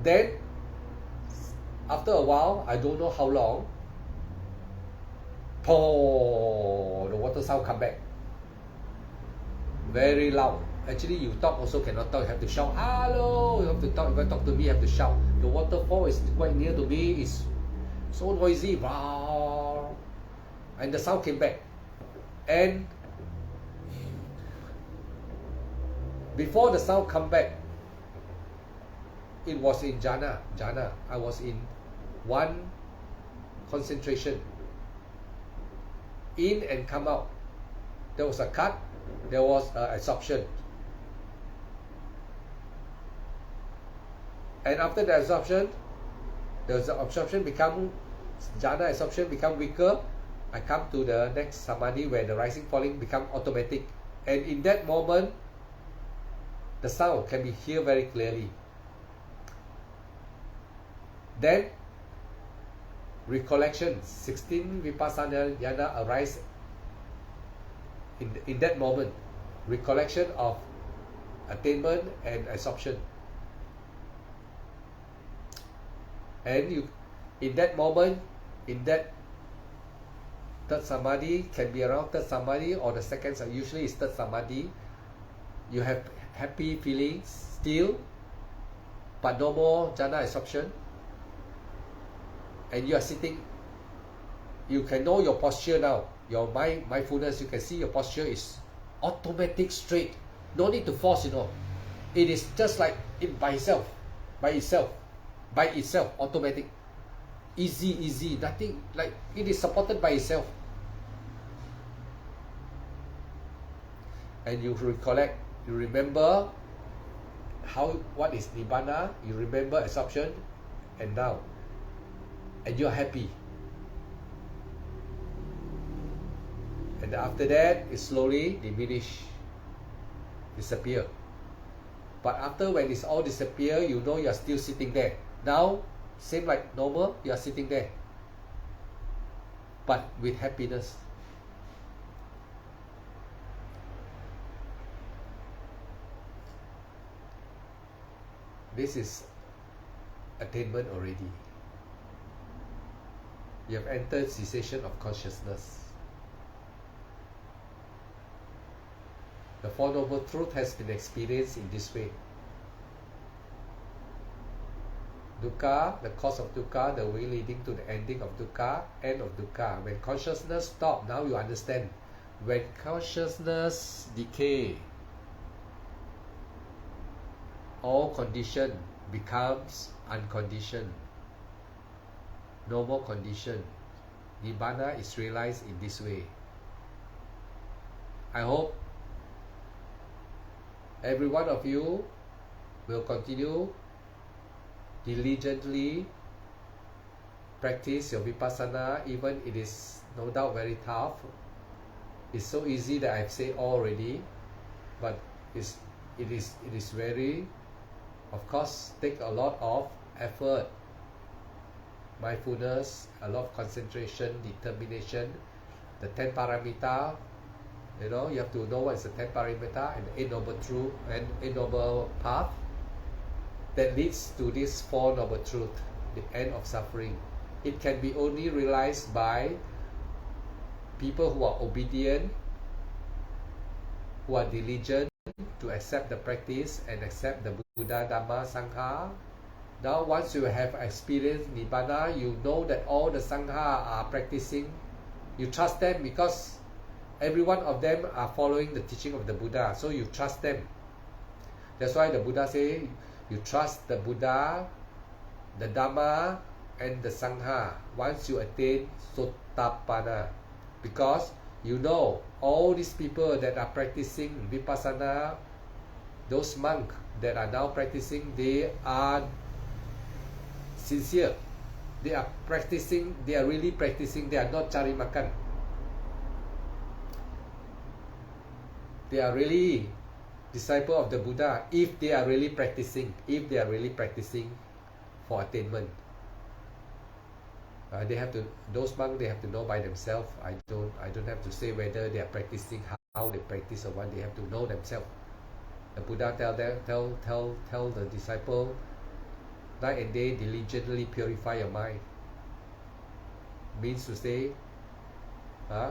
S1: Then, after a while, I don't know how long, the water sound come back. Very loud. Actually, you talk also cannot talk. You have to shout, hello. You have to talk. If you talk to me, you have to shout. The waterfall is quite near to me. It's so noisy. Wow. And the sound came back. And before the sound come back, it was in jhana. I was in one concentration. In and come out. There was a cut. There was absorption. And after the absorption become jhana absorption become weaker. I come to the next samadhi where the rising falling become automatic. And in that moment, the sound can be heard very clearly. Then recollection, 16 vipassana jhana arise in that moment. Recollection of attainment and absorption. And you, in that moment, in that third samadhi, can be around third samadhi or the second, usually it's third samadhi. You have happy feelings still, but no more jhana absorption. And you are sitting, you can know your posture now. Your mindfulness, you can see your posture is automatic, straight. No need to force, It is just like it by itself, automatic. Easy, nothing, like it is supported by itself. And you recollect, you remember what is nibbana, you remember absorption, and now. And you're happy. And after that, it slowly diminish, disappear. But after when it's all disappear, you know you're still sitting there. Now, same like normal, you are sitting there. But with happiness. This is attainment already. You have entered cessation of consciousness. The Four Noble Truths has been experienced in this way. Dukkha, the cause of dukkha, the way leading to the ending of dukkha, end of dukkha. When consciousness stops, now you understand. When consciousness decay, all condition becomes unconditioned. No more condition. Nibbana is realized in this way. I hope every one of you will continue diligently practice your vipassana, even it is no doubt very tough. It's so easy that I've said already, but it is very, of course, take a lot of effort, mindfulness, a lot of concentration, determination. The 10 paramita, you have to know what is the 10 paramita and the 8 noble truth and 8 noble path that leads to this 4 noble truth, the end of suffering. It can be only realized by people who are obedient, who are diligent to accept the practice and accept the Buddha, Dhamma, Sangha. Now once you have experienced Nibbana, you know that all the Sangha are practicing. You trust them because every one of them are following the teaching of the Buddha, so you trust them. That's why the Buddha say, you trust the Buddha, the Dhamma, and the Sangha once you attain Sotapanna. Because you know all these people that are practicing Vipassana, those monks that are now practicing, they are sincere. They are practicing, they are really practicing, they are not cari makan. They are really disciple of the Buddha if they are really practicing, for attainment. They have to, those monks, they have to know by themselves. I don't have to say whether they are practicing, how they practice or what. They have to know themselves. The Buddha tell the disciple, night and day diligently purify your mind. Means to say, by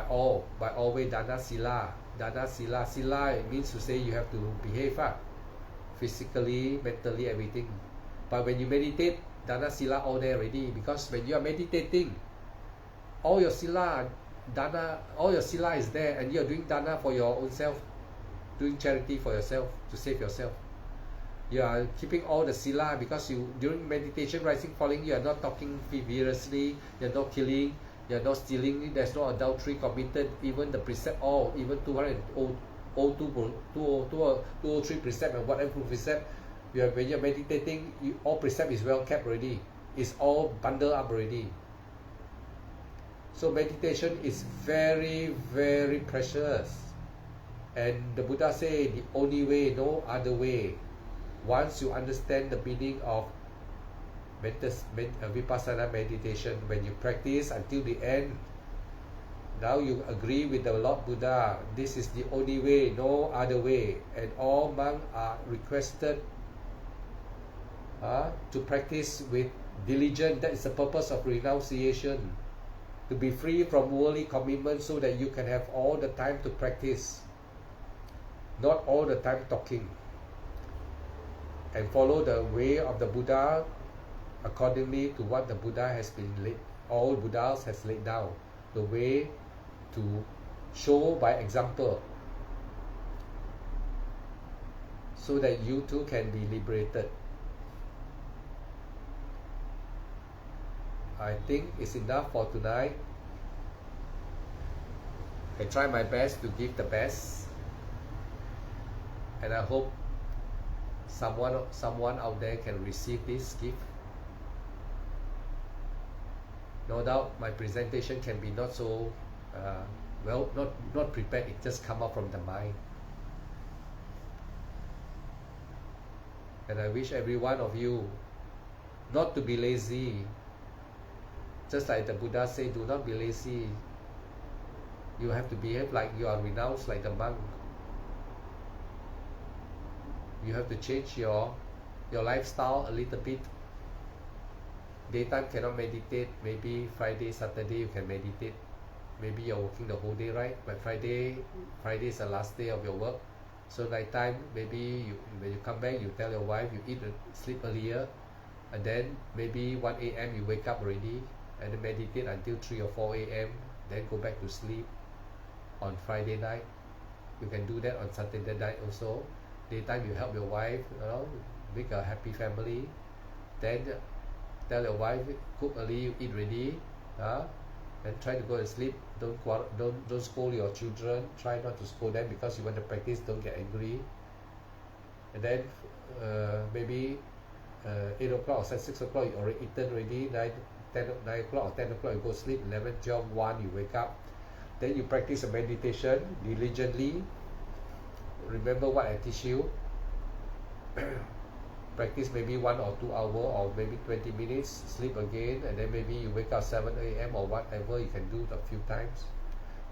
S1: all way dana sila. Sila, it means to say you have to behave, physically, mentally, everything. But when you meditate, dana sila all there already, because when you are meditating, all your sila is there, and you are doing dana for your own self, doing charity for yourself, to save yourself. You are keeping all the sila, because you, during meditation, rising, falling, you are not talking frivolously, you are not killing, you are not stealing, there's no adultery committed, even the precept, even 203 precept and whatever precept, when you're meditating, all precept is well kept already. It's all bundled up already. So meditation is very, very precious. And the Buddha say, the only way, no other way. Once you understand the meaning of Vipassana meditation, when you practice until the end, now you agree with the Lord Buddha, this is the only way, no other way. And all monks are requested to practice with diligence. That is the purpose of renunciation, to be free from worldly commitment, so that you can have all the time to practice, not all the time talking, and follow the way of the Buddha accordingly to what the Buddha has been laid, all Buddhas has laid down, the way to show by example, so that you too can be liberated. I think it's enough for tonight. I try my best to give the best, and I hope someone out there can receive this gift. No doubt my presentation can be not so not prepared. It just come out from the mind. And I wish every one of you not to be lazy. Just like the Buddha said, do not be lazy. You have to behave like you are renounced, like the monk. You have to change your lifestyle a little bit. Daytime cannot meditate. Maybe Friday, Saturday you can meditate. Maybe you're working the whole day, right? But Friday is the last day of your work. So nighttime, maybe when you come back, you tell your wife you sleep earlier, and then maybe 1 a.m. you wake up already, and then meditate until 3 or 4 a.m. Then go back to sleep on Friday night. You can do that on Saturday night also. Daytime you help your wife, make a happy family. Then tell your wife, cook early, you eat ready, and try to go and sleep. Don't scold your children. Try not to scold them, because you want to practice. Don't get angry. And then maybe 8 o'clock or 6 o'clock you already eaten already. 9 o'clock or 10 o'clock you go sleep. 11, 12, 1 you wake up. Then you practice a meditation diligently. Remember what I teach you. Practice maybe 1 or 2 hours or maybe 20 minutes, sleep again, and then maybe you wake up 7 a.m. or whatever. You can do it a few times,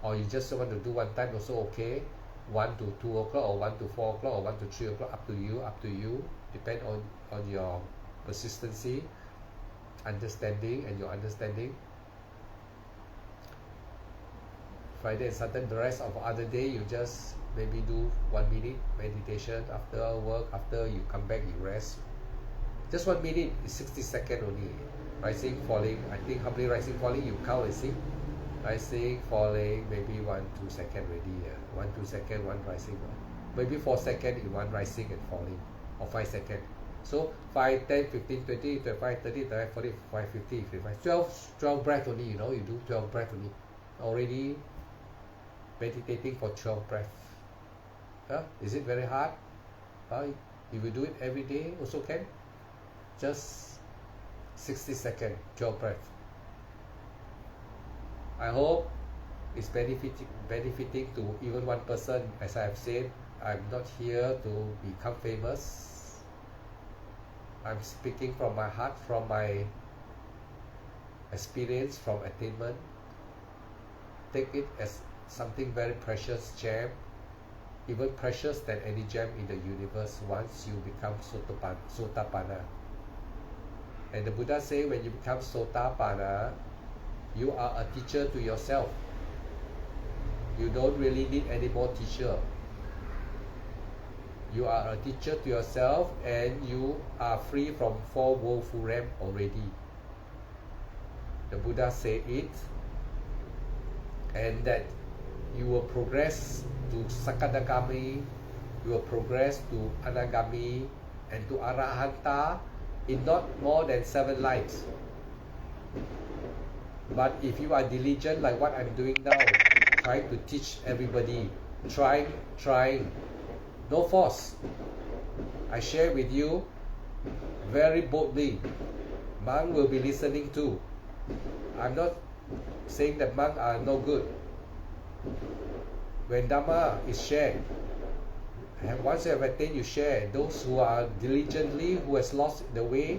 S1: or you just want to do one time also okay. 1 to 2 o'clock or 1 to 4 o'clock or 1 to 3 o'clock, up to you. Depend on your persistency, understanding, and your understanding. Friday and Saturday, the rest of other day, you just maybe do 1 minute meditation after work. After you come back, you rest. Just 1 minute is 60 seconds only. Rising, falling. I think how many rising, falling you count and see. Rising, falling, maybe 1-2 seconds already. 1-2 seconds, one rising. Maybe 4 seconds in one rising and falling, or 5 seconds. So 5, 10, 15, 20, 25, 30, 35, 40, 45, 50, 55. 12 breath only, you do 12 breath only. Already meditating for 12 breaths. Is it very hard? If you do it every day, also can. Just 60 seconds, 12 breaths. I hope it's benefiting to even one person. As I have said, I'm not here to become famous. I'm speaking from my heart, from my experience, from attainment. Take it as something very precious gem, even precious than any gem in the universe once you become Sotapanna. And the Buddha say when you become Sotapanna, you are a teacher to yourself. You don't really need any more teacher. You are a teacher to yourself, and you are free from 4 woeful realms already. The Buddha say it, and that you will progress to Sakadagami, you will progress to Anagami, and to Arahanta in not more than 7 lives. But if you are diligent like what I'm doing now, trying to teach everybody, trying, no force. I share with you very boldly. Monk will be listening too. I'm not saying that monks are no good. When Dhamma is shared, and once you have attained, you share. Those who are diligently, who has lost the way,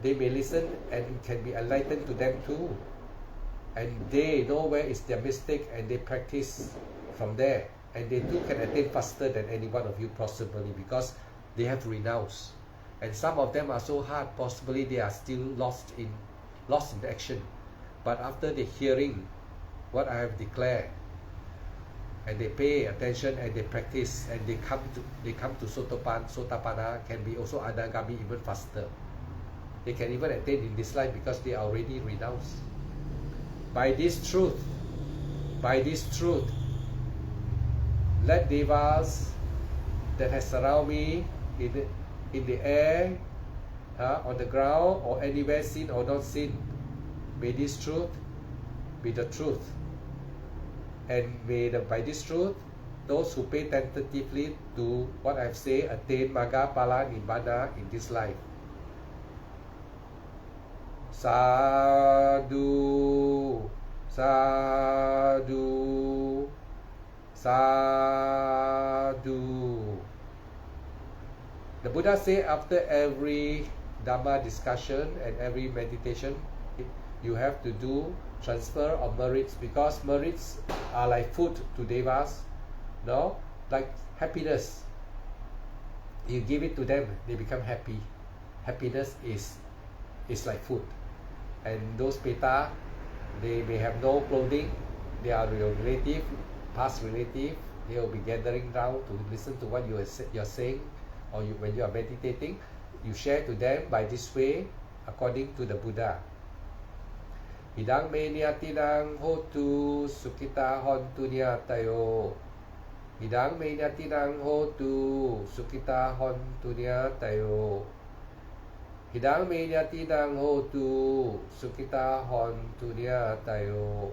S1: they may listen and can be enlightened to them too. And they know where is their mistake, and they practice from there. And they too can attain faster than any one of you possibly, because they have renounced. And some of them are so hard, possibly they are still lost in action. But after the hearing what I have declared, and they pay attention and they practice, and they come to Sotapanna, can be also Anagami even faster. They can even attain in this life because they are already renounced. By this truth, let devas that has surrounded me in the air, on the ground, or anywhere seen or not seen, may this truth be the truth. And may by this truth, those who pay tentatively to what I've said attain Magga Phala Nibbana in this life. Sadhu, sadhu, sadhu. The Buddha said after every Dhamma discussion and every meditation, you have to do transfer of merits, because merits are like food to devas, no? Like happiness. You give it to them, they become happy. Happiness is like food. And those peta, they may have no clothing, they are your relative, past relative, they will be gathering down to listen to what you're saying, or when you are meditating, you share to them by this way, according to the Buddha. Idang me niyatinang hotu sukita hontu niyatayo. Idang me niyatinang hotu sukita hontu niyatayo. Idang me niyatinang hotu sukita hontu niyatayo.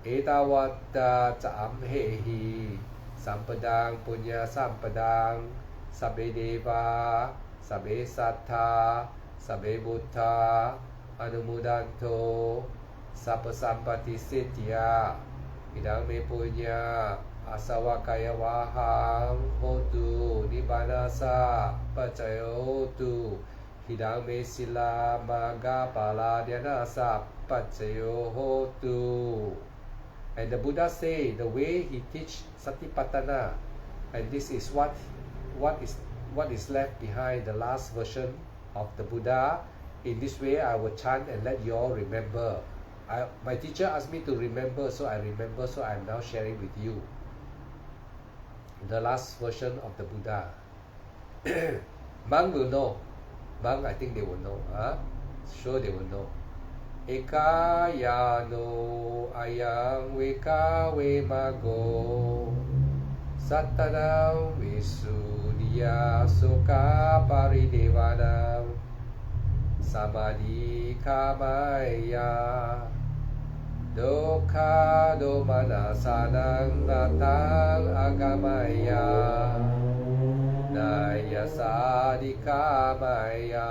S1: Etawatta caamhehi sampadang punya sampadang sabe deva sabe sattha sabe buddha Anumodanto Sappa Sampati Siddhya Idang me punya asawakaya wahang hotu nibanasa pacayotu. Hidang me sila maga pala dyanasa pacayo hotu. And the Buddha say the way he teach Satipatthana, and this is what is left behind the last version of the Buddha. In this way I will chant and let you all remember. My teacher asked me to remember, so I remember, so I'm now sharing with you the last version of the Buddha. Monk will know. Monk, I think they will know. Sure they will know. Ekayano ayang weka wemago Satanam visuddhiya sukha paridevanam Samadhi kamaya Dokha domanasanang natang agamaya Nayasadi kamaya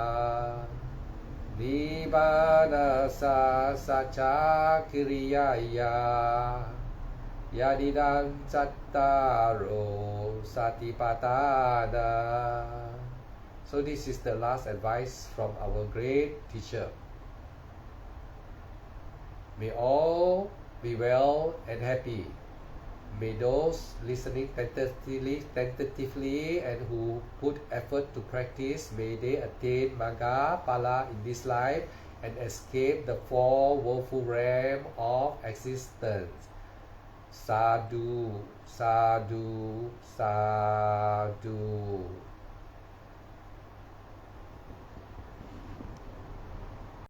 S1: Nibbana sa sacha kiriyaya Yadidang cattaro satipatthana. So this is the last advice from our great teacher. May all be well and happy. May those listening tentatively and who put effort to practice, may they attain Magga Phala in this life and escape the four woeful realms of existence. Sadhu, sadhu, sadhu.